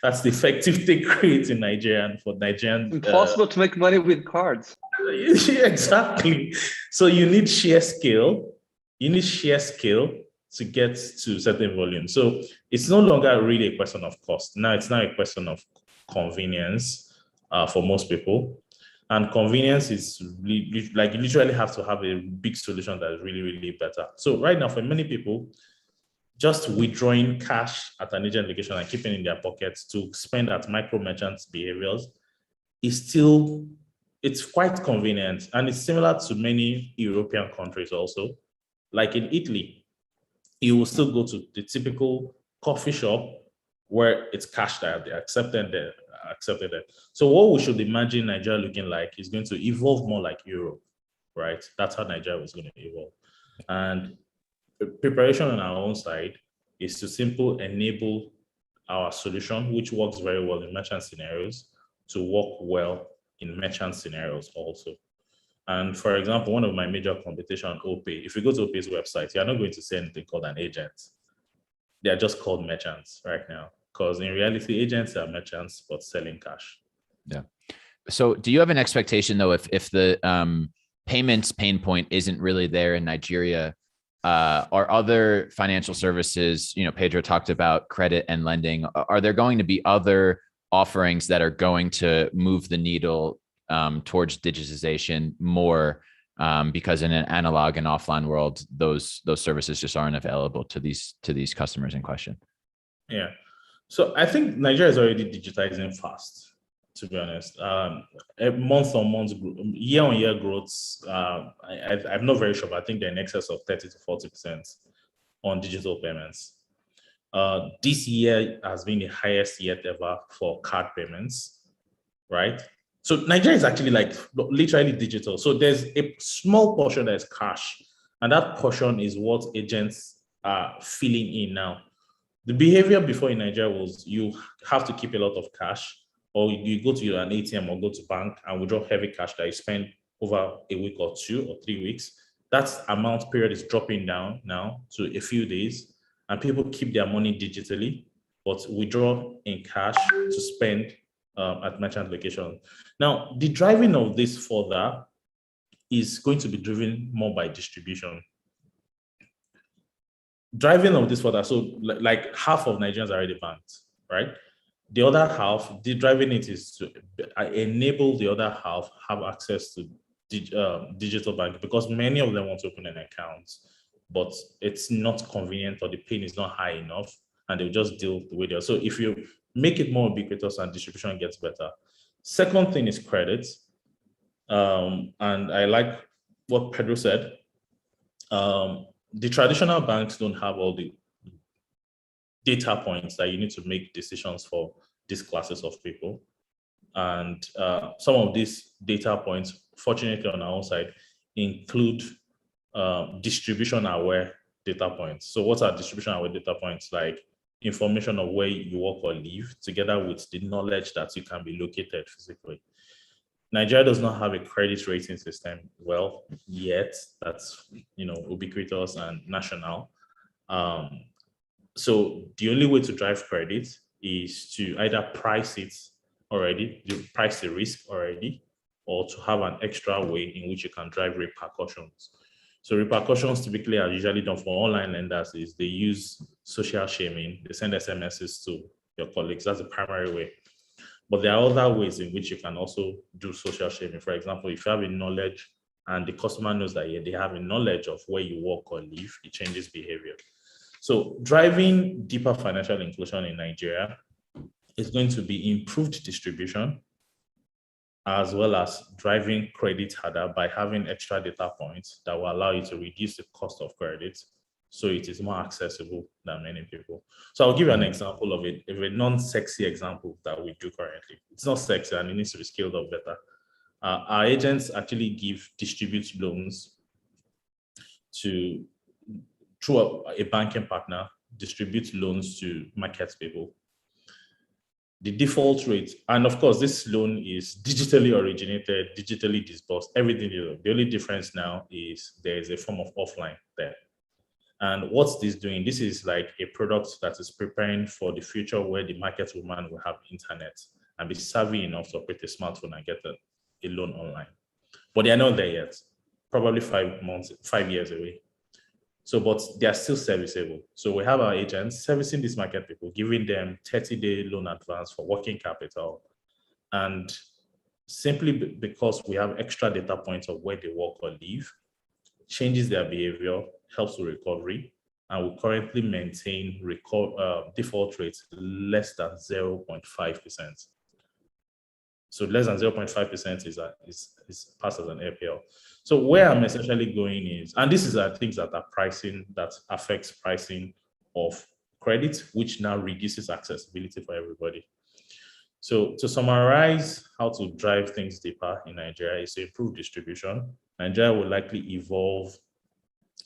That's the effective take rate in Nigeria, and for Nigerian. Impossible to make money with cards. Exactly. So you need sheer scale. You need sheer scale to get to certain volume. So it's no longer really a question of cost. Now it's now a question of convenience for most people. And convenience is like, you literally have to have a big solution that is really better. So right now, for many people, just withdrawing cash at an agent location and keeping it in their pockets to spend at micro merchants behaviors is still, it's quite convenient. And it's similar to many European countries also. Like in Italy, you will still go to the typical coffee shop where it's cash that they accepted there. So what we should imagine Nigeria looking like is going to evolve more like Europe, right? That's how Nigeria was going to evolve. And preparation on our own side is to simply enable our solution, which works very well in merchant scenarios, to work well in merchant scenarios also. And for example, one of my major competition, OPay, if you go to OPay's website, you're not going to see anything called an agent. They're just called merchants right now, because in reality, agents are merchants, but selling cash. Yeah. So do you have an expectation though, if the payments pain point isn't really there in Nigeria, are other financial services, Pedro talked about credit and lending, are there going to be other offerings that are going to move the needle towards digitization more, because in an analog and offline world, those services just aren't available to these customers in question? Yeah, so I think Nigeria is already digitizing fast, to be honest. Month-on-month, year-on-year growths, I'm not very sure, but I think they're in excess of 30 to 40%. on digital payments. This year has been the highest yet ever for card payments, right? So Nigeria is actually like literally digital. So there's a small portion that is cash, and that portion is what agents are filling in now. The behavior before in Nigeria was you have to keep a lot of cash, or you go to an ATM or go to bank and withdraw heavy cash that you spend over a week or 2 or 3 weeks. That amount period is dropping down now to a few days, and people keep their money digitally, but withdraw in cash to spend at merchant location. Now, the driving of this further is going to be driven more by distribution. Driving of this further, so like half of Nigerians are already banked, right? The other half, the driving it is to enable the other half have access to digital banking, because many of them want to open an account, but it's not convenient or the pin is not high enough, and they'll just deal the way they are. So if you make it more ubiquitous and distribution gets better. Second thing is credit. And I like what Pedro said. The traditional banks don't have all the data points that you need to make decisions for these classes of people. And some of these data points, fortunately on our own side, include distribution-aware data points. So what are distribution-aware data points? Like information of where you work or live, together with the knowledge that you can be located physically. Nigeria does not have a credit rating system, well, yet, that's ubiquitous and national. So the only way to drive credit is to either price it already, you price the risk already, or to have an extra way in which you can drive repercussions. So repercussions typically are usually done for online lenders is they use social shaming, they send SMSs to your colleagues, that's the primary way. But there are other ways in which you can also do social shaming. For example, if you have a knowledge and the customer knows that they have a knowledge of where you work or live, it changes behavior. So driving deeper financial inclusion in Nigeria is going to be improved distribution, as well as driving credit harder by having extra data points that will allow you to reduce the cost of credit, so it is more accessible than many people. So I'll give you an example of it, a non-sexy example that we do currently. It's not sexy and it needs to be scaled up better. Our agents actually distribute loans through a banking partner, distribute loans to market people. The default rate, and of course, this loan is digitally originated, digitally disbursed, everything. The only difference now is there is a form of offline there. And what's this doing? This is like a product that is preparing for the future where the market woman will have internet and be savvy enough to operate a smartphone and get a loan online. But they are not there yet, probably 5 years away. So, but they are still serviceable. So we have our agents servicing these market people, giving them 30-day loan advance for working capital. And simply because we have extra data points of where they work or live, changes their behavior, helps with recovery, and we currently maintain default rates less than 0.5%. So less than 0.5% is passed as an APL. So where I'm essentially going is, and this is things that are pricing, that affects pricing of credit, which now reduces accessibility for everybody. So to summarize how to drive things deeper in Nigeria is to improve distribution. Nigeria will likely evolve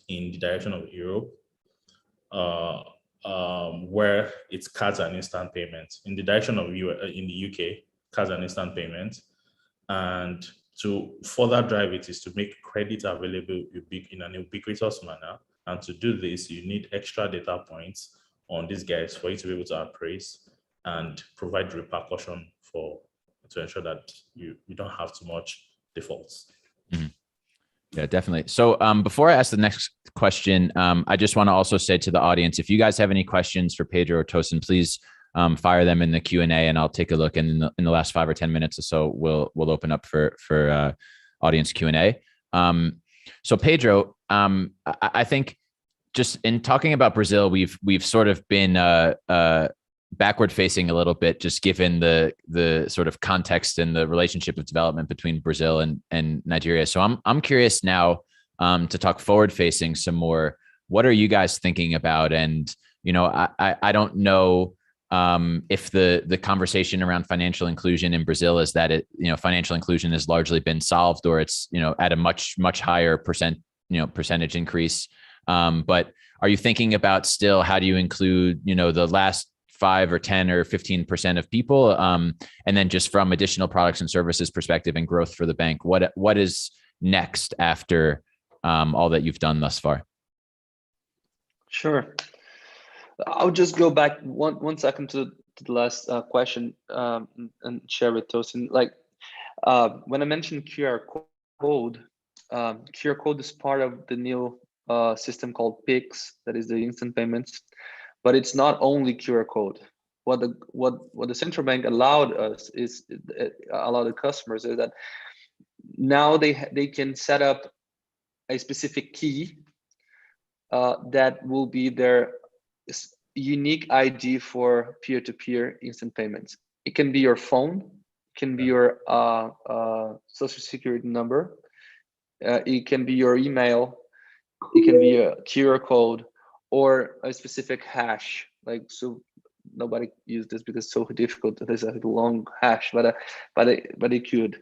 in the direction of Europe, where it's cards and instant payments. In the direction of in the UK, cards and instant payments. And to further drive it is to make credit available in an ubiquitous manner. And to do this, you need extra data points on these guys for you to be able to appraise and provide repercussion to ensure that you don't have too much defaults. Mm-hmm. Yeah, definitely. So before I ask the next question, I just want to also say to the audience, if you guys have any questions for Pedro or Tosin, please fire them in the Q&A and I'll take a look. And in the last 5 or 10 minutes or so, we'll open up for audience Q&A. So Pedro, I think just in talking about Brazil, we've sort of been backward facing a little bit, just given the sort of context and the relationship of development between Brazil and Nigeria. So I'm curious now to talk forward facing some more. What are you guys thinking about? And, I don't know if the conversation around financial inclusion in Brazil is that financial inclusion has largely been solved, or it's, at a much higher percentage increase. But are you thinking about still, how do you include, the last 5 or 10 or 15% of people? And then just from additional products and services perspective and growth for the bank, what is next after all that you've done thus far? Sure. I'll just go back one second to the last question and share with Tosin. Like when I mentioned QR code, QR code is part of the new system called PIX, that is the instant payments. But it's not only QR code. What the central bank allowed us is allow the customers is that now they can set up a specific key that will be their unique ID for peer-to-peer instant payments. It can be your phone, it can be your social security number, it can be your email, it can be a QR code, or a specific hash. Like, so nobody used this because it's so difficult. There's a long hash, but it could.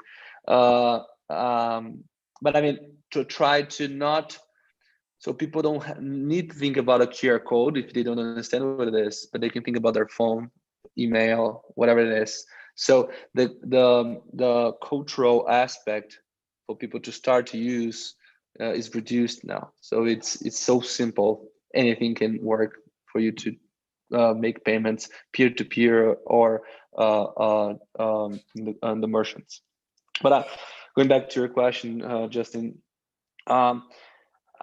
But I mean, to try to not, so people don't need to think about a QR code if they don't understand what it is, but they can think about their phone, email, whatever it is. So the cultural aspect for people to start to use is reduced now. So it's so simple. Anything can work for you to make payments peer-to-peer or on the merchants. But going back to your question, Justin,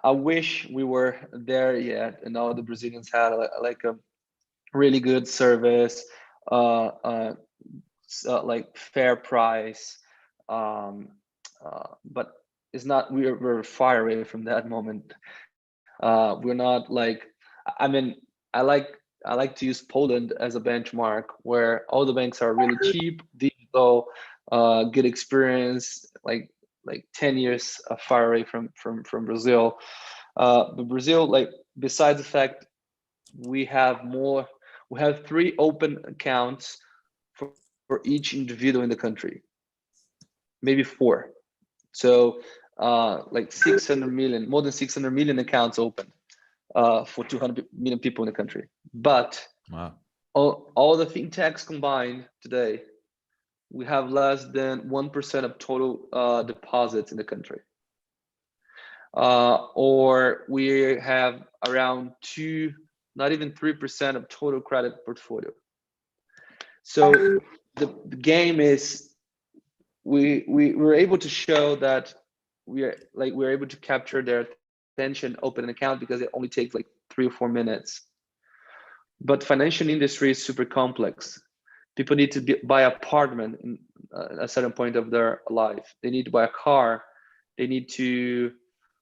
I wish we were there yet, and all the Brazilians had like a really good service, like fair price, but it's not. We're far away from that moment. We're not like. I mean, I like to use Poland as a benchmark, where all the banks are really cheap, digital, good experience, like 10 years far away from Brazil. But Brazil, like, besides the fact we have 3 open accounts for each individual in the country, maybe 4. So like 600 million, more than 600 million accounts open for 200 million people in the country. But wow. all the fintechs combined today, we have less than 1% of total deposits in the country. Or we have around 2, not even 3% of total credit portfolio. So the game is we're able to show that we're able to capture their attention, open an account, because it only takes like 3 or 4 minutes. But financial industry is super complex. People need to buy an apartment in a certain point of their life. They need to buy a car. They need to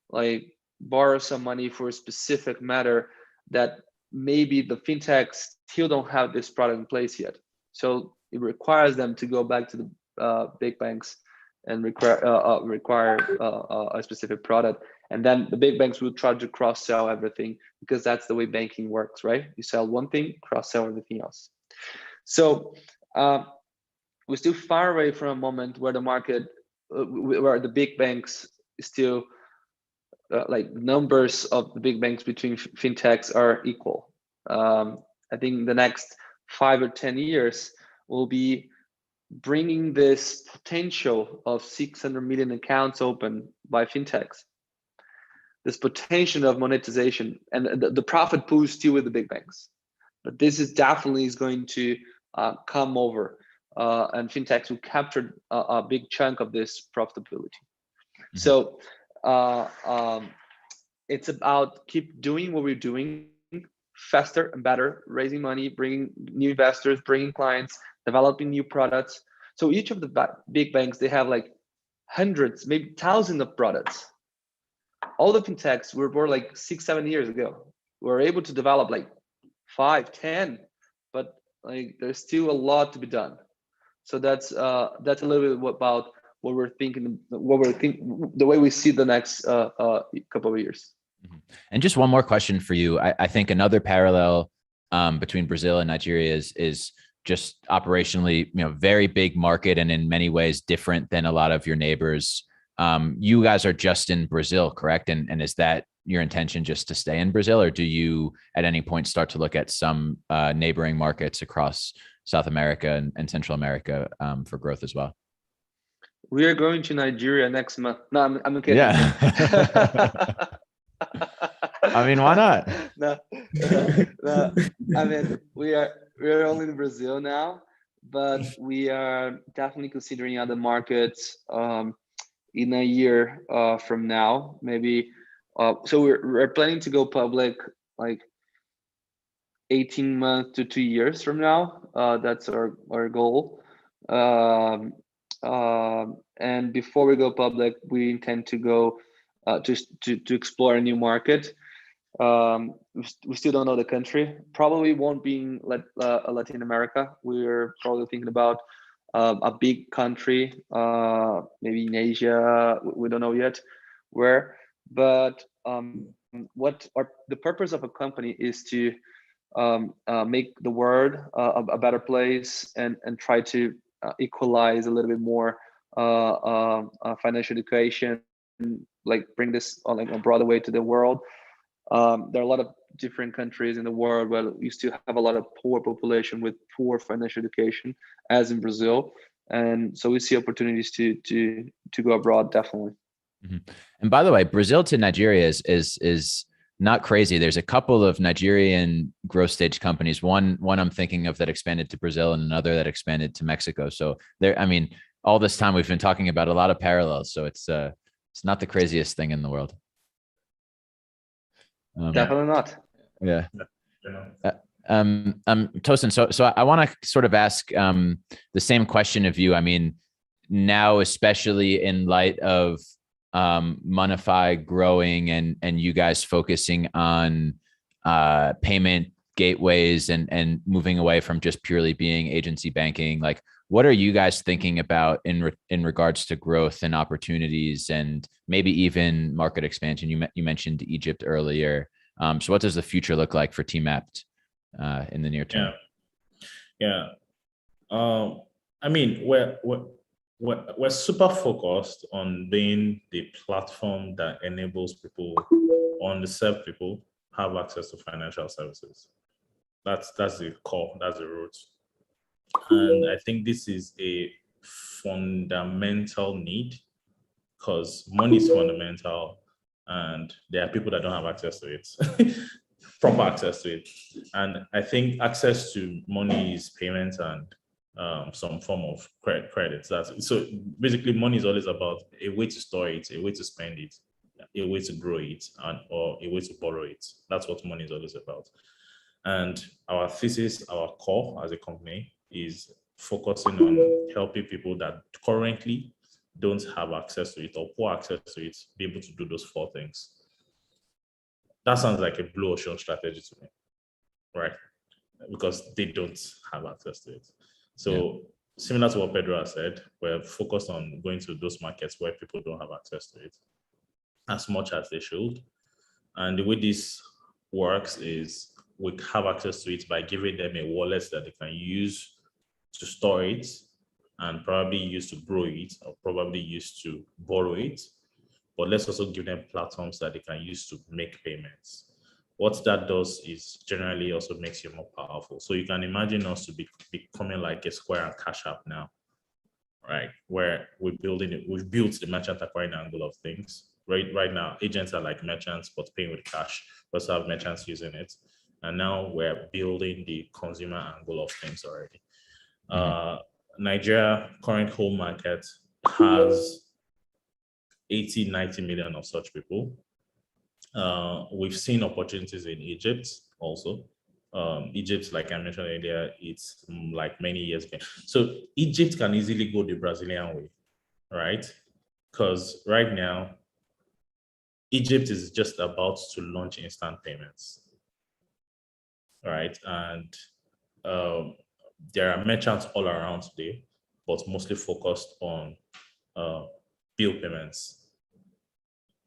like borrow some money for a specific matter that maybe the fintechs still don't have this product in place yet. So it requires them to go back to the big banks and require a specific product. And then the big banks will try to cross-sell everything, because that's the way banking works, right? You sell one thing, cross-sell everything else. So we're still far away from a moment where the market, where the big banks still, like numbers of the big banks between fintechs are equal. I think the next 5 or 10 years will be bringing this potential of 600 million accounts open by fintechs, this potential of monetization, and the profit pool is still with the big banks. But this is definitely going to come over, and fintechs will capture a big chunk of this profitability. Mm-hmm. So it's about keep doing what we're doing faster and better, raising money, bringing new investors, bringing clients, developing new products. So each of the big banks, they have like hundreds, maybe thousands of products. All the fintechs were born like 6-7 years ago. We were able to develop like 5, 10, but like there's still a lot to be done. So that's a little bit about what we're thinking, the way we see the next couple of years. And just one more question for you. I think another parallel between Brazil and Nigeria is just operationally, very big market and in many ways different than a lot of your neighbors. You guys are just in Brazil, correct? And is that your intention, just to stay in Brazil, or do you at any point start to look at some neighboring markets across South America and Central America for growth as well? We are going to Nigeria next month. No, I'm kidding. Yeah. I mean, why not? No. I mean, we're only in Brazil now, but we are definitely considering other markets in a year from now, maybe. So we're planning to go public like 18 months to 2 years from now. That's our goal. And before we go public, we intend to go to explore a new market. We still don't know the country. Probably won't be in Latin America. We're probably thinking about a big country, maybe in Asia. We don't know yet where. But the purpose of a company is to make the world a better place and try to equalize a little bit more financial education, like bring this on like a broader way to the world. There are a lot of different countries in the world where you still have a lot of poor population with poor financial education, as in Brazil, and so we see opportunities to go abroad, definitely. Mm-hmm. And by the way, Brazil to Nigeria is not crazy. There's a couple of Nigerian growth stage companies. One I'm thinking of that expanded to Brazil, and another that expanded to Mexico. So there, I mean, all this time we've been talking about a lot of parallels. So it's not the craziest thing in the world. Definitely not. Yeah. Tosin, so I want to sort of ask the same question of you. I mean, now, especially in light of Monify growing and you guys focusing on payment gateways and moving away from just purely being agency banking, like what are you guys thinking about in regards to growth and opportunities and maybe even market expansion? You mentioned Egypt earlier. So what does the future look like for TMAPT in the near term? Yeah. I mean, we're super focused on being the platform that enables people, underserved people, have access to financial services. That's the core, that's the root. And I think this is a fundamental need because money is fundamental and there are people that don't have access to it, proper access to it. And I think access to money is payment and some form of credit. So basically money is always about a way to store it, a way to spend it, a way to grow it, or a way to borrow it. That's what money is always about. And our thesis, our core as a company is focusing on helping people that currently don't have access to it or poor access to it, be able to do those 4 things. That sounds like a blue ocean strategy to me, right? Because they don't have access to it. So similar to what Pedro has said, we're focused on going to those markets where people don't have access to it as much as they should. And the way this works is we have access to it by giving them a wallet that they can use to store it and probably use to grow it or probably use to borrow it. But let's also give them platforms that they can use to make payments. What that does is generally also makes you more powerful. So you can imagine us to be becoming like a Square and Cash App now, right? Where we've built the merchant acquiring angle of things. Right now, agents are like merchants, but paying with cash. We also have merchants using it. And now we're building the consumer angle of things already. Nigeria, current home market, has 80, 90 million of such people. We've seen opportunities in Egypt also. Egypt, like I mentioned earlier, it's like many years back. So Egypt can easily go the Brazilian way, right? Because right now, Egypt is just about to launch instant payments, right? And there are merchants all around today, but mostly focused on bill payments,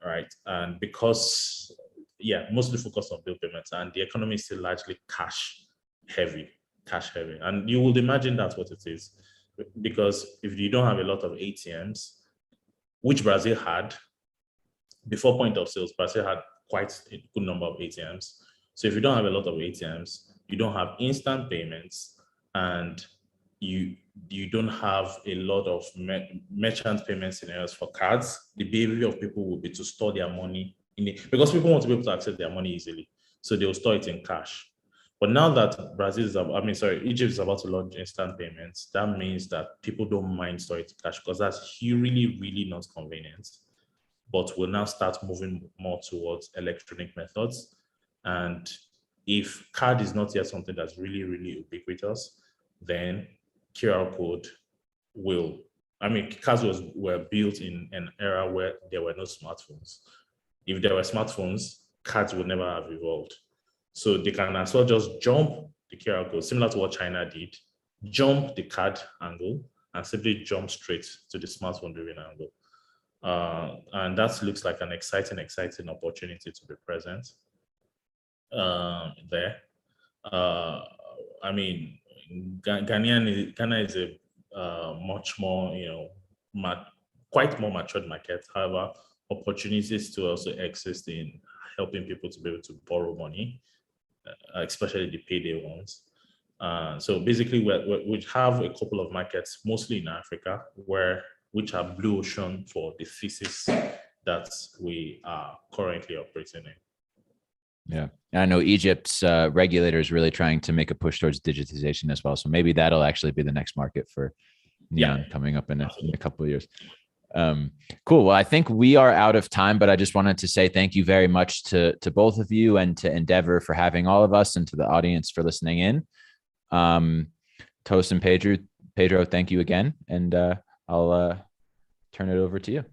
right? And because mostly focused on bill payments, and the economy is still largely cash heavy. And you would imagine that's what it is, because if you don't have a lot of ATMs, which Brazil had before point of sales, Brazil had quite a good number of ATMs. So if you don't have a lot of ATMs, you don't have instant payments, and you don't have a lot of merchant payment scenarios for cards. The behavior of people will be to store their money in it, because people want to be able to access their money easily. So they'll store it in cash. But now that Egypt is about to launch instant payments, that means that people don't mind storing it in cash, because that's really, really not convenient. But we'll now start moving more towards electronic methods. And if card is not yet something that's really, really ubiquitous, then QR code cards were built in an era where there were no smartphones. If there were smartphones, cards would never have evolved. So they can as well just jump the QR code, similar to what China did, jump the card angle, and simply jump straight to the smartphone-driven angle. And that looks like an exciting opportunity to be present there. Ghana is a much more, quite more matured market. However, opportunities to also exist in helping people to be able to borrow money, especially the payday ones. So basically, we have a couple of markets, mostly in Africa, which are blue ocean for the thesis that we are currently operating in. Yeah, and I know Egypt's regulators really trying to make a push towards digitization as well. So maybe that'll actually be the next market for Neon coming up in a couple of years. Cool. Well, I think we are out of time, but I just wanted to say thank you very much to both of you, and to Endeavor for having all of us, and to the audience for listening in. Toast and Pedro, thank you again. And I'll turn it over to you.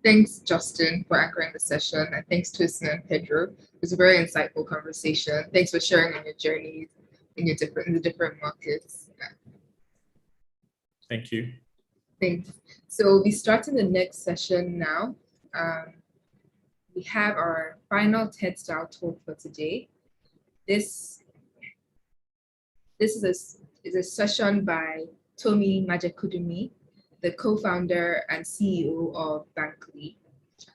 Thanks, Justin, for anchoring the session, and thanks, Tosin and Pedro. It was a very insightful conversation. Thanks for sharing on your journeys in the different markets. Thank you. Thanks. So we'll be starting the next session now. We have our final TED style talk for today. This is a session by Tomi Majekudumi, the co-founder and CEO of Bankly.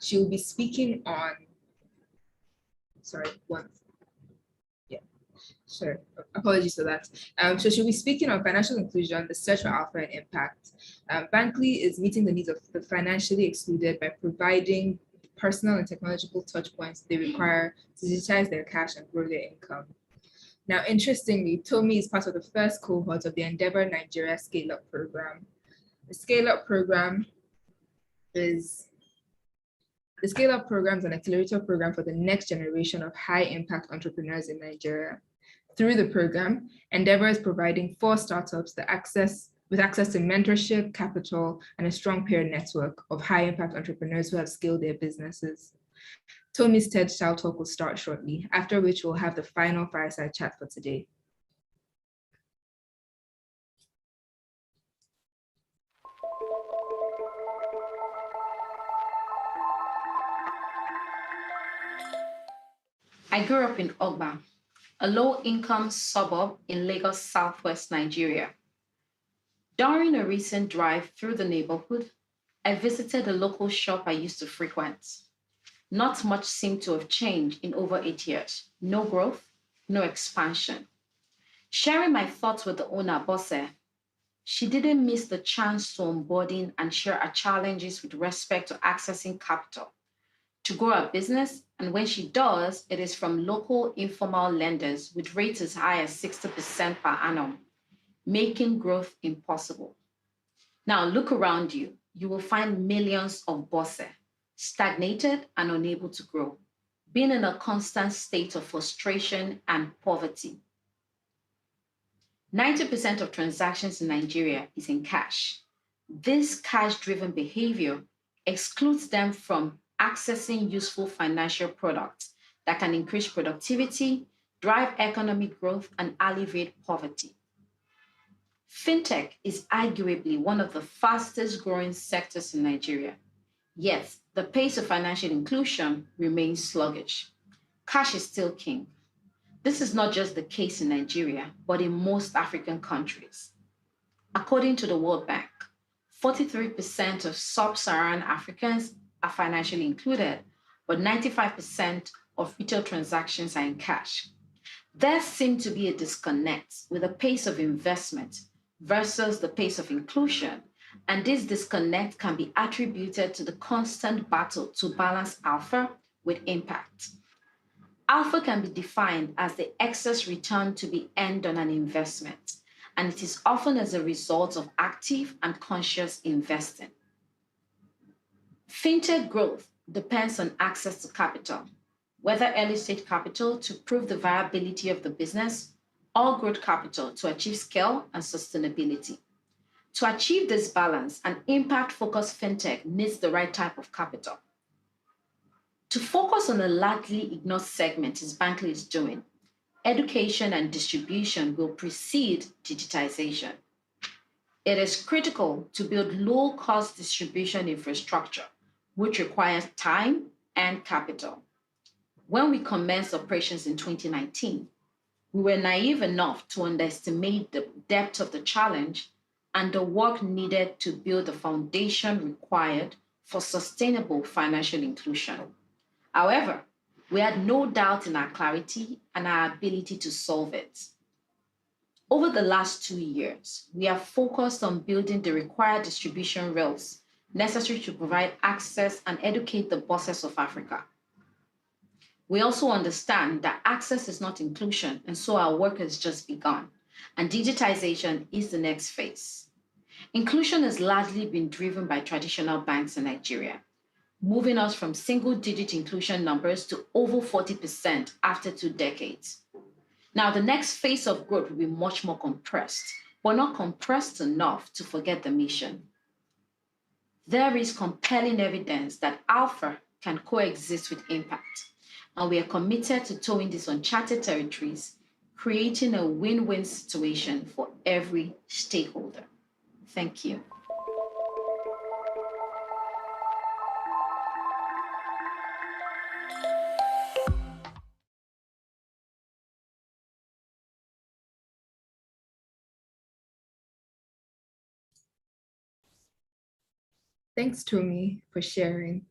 She will be speaking on, apologies for that. So she'll be speaking on financial inclusion, the search for alpha and impact. Bankly is meeting the needs of the financially excluded by providing personal and technological touch points they require to digitize their cash and grow their income. Now, interestingly, Tomi is part of the first cohort of the Endeavor Nigeria Scale-Up Program. The Scale-Up Program is an accelerator program for the next generation of high-impact entrepreneurs in Nigeria. Through the program, Endeavor is providing 4 startups with access to mentorship, capital, and a strong peer network of high-impact entrepreneurs who have scaled their businesses. Tomi's TED style talk will start shortly, after which we'll have the final fireside chat for today. I grew up in Ogba, a low-income suburb in Lagos, Southwest Nigeria. During a recent drive through the neighborhood, I visited a local shop I used to frequent. Not much seemed to have changed in over 8 years. No growth, no expansion. Sharing my thoughts with the owner, Bosse, she didn't miss the chance to onboarding and share her challenges with respect to accessing capital to grow a business, and when she does, it is from local informal lenders with rates as high as 60% per annum, making growth impossible. Now look around you. You will find millions of Bosse, stagnated and unable to grow, being in a constant state of frustration and poverty. 90% of transactions in Nigeria is in cash. This cash-driven behavior excludes them from accessing useful financial products that can increase productivity, drive economic growth, and alleviate poverty. Fintech is arguably one of the fastest growing sectors in Nigeria. Yet, the pace of financial inclusion remains sluggish. Cash is still king. This is not just the case in Nigeria, but in most African countries. According to the World Bank, 43% of sub-Saharan Africans are financially included, but 95% of retail transactions are in cash. There seems to be a disconnect with the pace of investment versus the pace of inclusion, and this disconnect can be attributed to the constant battle to balance alpha with impact. Alpha can be defined as the excess return to be earned on an investment, and it is often as a result of active and conscious investing. Fintech growth depends on access to capital, whether early stage capital to prove the viability of the business or growth capital to achieve scale and sustainability. To achieve this balance, an impact-focused fintech needs the right type of capital. To focus on a largely ignored segment, as Bankley is doing, education and distribution will precede digitization. It is critical to build low-cost distribution infrastructure, which requires time and capital. When we commenced operations in 2019, we were naive enough to underestimate the depth of the challenge and the work needed to build the foundation required for sustainable financial inclusion. However, we had no doubt in our clarity and our ability to solve it. Over the last 2 years, we have focused on building the required distribution rails necessary to provide access and educate the bosses of Africa. We also understand that access is not inclusion, and so our work has just begun, and digitization is the next phase. Inclusion has largely been driven by traditional banks in Nigeria, moving us from single-digit inclusion numbers to over 40% after 2 decades. Now, the next phase of growth will be much more compressed, but not compressed enough to forget the mission. There is compelling evidence that alpha can coexist with impact, and we are committed to towing these uncharted territories, creating a win-win situation for every stakeholder. Thank you. Thanks, Tomi, for sharing.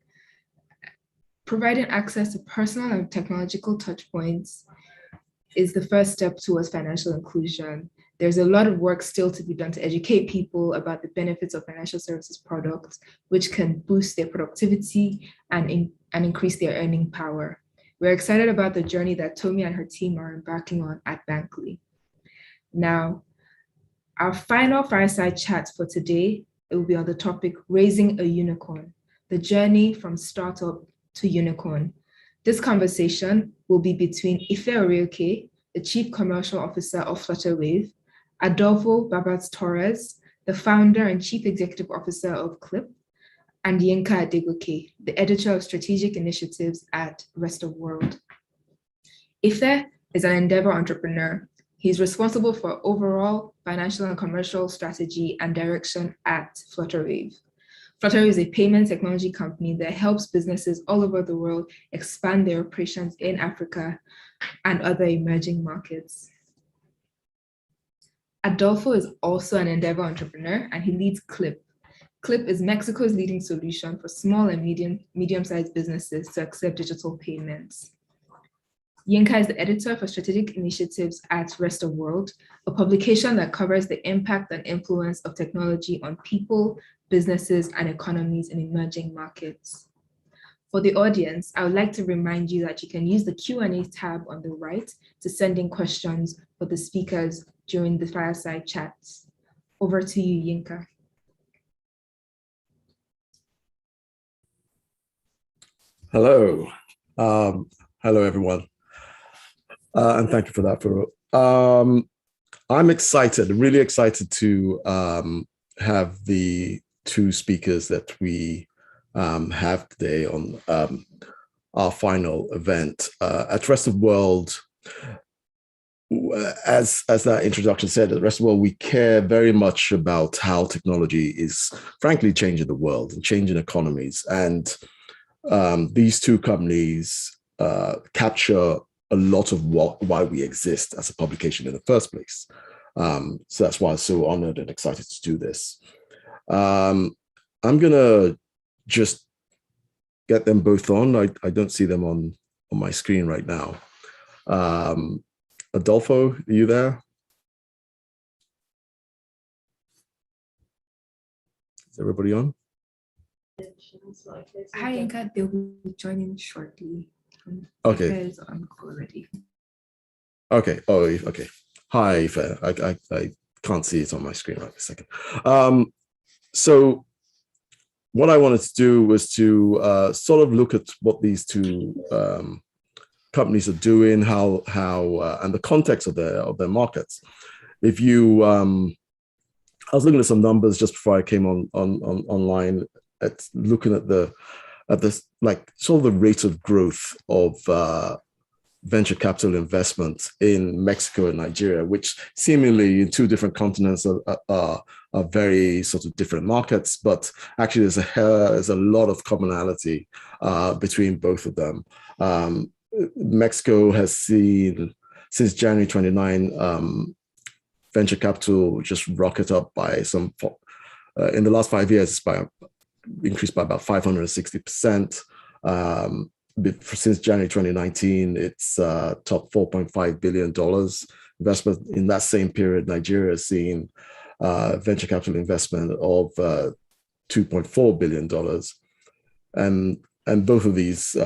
Providing access to personal and technological touchpoints is the first step towards financial inclusion. There's a lot of work still to be done to educate people about the benefits of financial services products, which can boost their productivity and increase their earning power. We're excited about the journey that Tomi and her team are embarking on at Bankley. Now, our final fireside chat for today, it will be on the topic Raising a Unicorn, the journey from startup to unicorn. This conversation will be between Ife Orioke, the Chief Commercial Officer of Flutterwave, Adolfo Babat Torres, the Founder and Chief Executive Officer of Clip, and Yinka Adegoke, the Editor of Strategic Initiatives at Rest of World. Ife is an Endeavor entrepreneur. He's responsible for overall financial and commercial strategy and direction at Flutterwave. Flutterwave is a payment technology company that helps businesses all over the world expand their operations in Africa and other emerging markets. Adolfo is also an Endeavor entrepreneur, and he leads Clip. Clip is Mexico's leading solution for small and medium-sized businesses to accept digital payments. Yinka is the editor for strategic initiatives at Rest of World, a publication that covers the impact and influence of technology on people, businesses, and economies in emerging markets. For the audience, I would like to remind you that you can use the Q&A tab on the right to send in questions for the speakers during the fireside chats. Over to you, Yinka. Hello. Hello, everyone. And thank you for that, Furo. I'm excited, really excited to have the 2 speakers that we have today on our final event. At Rest of World, as that introduction said, at the rest of the world, we care very much about how technology is frankly changing the world and changing economies. And these two companies capture a lot of why we exist as a publication in the first place. So that's why I'm so honored and excited to do this. I'm gonna just get them both on. I don't see them on my screen right now. Adolfo, are you there? Is everybody on? Hi, Inka. They'll be joining shortly. Okay. Is on already. Okay. Oh, okay. Hi, Ife. I can't see it on my screen right this second. So what I wanted to do was to sort of look at what these two companies are doing, how and the context of their markets. If you, I was looking at some numbers just before I came online, at looking at this like sort of the rate of growth of venture capital investment in Mexico and Nigeria, which seemingly in two different continents are very sort of different markets, but actually there's a lot of commonality between both of them. Mexico has seen, since January 29, venture capital just rocket up by some, in the last 5 years, increased by about 560%. Since January 2019, it's top $4.5 billion investment. In that same period, Nigeria has seen venture capital investment of $2.4 billion. And both of these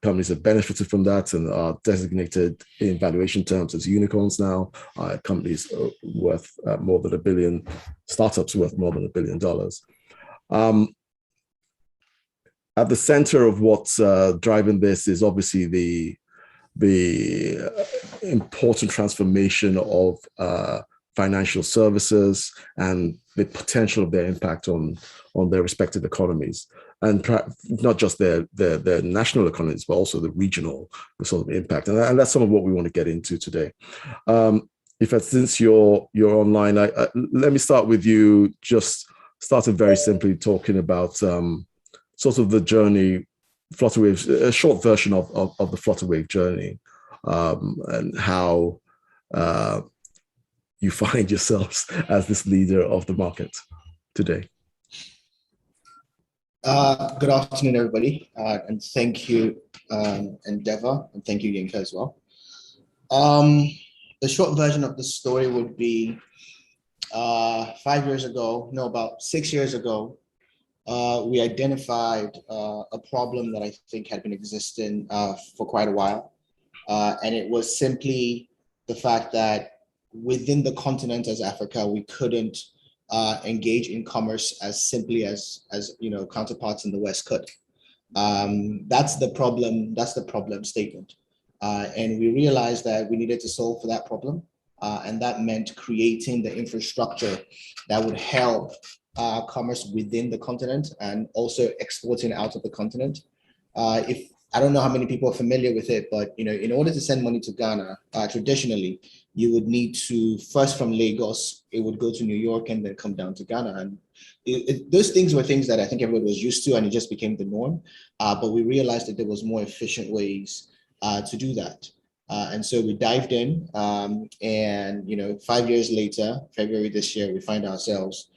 companies have benefited from that and are designated in valuation terms as unicorns now. Companies worth more than $1 billion, startups worth more than $1 billion. At the center of what's driving this is obviously the important transformation of financial services and the potential of their impact on their respective economies, and not just their national economies, but also the regional sort of impact. And that's some of what we want to get into today. Since you're online, let me start with you. Just started very simply talking about sort of the journey, Flutterwave, a short version of the Flutterwave journey, and how you find yourselves as this leader of the market today. Good afternoon, everybody, and thank you, Endeavor, and thank you, Yinka, as well. The short version of the story would be 5 years ago, no, about 6 years ago, we identified a problem that I think had been existing for quite a while. And it was simply the fact that within the continent as Africa, we couldn't engage in commerce as simply as counterparts in the West could. That's the problem statement. And we realized that we needed to solve for that problem. And that meant creating the infrastructure that would help commerce within the continent and also exporting out of the continent. I don't know how many people are familiar with it, but in order to send money to Ghana, traditionally, you would need to first from Lagos, it would go to New York and then come down to Ghana. And those things were things that I think everybody was used to, and it just became the norm. But we realized that there was more efficient ways to do that. And so we dived in, and 5 years later, February this year, we find ourselves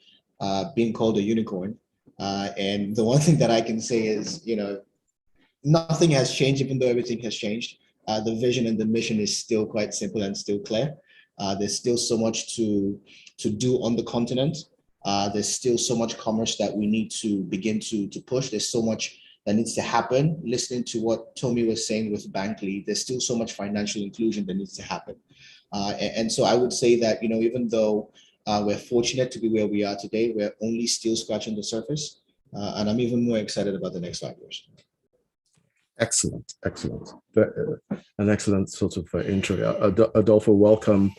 being called a unicorn. And the one thing that I can say is, nothing has changed, even though everything has changed. The vision and the mission is still quite simple and still clear. There's still so much to do on the continent. There's still so much commerce that we need to begin to push. There's so much that needs to happen. Listening to what Tommy was saying with Bankly, there's still so much financial inclusion that needs to happen. And so I would say that, even though we're fortunate to be where we are today, we're only still scratching the surface. And I'm even more excited about the next 5 years. Excellent. An excellent sort of intro. Adolfo, welcome.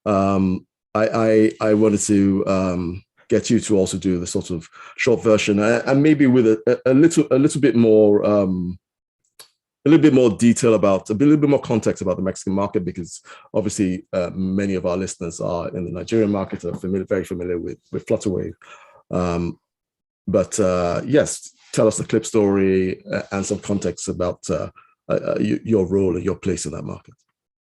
I wanted to get you to also do the sort of short version, and maybe with a little bit more little bit more detail about, a little bit more context about the Mexican market, because obviously many of our listeners are in the Nigerian market, are very familiar with Flutterwave. But yes, tell us the Clip story and some context about your role and your place in that market.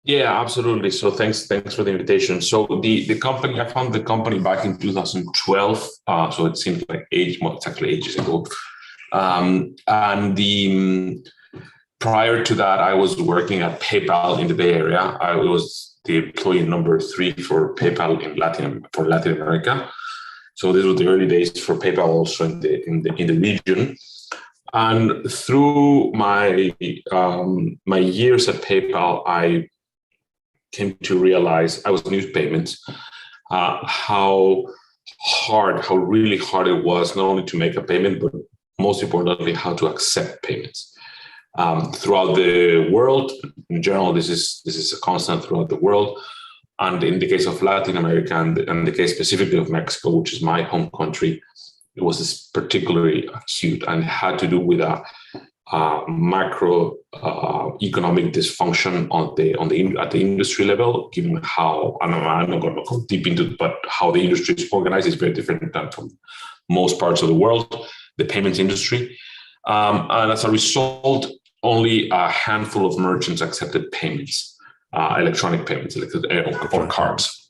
Yeah, absolutely. So thanks for the invitation. So the company, I founded the company back in 2012. So it seems like it's actually ages ago. Prior to that, I was working at PayPal in the Bay Area. I was the employee number 3 for PayPal in Latin America. So this was the early days for PayPal also in the region. And through my years at PayPal, I came to realize, I was new to payments, how really hard it was not only to make a payment, but most importantly, how to accept payments. Throughout the world, in general, this is a constant throughout the world. And in the case of Latin America and the case specifically of Mexico, which is my home country, it was particularly acute and had to do with a macro economic dysfunction at the industry level, given how, I'm not going to go deep into it, but how the industry is organized is very different than from most parts of the world, the payments industry. And as a result, only a handful of merchants accepted payments, electronic payments, or cards.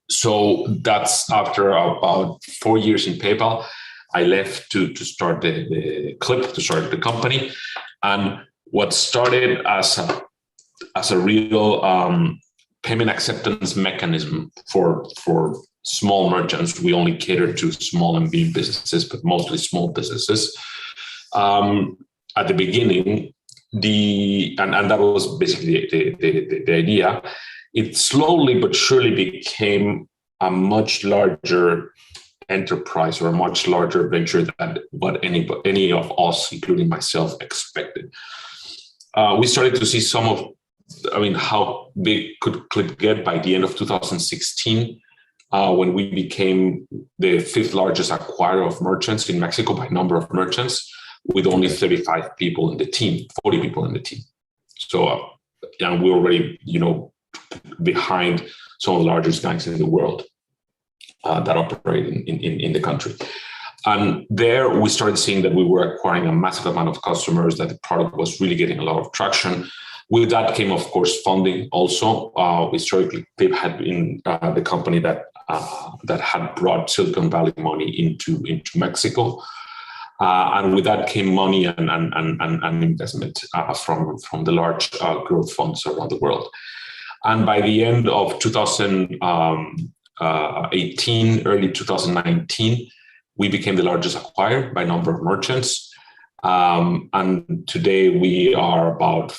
So that's after about 4 years in PayPal, I left to start the Clip, to start the company. And what started as a real payment acceptance mechanism for small merchants, we only cater to small and medium businesses, but mostly small businesses. At the beginning, and that was basically the idea. It slowly but surely became a much larger enterprise or a much larger venture than what any of us, including myself, expected. We started to see how big could Clip get by the end of 2016, when we became the 5th largest acquirer of merchants in Mexico by number of merchants, with only 35 people in the team, 40 people in the team. So, and we're already, behind some of the largest banks in the world that operate in the country. And there we started seeing that we were acquiring a massive amount of customers, that the product was really getting a lot of traction. With that came, of course, funding also. Historically, Clip had been the company that had brought Silicon Valley money into Mexico. And with that came money and investment from the large growth funds around the world. And by the end of 2018, early 2019, we became the largest acquirer by number of merchants. And today we are about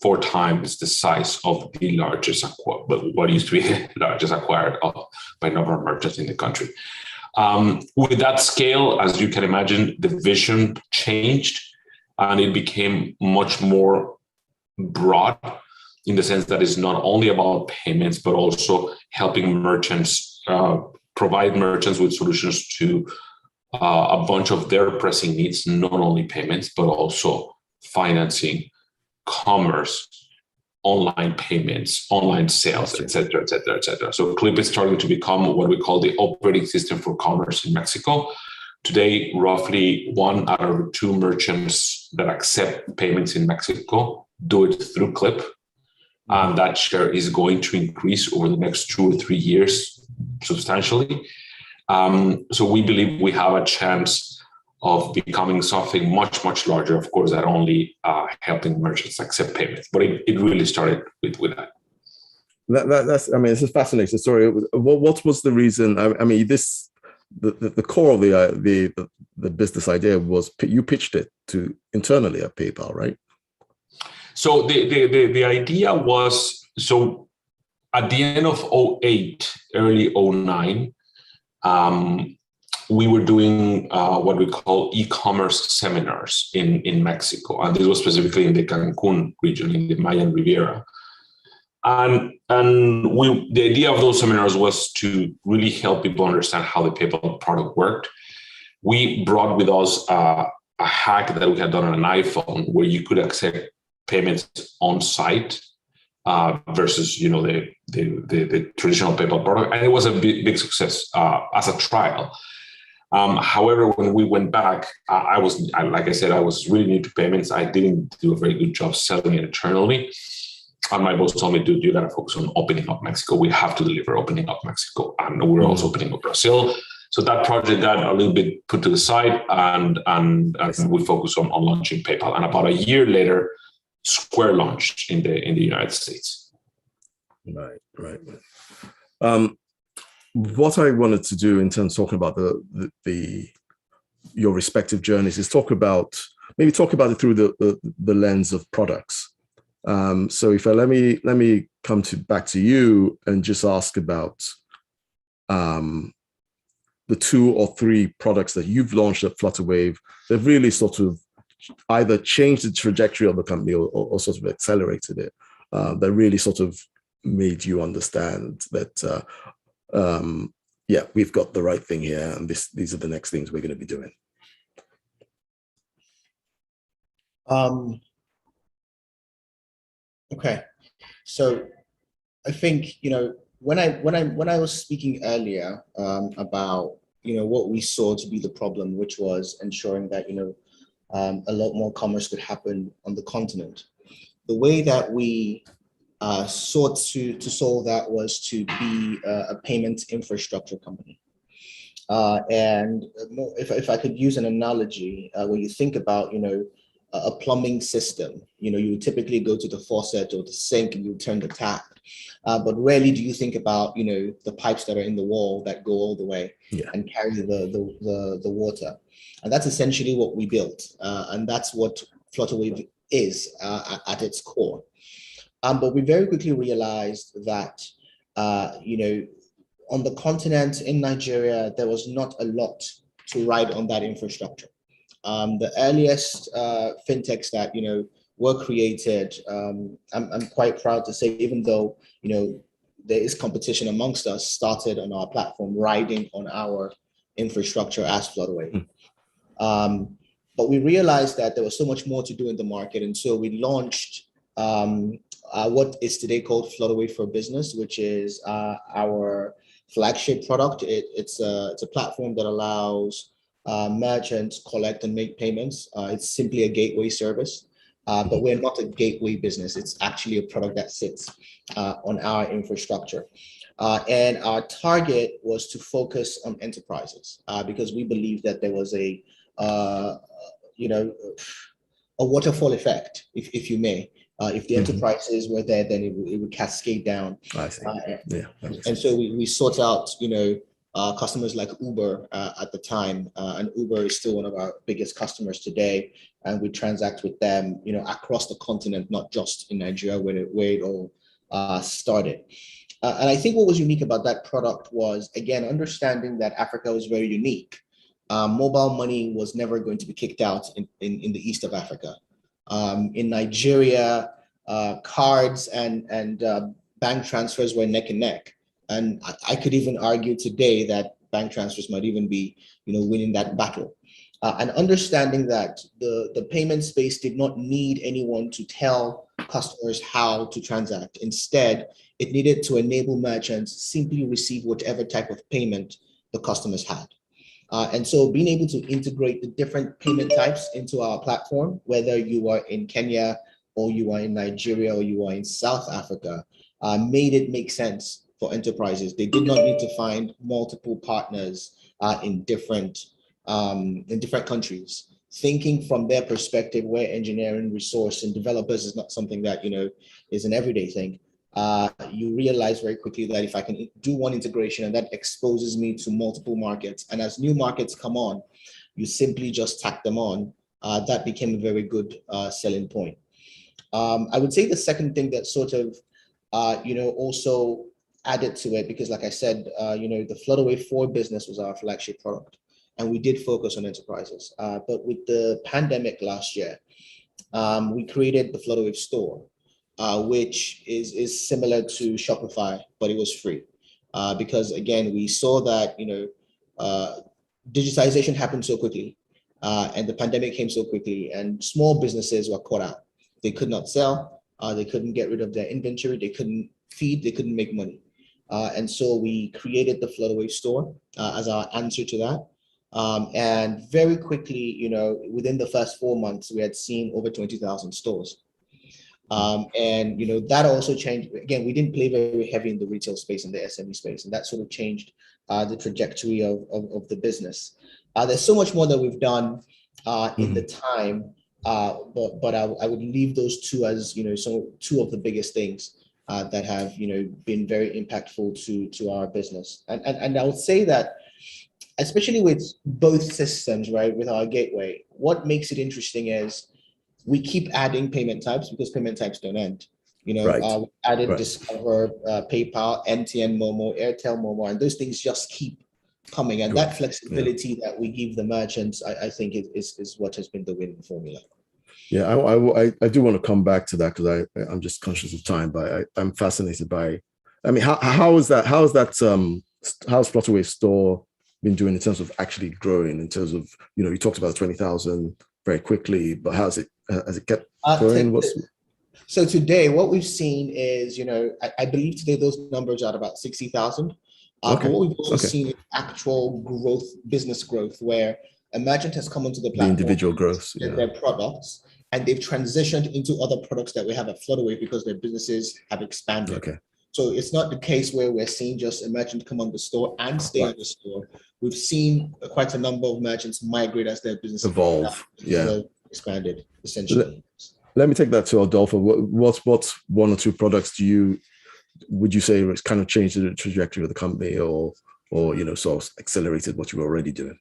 4 times the size of the largest what used to be the largest acquired by number of merchants in the country. With that scale, as you can imagine, the vision changed and it became much more broad, in the sense that it's not only about payments, but also helping merchants, provide merchants with solutions to a bunch of their pressing needs, not only payments, but also financing, commerce, online payments, online sales, et cetera, et cetera, et cetera. So Clip is starting to become what we call the operating system for commerce in Mexico. Today, roughly 1 out of 2 merchants that accept payments in Mexico do it through Clip. And that share is going to increase over the next 2 or 3 years substantially. So we believe we have a chance of becoming something much, much larger, of course, that only helping merchants accept payments. But it really started with that. That's, it's a fascinating story. What was the reason? The core of the business idea was you pitched it to internally at PayPal, right? So the idea was, so at the end of 2008, early 2009, we were doing what we call e-commerce seminars in Mexico. And this was specifically in the Cancun region, in the Mayan Riviera. And the idea of those seminars was to really help people understand how the PayPal product worked. We brought with us a hack that we had done on an iPhone, where you could accept payments on site versus the traditional PayPal product, and it was a big success as a trial. However, when we went back, like I said, I was really new to payments. I didn't do a very good job selling it internally. And my boss told me, dude, you got to focus on opening up Mexico. We have to deliver opening up Mexico. And we're also opening up Brazil. So that project got a little bit put to the side, and we focused on launching PayPal. And about a year later, Square launched in the United States. Right. What I wanted to do in terms of talking about your respective journeys is talk about it through the lens of products. So if let me come back to you and just ask about the 2 or 3 products that you've launched at Flutterwave. They've really sort of either changed the trajectory of the company or sort of accelerated it. That really sort of made you understand that we've got the right thing here, and these are the next things we're going to be doing. Okay, so I think when I was speaking earlier about what we saw to be the problem, which was ensuring that a lot more commerce could happen on the continent. The way that we sought to solve that was to be a payments infrastructure company. And if I could use an analogy, where you think about a plumbing system, you would typically go to the faucet or the sink and you turn the tap. But rarely do you think about, the pipes that are in the wall that go all the way and carry the water. And that's essentially what we built. And that's what Flutterwave is at its core. But we very quickly realized that, on the continent in Nigeria, there was not a lot to ride on that infrastructure. The earliest fintechs that, were created, I'm quite proud to say, even though, there is competition amongst us, started on our platform, riding on our infrastructure as Flutterwave. But we realized that there was so much more to do in the market. And so we launched what is today called Flutterwave for Business, which is our flagship product. It's a platform that allows merchants collect and make payments. It's simply a gateway service, but we're not a gateway business. It's actually a product that sits on our infrastructure. And our target was to focus on enterprises because we believe that there was a waterfall effect, if you may. If the enterprises were there, then it would cascade down. I see. And so we sought out, customers like Uber at the time, and Uber is still one of our biggest customers today. And we transact with them, across the continent, not just in Nigeria, where it all started. And I think what was unique about that product was, again, understanding that Africa was very unique. Mobile money was never going to be kicked out in the east of Africa. In Nigeria, cards and bank transfers were neck and neck. And I could even argue today that bank transfers might even be, winning that battle. And understanding that the payment space did not need anyone to tell customers how to transact. Instead, it needed to enable merchants simply receive whatever type of payment the customers had. And so being able to integrate the different payment types into our platform, whether you are in Kenya or you are in Nigeria or you are in South Africa, made it make sense for enterprises. They did not need to find multiple partners in different countries. Thinking from their perspective, where engineering resource and developers is not something that is an everyday thing. You realize very quickly that if I can do one integration and that exposes me to multiple markets, and as new markets come on, you simply just tack them on. That became a very good selling point. I would say the second thing that sort of, also added to it, because like I said, the Flutterwave for Business was our flagship product, and we did focus on enterprises. But with the pandemic last year, we created the Flutterwave store. Which is similar to Shopify, but it was free. Because again, we saw that, digitization happened so quickly and the pandemic came so quickly and small businesses were caught out. They could not sell. They couldn't get rid of their inventory. They couldn't feed. They couldn't make money. And so we created the Flutterwave store as our answer to that. And very quickly, within the first 4 months, we had seen over 20,000 stores. And that also changed. Again, we didn't play very heavy in the retail space and the SME space, and that sort of changed the trajectory of the business. There's so much more that we've done in the time, but I would leave those two as two of the biggest things that have been very impactful to our business. And I would say that, especially with both systems, right, with our gateway, what makes it interesting is we keep adding payment types because payment types don't end. We added Discover, PayPal, MTN Momo, Airtel Momo, and those things just keep coming. And that flexibility that we give the merchants, I think is what has been the winning formula. Yeah, I do want to come back to that because I'm just conscious of time, but I'm fascinated by, how's Flutterwave store been doing in terms of actually growing, in terms of, you talked about 20,000 very quickly, but has it kept growing? So today, what we've seen is, I believe today those numbers are at about 60,000. But what we've also seen is actual growth, business growth, where a merchant has come onto the platform, the individual growth, their products, and they've transitioned into other products that we have at Flutterwave because their businesses have expanded. So it's not the case where we're seeing just a merchant come on the store and stay on the store. We've seen quite a number of merchants migrate as their business evolve, expanded, essentially. Let me take that to Adolfo. What's one or two products would you say it's kind of changed the trajectory of the company, or sort of accelerated what you were already doing?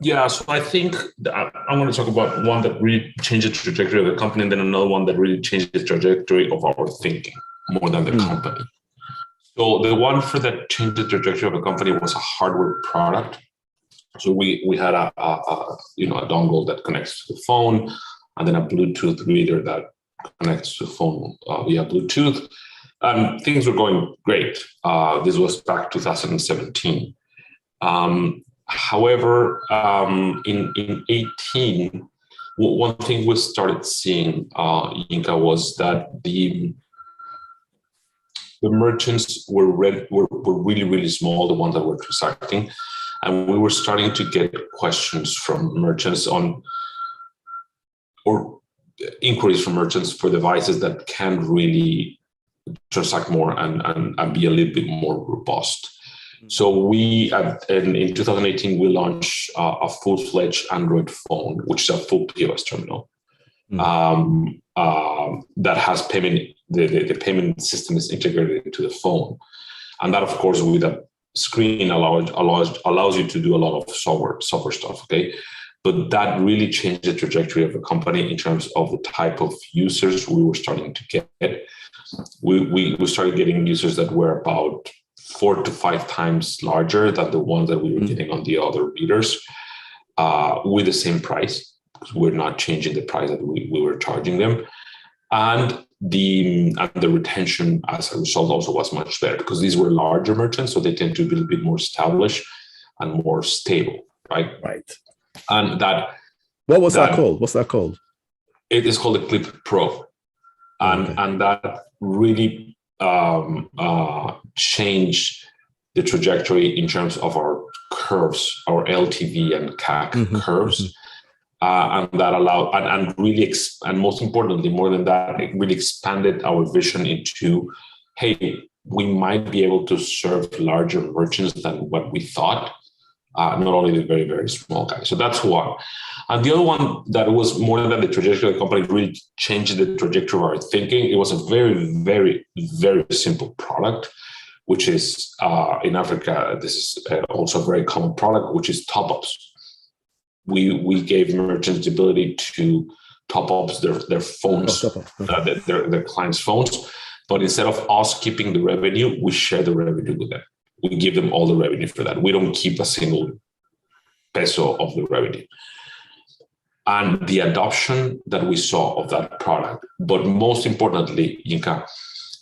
Yeah, so I think I'm going to talk about one that really changed the trajectory of the company, and then another one that really changed the trajectory of our thinking more than the company. So the one that changed the trajectory of the company was a hardware product. So we had a dongle that connects to the phone, and then a Bluetooth reader that connects to the phone via Bluetooth. And things were going great. This was back 2017. However, in 18, one thing we started seeing, Yinka, was that the merchants were really, really small, the ones that were transacting. And we were starting to get questions from merchants or inquiries from merchants for devices that can really transact more and be a little bit more robust. So in 2018, we launched a full-fledged Android phone, which is a full POS terminal that has payment. The payment system is integrated into the phone, and that, of course, with a screen allows you to do a lot of software stuff. Okay, but that really changed the trajectory of the company in terms of the type of users we were starting to get. We started getting users that were about 4 to 5 times larger than the ones that we were getting on the other readers, with the same price, because we're not changing the price that we were charging them. And the retention as a result also was much better, because these were larger merchants, so they tend to be a little bit more established and more stable, right? Right. And that. What's that called? What's that called? It is called the Clip Pro, and that really changed the trajectory in terms of our curves, our LTV and CAC curves. And that allowed, and really, and most importantly, more than that, it really expanded our vision into, hey, we might be able to serve larger merchants than what we thought, not only the very, very small guys. So that's one. And the other one that was more than the trajectory of the company really changed the trajectory of our thinking. It was a very, very, very simple product, which is in Africa, this is also a very common product, which is top-ups. We gave merchants the ability to top up their phones, their clients' phones. But instead of us keeping the revenue, we share the revenue with them. We give them all the revenue for that. We don't keep a single peso of the revenue. And the adoption that we saw of that product, but most importantly, Yinka,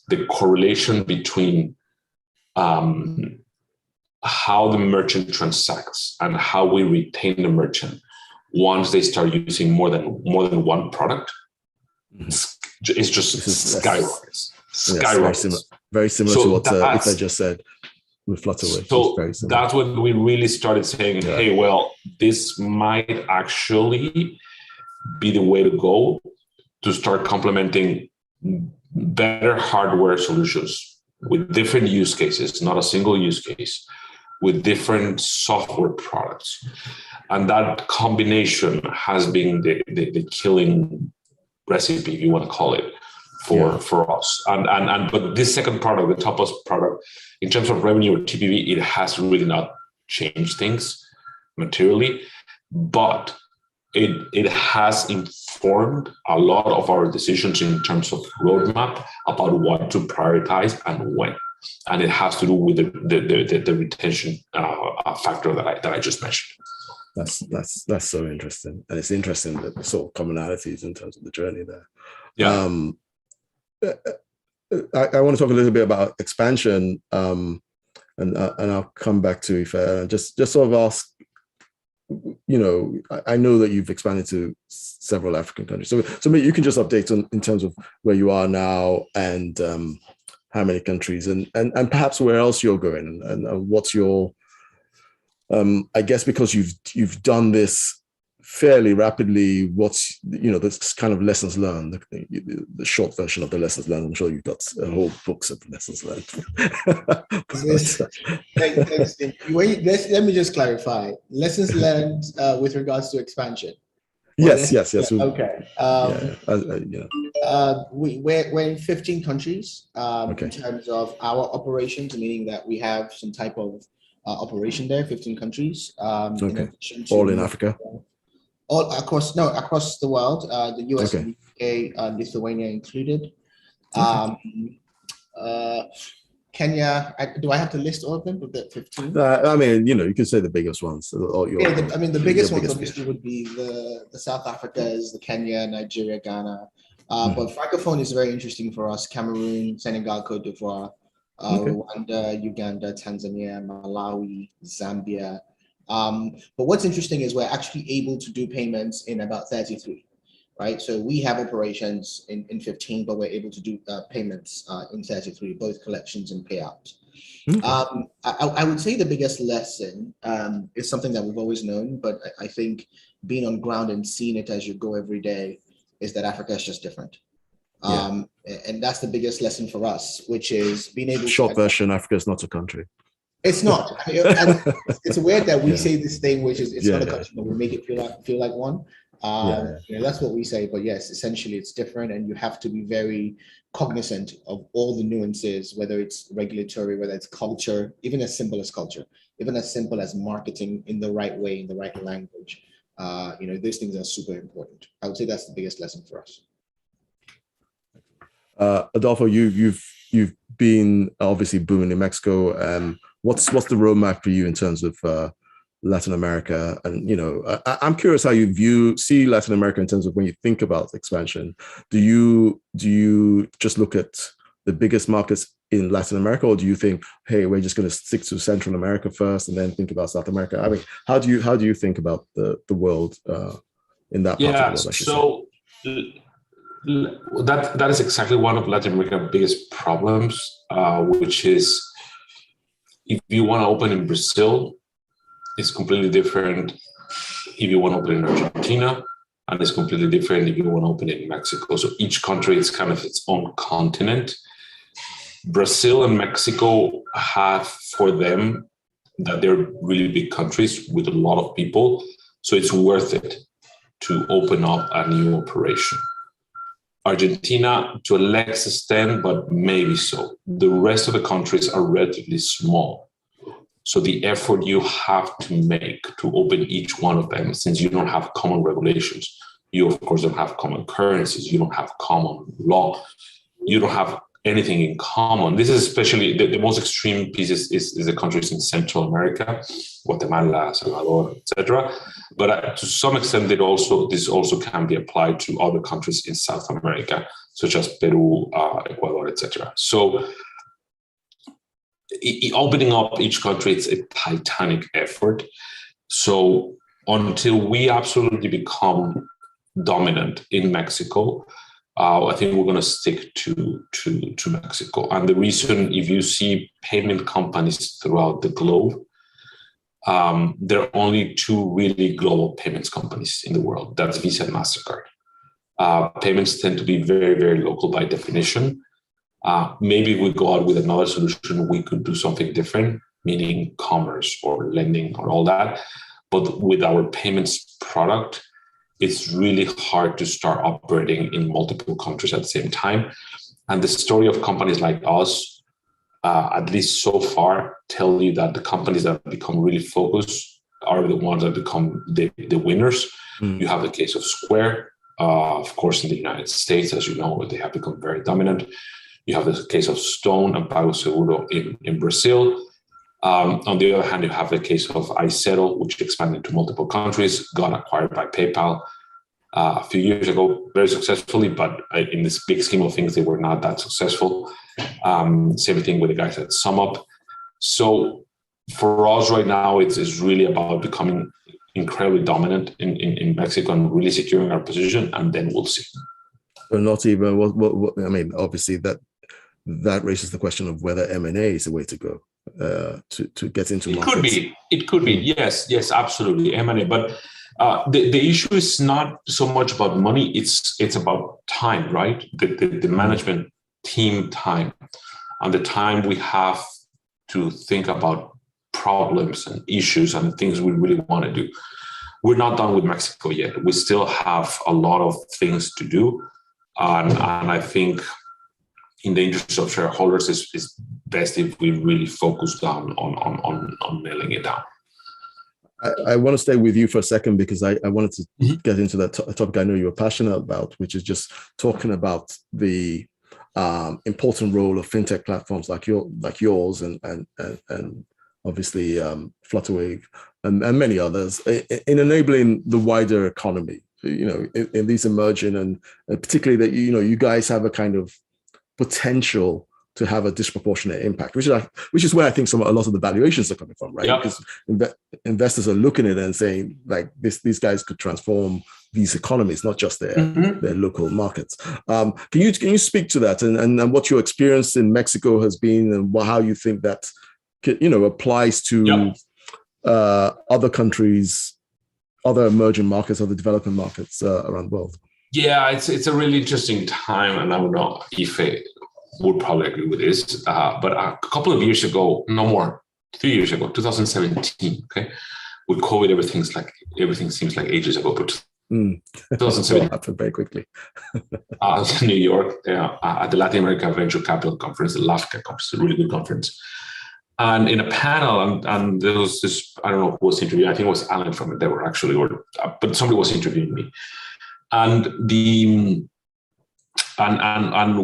the correlation between how the merchant transacts and how we retain the merchant once they start using more than one product it's just skyrockets. Very similar to what Ife just said with Flutterwave. So that's when we really started saying, hey, well, this might actually be the way to go to start complementing better hardware solutions with different use cases, not a single use case, with different software products. And that combination has been the killing recipe, if you want to call it, for us. But this second product, the Topaz product, in terms of revenue or TPV, it has really not changed things materially, but it has informed a lot of our decisions in terms of roadmap about what to prioritize and when. And it has to do with the retention factor that I just mentioned. That's so interesting, and it's interesting that the sort of commonalities in terms of the journey there. Yeah. I want to talk a little bit about expansion, and I'll come back to Ife and just sort of ask. I know that you've expanded to several African countries, so maybe you can just update in terms of where you are now and how many countries and perhaps where else you're going and what's your I guess because you've done this fairly rapidly, what's this kind of lessons learned, the short version of the lessons learned. I'm sure you've got whole books of lessons learned. Thanks. Let me just clarify. Lessons learned with regards to expansion. Yes. Okay. We're in 15 countries in terms of our operations, meaning that we have some type of operation there, 15 countries. All in Africa? All across the world, the US and the UK, Lithuania included. Kenya, do I have to list all of them? The 15? I mean, you can say the biggest ones. The biggest ones obviously would be the South Africas, the Kenya, Nigeria, Ghana. But Francophone is very interesting for us. Cameroon, Senegal, Cote d'Ivoire, Rwanda, Uganda, Tanzania, Malawi, Zambia. But what's interesting is we're actually able to do payments in about 33. Right, so we have operations in 15, but we're able to do payments in 33, both collections and payouts. I would say the biggest lesson is something that we've always known, but I think being on ground and seeing it as you go every day is that Africa is just different. And that's the biggest lesson for us, which is being able Short version, Africa is not a country. It's not. And it's weird that we say this thing, which is it's not a country, but we make it feel like one. That's what we say, but yes, essentially it's different, and you have to be very cognizant of all the nuances, whether it's regulatory, whether it's culture, even as simple as culture, even as simple as marketing in the right way, in the right language. These things are super important. I would say that's the biggest lesson for us. Adolfo, you've been obviously booming in Mexico. What's the roadmap for you in terms of Latin America? And I'm curious how you see Latin America in terms of when you think about expansion. Do you just look at the biggest markets in Latin America, or do you think, hey, we're just going to stick to Central America first and then think about South America? I mean, how do you think about the world in that part of the world? That is exactly one of Latin America's biggest problems, which is if you want to open in Brazil, it's completely different if you want to open in Argentina, and it's completely different if you want to open in Mexico. So each country is kind of its own continent. Brazil and Mexico have for them that they're really big countries with a lot of people. So it's worth it to open up a new operation. Argentina, to a less extent, but maybe so. The rest of the countries are relatively small. So the effort you have to make to open each one of them, since you don't have common regulations, you of course don't have common currencies, you don't have common law, you don't have anything in common. This is especially the most extreme pieces is the countries in Central America, Guatemala, Salvador, etc. But to some extent, this also can be applied to other countries in South America, such as Peru, Ecuador, etc. So opening up each country, it's a titanic effort. So until we absolutely become dominant in Mexico, I think we're going to stick to Mexico. And the reason, if you see payment companies throughout the globe, there are only two really global payments companies in the world. That's Visa and MasterCard. Payments tend to be very, very local by definition. Maybe if we go out with another solution, we could do something different, meaning commerce or lending or all that. But with our payments product, it's really hard to start operating in multiple countries at the same time. And the story of companies like us, at least so far, tell you that the companies that become really focused are the ones that become the winners. You have the case of Square, of course, in the United States, as you know, they have become very dominant. You have the case of Stone and PagSeguro in Brazil. On the other hand, you have the case of iZettle, which expanded to multiple countries, got acquired by PayPal a few years ago, very successfully, but in this big scheme of things, they were not that successful. Same thing with the guys at SumUp. So for us right now, it's really about becoming incredibly dominant in Mexico and really securing our position, and then we'll see. But not even what I mean, obviously that raises the question of whether M&A is the way to go to get into markets. It could be. Yes, absolutely. M&A. But the issue is not so much about money, it's about time, right? The management team time and the time we have to think about problems and issues and things we really want to do. We're not done with Mexico yet. We still have a lot of things to do. And I think in the interest of shareholders, it's best if we really focus down on nailing it down. I want to stay with you for a second because I wanted to get into that topic I know you're passionate about, which is just talking about the important role of fintech platforms like yours and obviously Flutterwave and many others in enabling the wider economy. In these emerging and particularly that you guys have a kind of potential to have a disproportionate impact, which is where I think a lot of the valuations are coming from, right? Yep. Because investors are looking at it and saying like these guys could transform these economies, not just their local markets. Can you speak to that and what your experience in Mexico has been and how you think that applies to other countries, other emerging markets, other developing markets around the world? Yeah, it's a really interesting time, and I don't know if I would probably agree with this, but a couple of years ago, no more, 3 years ago, 2017, okay, with COVID, everything seems like ages ago, but 2017 happened very quickly. New York, at the Latin America Venture Capital Conference, the LAFCA conference, a really good conference. And in a panel, and there was this, I don't know who was interviewing, I think it was Alan from Endeavor actually, but somebody was interviewing me. And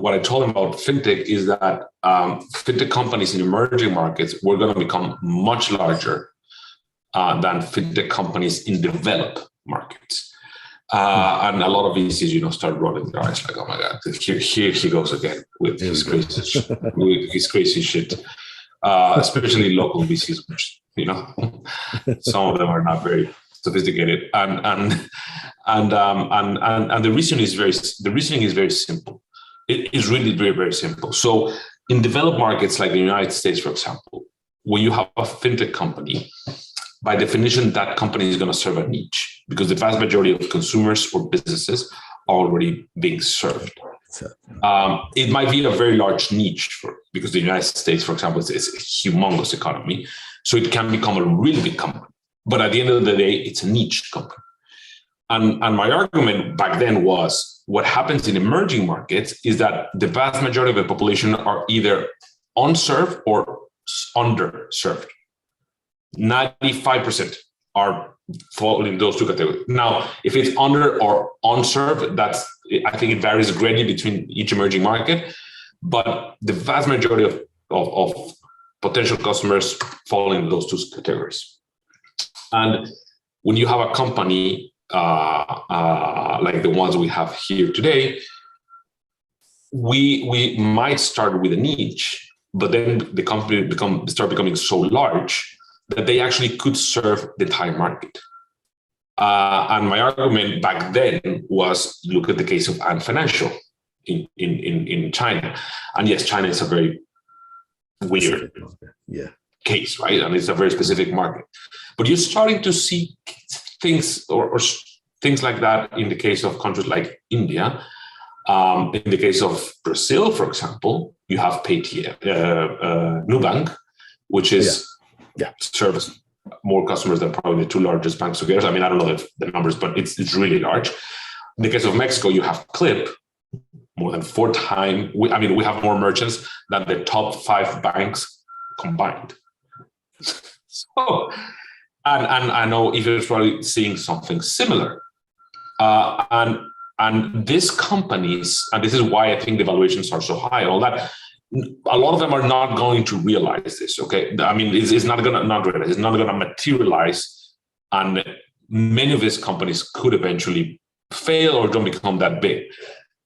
what I told him about fintech is that fintech companies in emerging markets were going to become much larger than fintech companies in developed markets. And a lot of VCs, start rolling their eyes like, oh my God, here he goes again with his crazy shit. Especially local VCs, which some of them are not very sophisticated, and the reasoning is very simple. It is really very, very simple. So in developed markets like the United States, for example, when you have a fintech company, by definition, that company is going to serve a niche because the vast majority of consumers or businesses are already being served. It might be a very large niche because the United States, for example, is a humongous economy. So it can become a really big company. But at the end of the day, it's a niche company. And my argument back then was what happens in emerging markets is that the vast majority of the population are either unserved or underserved. 95% are fall in those two categories. Now, if it's under or unserved, I think it varies greatly between each emerging market, but the vast majority of potential customers fall in those two categories. And when you have a company like the ones we have here today, we might start with a niche, but then the company start becoming so large that they actually could serve the entire market. And my argument back then was, look at the case of Ant Financial. in China. And yes, China is a very weird case, right? And it's a very specific market. But you're starting to see things or things like that in the case of countries like India. In the case of Brazil, for example, you have Paytm, Nubank, which is serves more customers than probably the two largest banks together. I mean, I don't know the numbers, but it's really large. In the case of Mexico, you have Clip, more than 4 times. We have more merchants than the top 5 banks combined. So, and I know Eva is probably seeing something similar. And these companies, and this is why I think the valuations are so high, all that, a lot of them are not going to realize this, okay? I mean, it's not going to materialize, and many of these companies could eventually fail or don't become that big.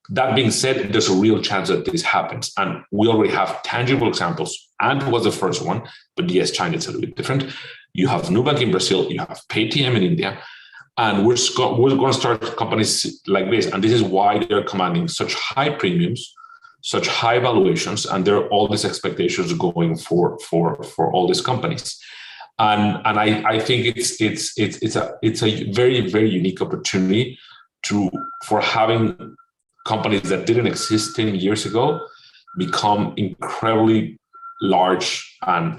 That being said, there's a real chance that this happens, and we already have tangible examples. Ant was the first one, but yes, China is a little bit different. You have Nubank in Brazil, you have Paytm in India, and we're going to start companies like this, and this is why they're commanding such high premiums, such high valuations, and there are all these expectations going for all these companies. And I think it's a very, very unique opportunity for having companies that didn't exist 10 years ago become incredibly large and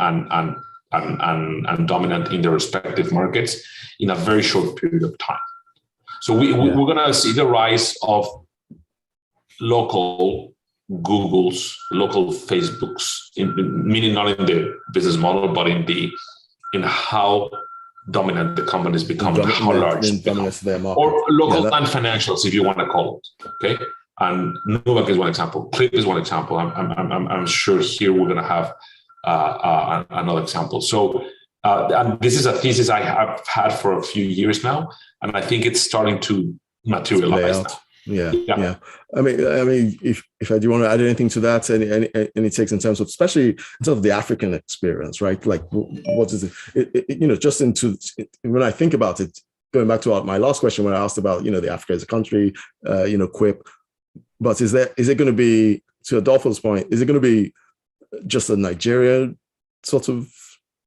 dominant in their respective markets in a very short period of time. So we're going to see the rise of local Googles, local Facebooks, meaning not in the business model, but in how dominant the companies become, how large they become. Or local non-financials, if you want to call it. Okay, and Nubank is one example. Clip is one example. I'm sure here we're going to have another example. So, and this is a thesis I have had for a few years now, and I think it's starting to materialize now. Yeah. I mean, if I do want to add anything to that, any takes in terms of, especially in terms of the African experience, right? Like, what is it? Just when I think about it, going back to my last question when I asked about, the Africa as a country, Quip, but is it going to be, to Adolfo's point, is it going to be just a Nigeria sort of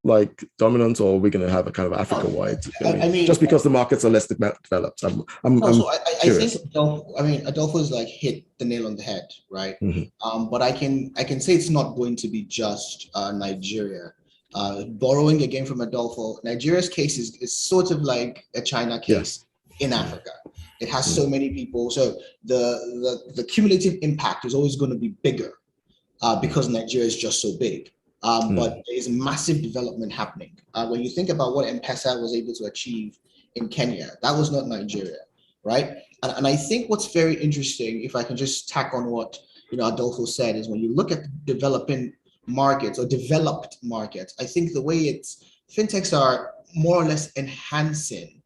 like dominant, or are we going to have a kind of Africa-wide? I mean, just because the markets are less developed. I think Adolfo's like hit the nail on the head, right? Mm-hmm. But I can say it's not going to be just Nigeria. Borrowing again from Adolfo, Nigeria's case is sort of like a China case in Africa. It has so many people, so the cumulative impact is always going to be bigger because Nigeria is just so big. But there is massive development happening. When you think about what M-Pesa was able to achieve in Kenya, that was not Nigeria, right? And I think what's very interesting, if I can just tack on what Adolfo said, is when you look at developing markets or developed markets, I think the way fintechs are more or less enhancing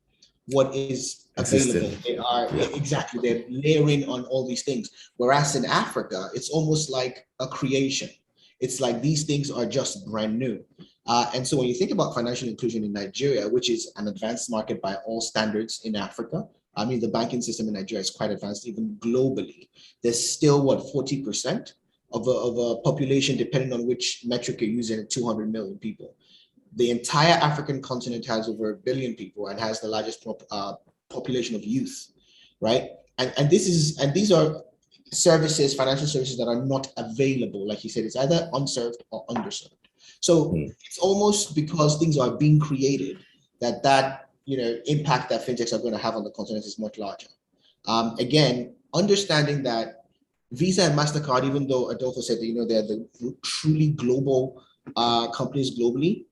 what is available. They are exactly, they're layering on all these things. Whereas in Africa, it's almost like a creation. It's like these things are just brand new. And so when you think about financial inclusion in Nigeria, which is an advanced market by all standards in Africa, I mean, the banking system in Nigeria is quite advanced, even globally. There's still, 40% of a population, depending on which metric you're using, 200 million people. The entire African continent has over 1 billion people and has the largest population of youth, right? And these are services, financial services that are not available. Like you said, it's either unserved or underserved. So it's almost because things are being created that impact that fintechs are going to have on the continent is much larger. Again, understanding that Visa and MasterCard, even though Adolfo said that they're the truly global companies globally,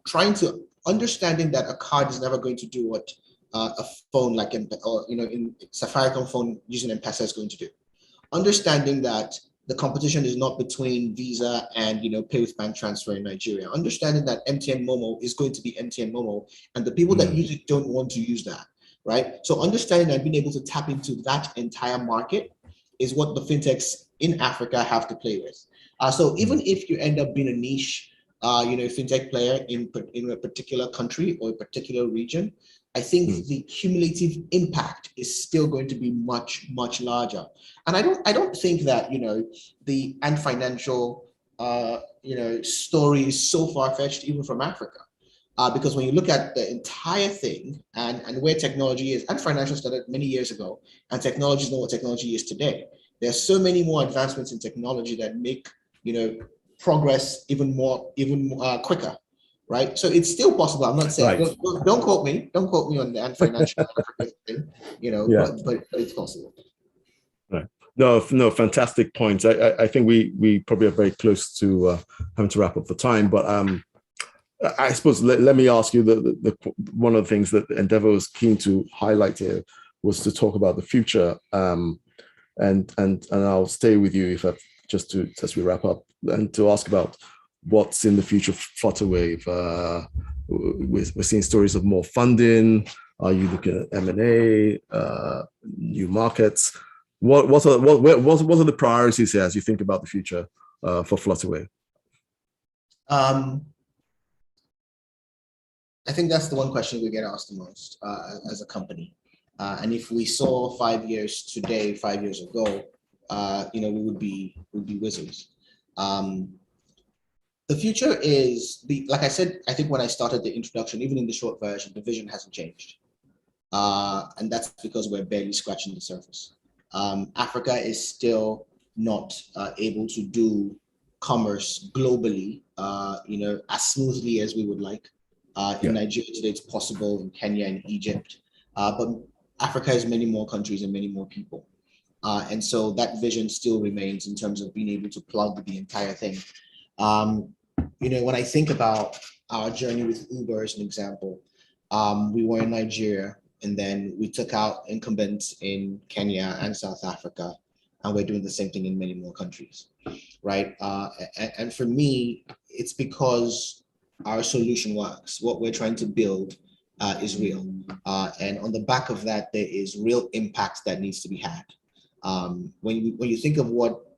trying to understanding that a card is never going to do what a phone like in Safaricom phone using M-Pesa is going to do. Understanding that the competition is not between Visa and Pay with Bank Transfer in Nigeria. Understanding that MTN Momo is going to be MTN Momo, and the people that use it don't want to use that, right? So understanding and being able to tap into that entire market is what the fintechs in Africa have to play with. So even if you end up being a niche, fintech player in a particular country or a particular region, I think the cumulative impact is still going to be much, much larger. And I don't think that, the Ant Financial, story is so far-fetched even from Africa. Because when you look at the entire thing and where technology is, Ant Financial started many years ago, and technology is not what technology is today. There's so many more advancements in technology that make, progress even quicker. Right, so it's still possible. I'm not saying don't quote me. Don't quote me on the financial thing. But it's possible. Right. No, fantastic points. I think we probably are very close to having to wrap up for time. But I suppose let me ask you the one of the things that Endeavor was keen to highlight here was to talk about the future. And I'll stay with you if as we wrap up and to ask about what's in the future for Flutterwave. We're seeing stories of more funding. Are you looking at M&A, new markets? What are the priorities here as you think about the future for Flutterwave? I think that's the one question we get asked the most as a company. And if we saw 5 years today, 5 years ago, we would be wizards. The future is, like I said, I think when I started the introduction, even in the short version, the vision hasn't changed. And that's because we're barely scratching the surface. Africa is still not able to do commerce globally, as smoothly as we would like. In Nigeria today, it's possible, in Kenya and Egypt. But Africa has many more countries and many more people. And so that vision still remains in terms of being able to plug the entire thing. When I think about our journey with Uber as an example, we were in Nigeria and then we took out incumbents in Kenya and South Africa, and we're doing the same thing in many more countries, right? And for me, it's because our solution works. What we're trying to build is real. And on the back of that, there is real impact that needs to be had. When you think of what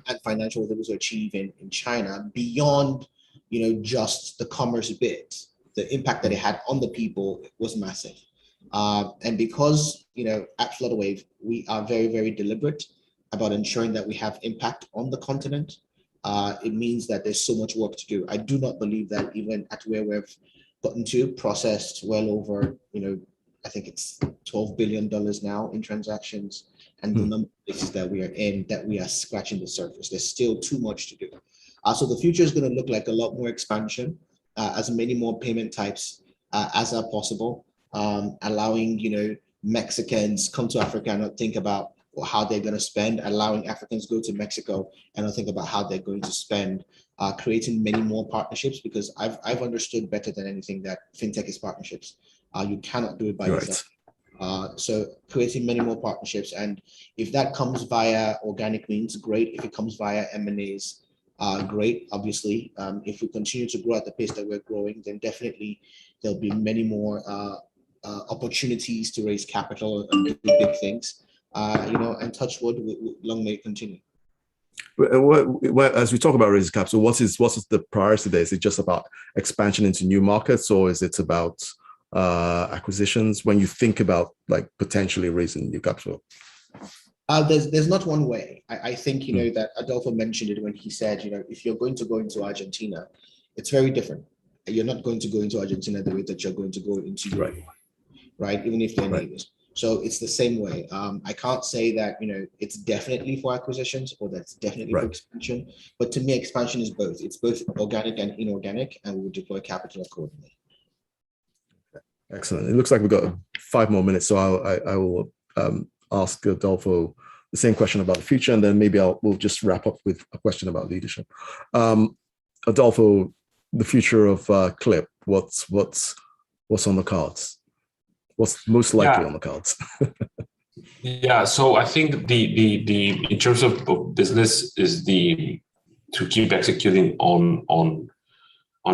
Ant Financial was able to achieve in China, beyond just the commerce bit, the impact that it had on the people was massive. And because at Flutterwave, we are very, very deliberate about ensuring that we have impact on the continent. It means that there's so much work to do. I do not believe that even at where we've gotten to, processed well over, I think it's $12 billion now in transactions, and the number of places that we are in, that we are scratching the surface. There's still too much to do. So the future is going to look like a lot more expansion, as many more payment types as are possible, allowing Mexicans come to Africa and not think about how they're going to spend, allowing Africans go to Mexico and not think about how they're going to spend, creating many more partnerships, because I've understood better than anything that fintech is partnerships. You cannot do it by yourself. So creating many more partnerships, and if that comes via organic means, great. If it comes via M&As, great. Obviously, if we continue to grow at the pace that we're growing, then definitely there'll be many more opportunities to raise capital and do big things. And touch wood, long may it continue. As we talk about raising capital, what is the priority there? Is it just about expansion into new markets, or is it about acquisitions when you think about potentially raising new capital? There's not one way. I think that Adolfo mentioned it when he said, if you're going to go into Argentina, it's very different. You're not going to go into Argentina the way that you're going to go into Europe, right? Even if they're neighbors. So it's the same way. I can't say that it's definitely for acquisitions or that's definitely for expansion. But to me, expansion is both. It's both organic and inorganic, and we will deploy capital accordingly. Excellent. It looks like we've got 5 more minutes, so I will ask Adolfo the same question about the future, and then maybe we'll just wrap up with a question about leadership. Adolfo, the future of Clip. What's on the cards? What's most likely on the cards? Yeah, so I think the in terms of business is to keep executing on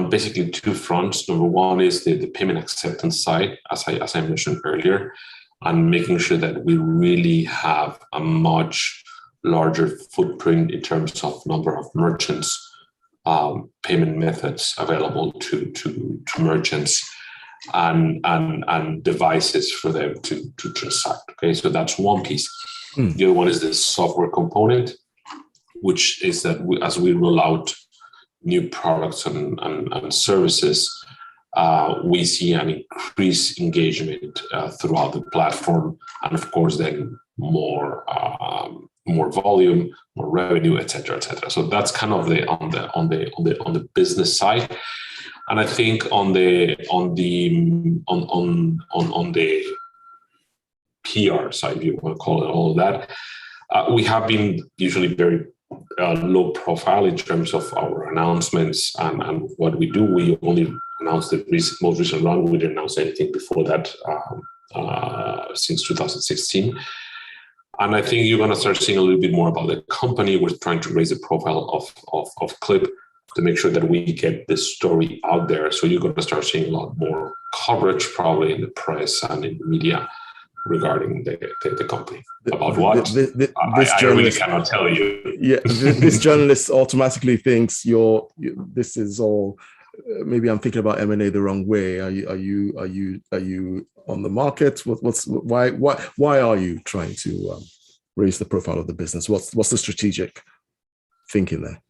basically 2 fronts. Number one is the payment acceptance side, as I mentioned earlier, and making sure that we really have a much larger footprint in terms of number of merchants, payment methods available to merchants. and devices for them to transact. Okay, so that's one piece. The other one is the software component, which is that as we roll out new products and services, we see an increased engagement throughout the platform, and of course, then more volume, more revenue, et cetera, et cetera. So that's kind of on the business side. And I think on the PR side, if you want to call it all of that, we have been usually very low profile in terms of our announcements and what we do. We only announced the most recent round. We didn't announce anything before that since 2016. And I think you're going to start seeing a little bit more about the company. We're trying to raise the profile of Clip to make sure that we get this story out there. So you're going to start seeing a lot more coverage probably in the press and in the media regarding the company. About what? I really cannot tell you. Yeah, this journalist automatically thinks this is all. Maybe I'm thinking about M&A the wrong way. Are you on the market? Why are you trying to raise the profile of the business? What's the strategic thinking there?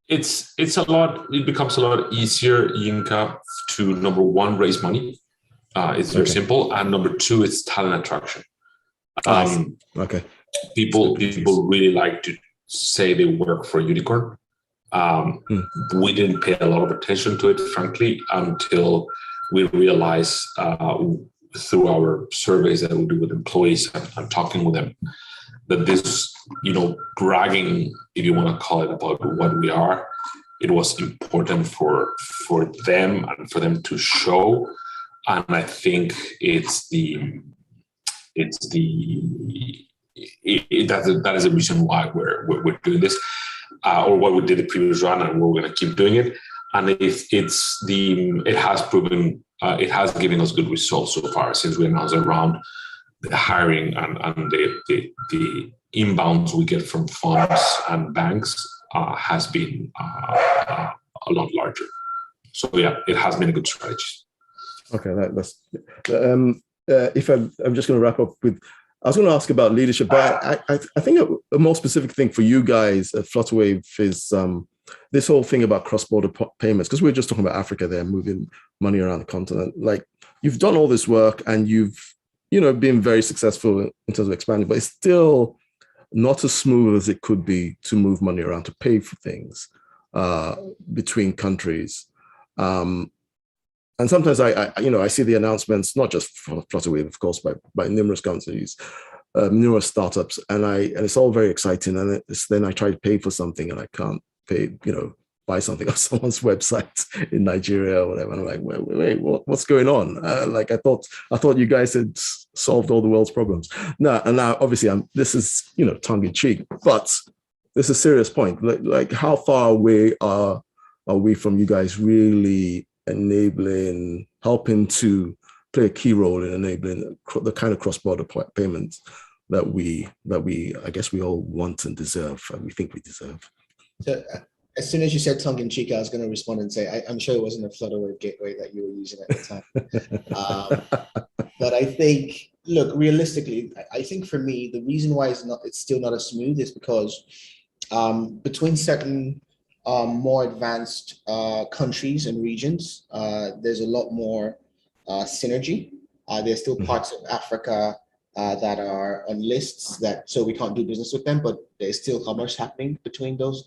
It becomes a lot easier, Yinka, to number one, raise money. It's very simple, and number two, it's talent attraction. Okay. People really like to say they work for a unicorn. We didn't pay a lot of attention to it, frankly, until we realized through our surveys that we do with employees and talking with them that this, bragging, if you want to call it, about what we are, it was important for them and for them to show. And I think that is the reason why we're doing this, or why we did the previous round, and we're going to keep doing it. And it has given us good results so far since we announced around the hiring and the inbounds we get from funds and banks has been a lot larger. So yeah, it has been a good strategy. Okay, that's. If I'm just going to wrap up with, I was going to ask about leadership, but I think a more specific thing for you guys at Flutterwave is this whole thing about cross-border payments, because we're just talking about Africa there, moving money around the continent. Like, you've done all this work and you've been very successful in terms of expanding, but it's still not as smooth as it could be to move money around to pay for things between countries. And sometimes I see the announcements, not just from Flutterwave, of course, by numerous companies, numerous startups, and it's all very exciting. And then I try to pay for something and I can't pay, buy something off someone's website in Nigeria or whatever. And I'm like, wait, what's going on? I thought you guys had solved all the world's problems. No, and now obviously this is tongue in cheek, but this is a serious point. Like how far away are we from you guys really helping to play a key role in enabling the kind of cross-border payments that we I guess we all want and deserve, and we think we deserve. So as soon as you said tongue-in-cheek, I was going to respond and say, I'm sure it wasn't a Flutterwave gateway that you were using at the time. But I think, look, realistically, I think for me, the reason why it's still not as smooth is because between certain more advanced countries and regions, there's a lot more synergy. There's still parts of Africa that are on lists so we can't do business with them, but there's still commerce happening between those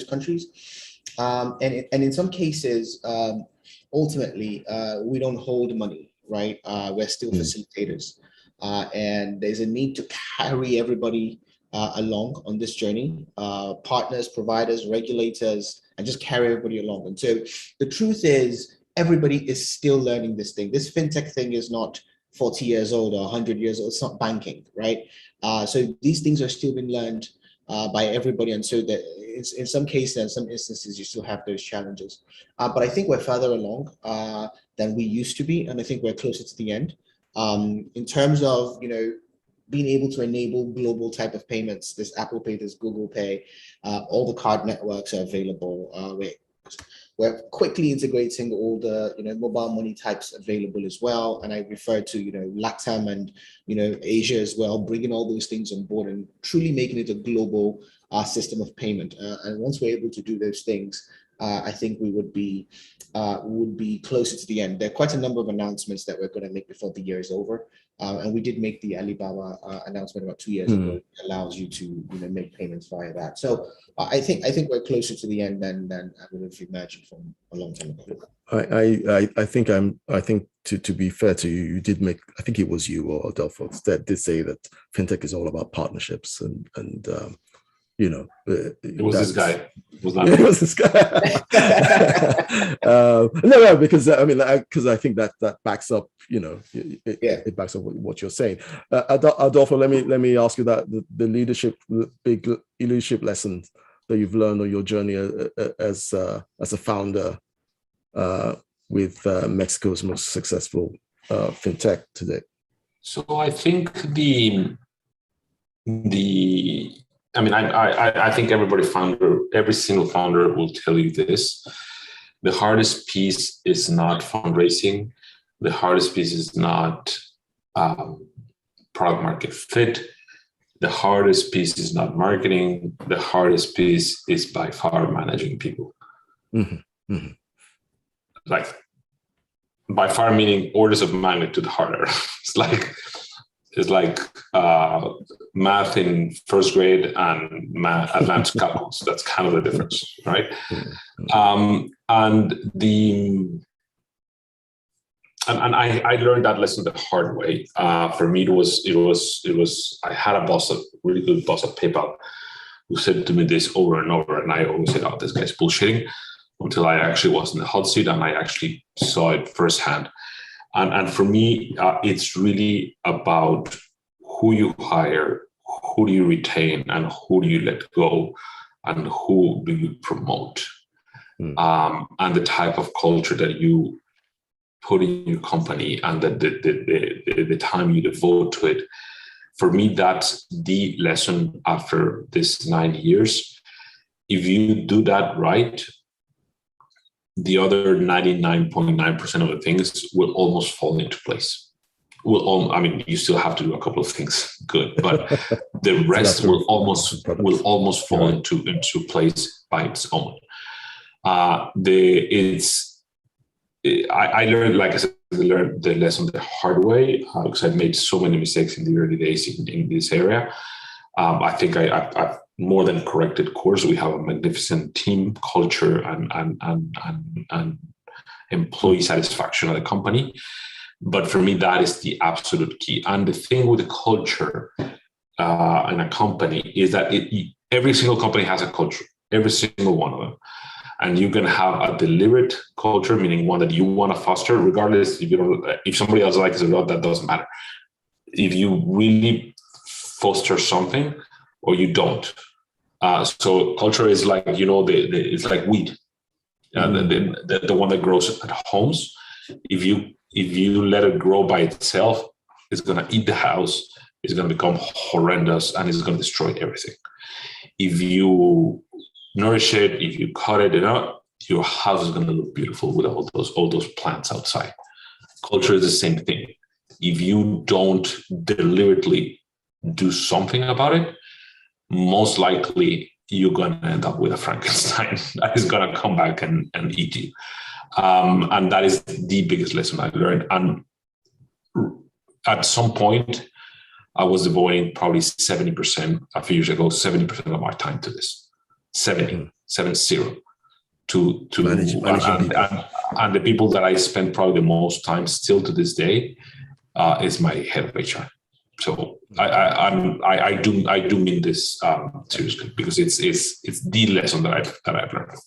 countries. And in some cases, ultimately, we don't hold money, right? We're still facilitators, and there's a need to carry everybody along on this journey, partners, providers, regulators, and just carry everybody along. And so the truth is, everybody is still learning this thing. This fintech thing is not 40 years old or 100 years old. It's not banking, right? So these things are still being learned by everybody. And so that in some cases, in some instances, you still have those challenges. But I think we're further along than we used to be. And I think we're closer to the end. In terms of, being able to enable global type of payments, this Apple Pay, this Google Pay, all the card networks are available. we're quickly integrating all the mobile money types available as well. And I refer to LATAM and Asia as well, bringing all those things on board and truly making it a global system of payment. And once we're able to do those things, I think we would be closer to the end. There are quite a number of announcements that we're going to make before the year is over, and we did make the Alibaba announcement about 2 years ago. It allows you to make payments via that. So I think we're closer to the end than I would have imagined from a long time ago. I think to be fair to you, you did make, I think it was you or Adolfo that did say that fintech is all about partnerships and it was this guy. It was this guy. No, because because I think that backs up, it backs up what you're saying. Adolfo, let me ask you that the big leadership lesson that you've learned on your journey as a founder with Mexico's most successful fintech today. So I think I think every single founder will tell you this. The hardest piece is not fundraising. The hardest piece is not product market fit. The hardest piece is not marketing. The hardest piece is by far managing people. Mm-hmm. Mm-hmm. Like by far meaning orders of magnitude harder. It's like math in first grade and math advanced calculus. That's kind of the difference, right? And I learned that lesson the hard way. For me, it was. I had a really good boss at PayPal, who said to me this over and over, and I always said, "Oh, this guy's bullshitting," until I actually was in the hot seat and I actually saw it firsthand. And for me, it's really about who you hire, who do you retain, and who do you let go, and who do you promote, and the type of culture that you put in your company and the time you devote to it. For me, that's the lesson after this 9 years. If you do that right, the other 99.9% of the things will almost fall into place. You still have to do a couple of things good, but the rest will almost fall into place by its own. I learned, like I said, the lesson the hard way because I've made so many mistakes in the early days in this area. I think I've more than corrected course. We have a magnificent team culture and employee satisfaction at the company. But for me, that is the absolute key. And the thing with the culture in a company is that every single company has a culture, every single one of them. And you can have a deliberate culture, meaning one that you want to foster, regardless if somebody else likes it or not, that doesn't matter. If you really foster something or you don't. So culture is like, it's like weed. The one that grows at homes. If you let it grow by itself, it's going to eat the house, it's going to become horrendous, and it's going to destroy everything. If you nourish it, if you cut it up, your house is going to look beautiful with all those plants outside. Culture is the same thing. If you don't deliberately do something about it, most likely you're going to end up with a Frankenstein that is going to come back and eat you. And that is the biggest lesson I learned. And at some point, I was devoting probably 70%, a few years ago, 70% of my time to this. 70 to managing and the people that I spend probably the most time still to this day is my head of HR. So I do mean this seriously, because it's the lesson that I've learned.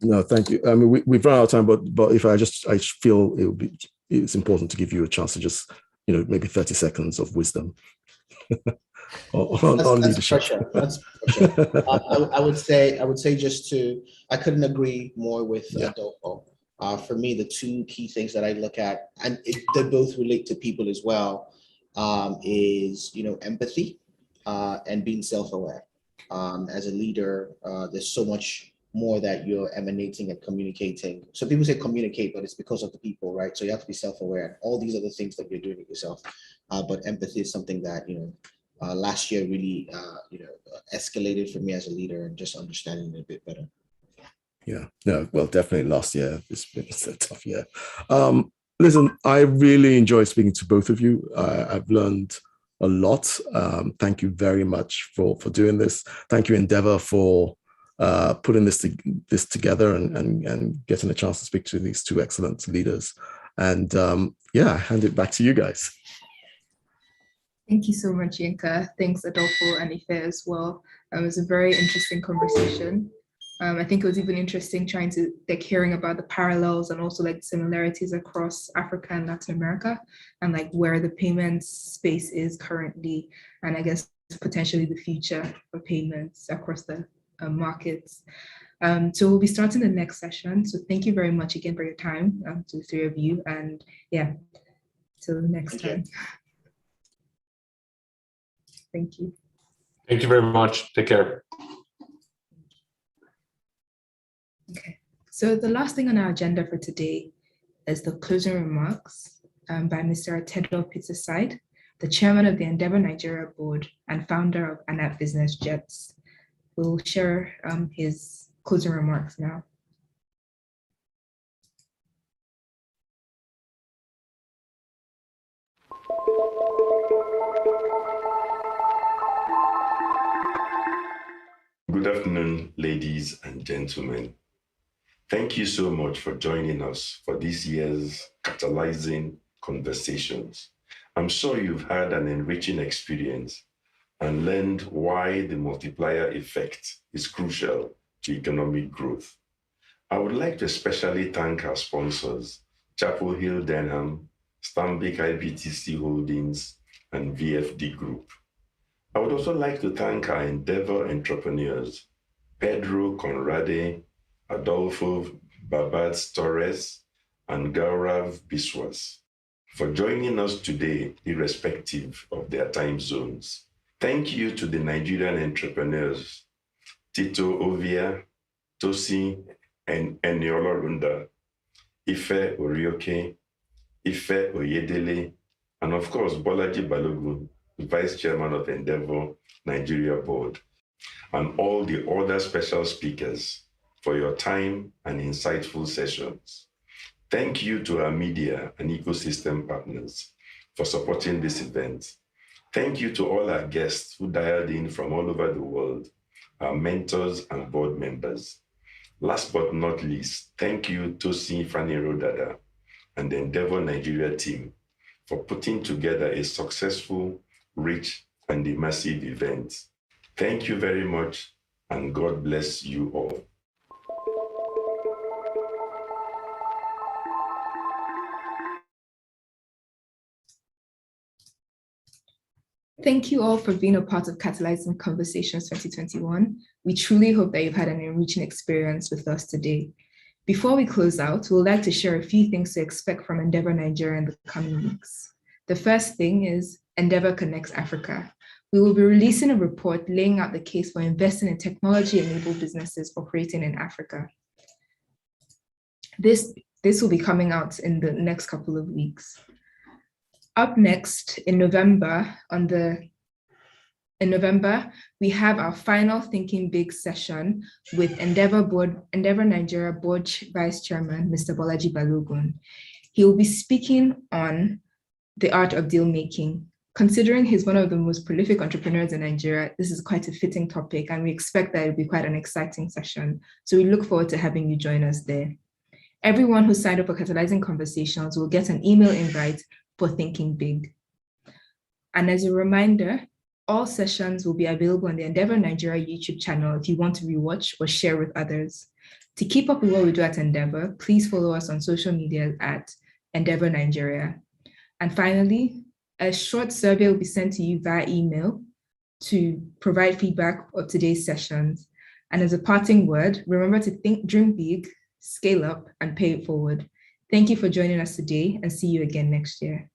No, thank you. I mean, we've run out of time, but if I feel it's important to give you a chance to just maybe 30 seconds of wisdom. on leadership. That's pressure. I would say I couldn't agree more with Adolfo. For me, the two key things that I look at, and they both relate to people as well, is empathy and being self-aware. As a leader, there's so much more that you're emanating and communicating. So people say communicate, but it's because of the people, right? So you have to be self-aware. All these other things that you're doing it yourself, but empathy is something that last year really escalated for me as a leader, and just understanding it a bit better. Yeah, no, well, definitely last year it's a tough year. Listen, I really enjoy speaking to both of you. I've learned a lot. Thank you very much for doing this. Thank you, Endeavor, for putting this together and getting a chance to speak to these two excellent leaders. And I hand it back to you guys. Thank you so much, Yinka. Thanks, Adolfo and Ife as well. It was a very interesting conversation. I think it was even interesting trying to hearing about the parallels and also similarities across Africa and Latin America, and where the payments space is currently, and I guess potentially the future for payments across the markets. So we'll be starting the next session. So thank you very much again for your time, to the three of you, and till the next time. Thank you. Thank you very much. Take care. Okay, so the last thing on our agenda for today is the closing remarks by Mr. Tedo Piteside, the chairman of the Endeavor Nigeria board and founder of Anat Business Jets. We'll share his closing remarks now. Good afternoon, ladies and gentlemen. Thank you so much for joining us for this year's Catalysing Conversations. I'm sure you've had an enriching experience and learned why the multiplier effect is crucial to economic growth. I would like to especially thank our sponsors, Chapel Hill Denham, Stanbic IBTC Holdings, and VFD Group. I would also like to thank our Endeavor entrepreneurs, Pedro Conrade, Adolfo Babats Torres, and Gaurav Biswas, for joining us today, irrespective of their time zones. Thank you to the Nigerian entrepreneurs, Tito Ovia, Tosi and Eniola Runda, Ife Orioke, Ife Oyedele, and of course, Bolaji Balogun, Vice Chairman of Endeavor Nigeria Board, and all the other special speakers for your time and insightful sessions. Thank you to our media and ecosystem partners for supporting this event. Thank you to all our guests who dialed in from all over the world, our mentors and board members. Last but not least, thank you Tosi Faniro Dada and the Endeavor Nigeria team for putting together a successful, rich, and immersive event. Thank you very much, and God bless you all. Thank you all for being a part of Catalysing Conversations 2021. We truly hope that you've had an enriching experience with us today. Before we close out, we'd like to share a few things to expect from Endeavor Nigeria in the coming weeks. The first thing is Endeavor Connects Africa. We will be releasing a report laying out the case for investing in technology-enabled businesses operating in Africa. This will be coming out in the next couple of weeks. Up next in November, we have our final Thinking Big session with Endeavor Nigeria Board Vice Chairman, Mr. Bolaji Balogun. He will be speaking on the art of deal making. Considering he's one of the most prolific entrepreneurs in Nigeria, this is quite a fitting topic, and we expect that it'll be quite an exciting session. So we look forward to having you join us there. Everyone who signed up for Catalysing Conversations will get an email invite for Thinking Big. And as a reminder, all sessions will be available on the Endeavor Nigeria YouTube channel if you want to rewatch or share with others. To keep up with what we do at Endeavor, please follow us on social media at Endeavor Nigeria. And finally, a short survey will be sent to you via email to provide feedback of today's sessions. And as a parting word, remember to dream big, scale up, and pay it forward. Thank you for joining us today, and see you again next year.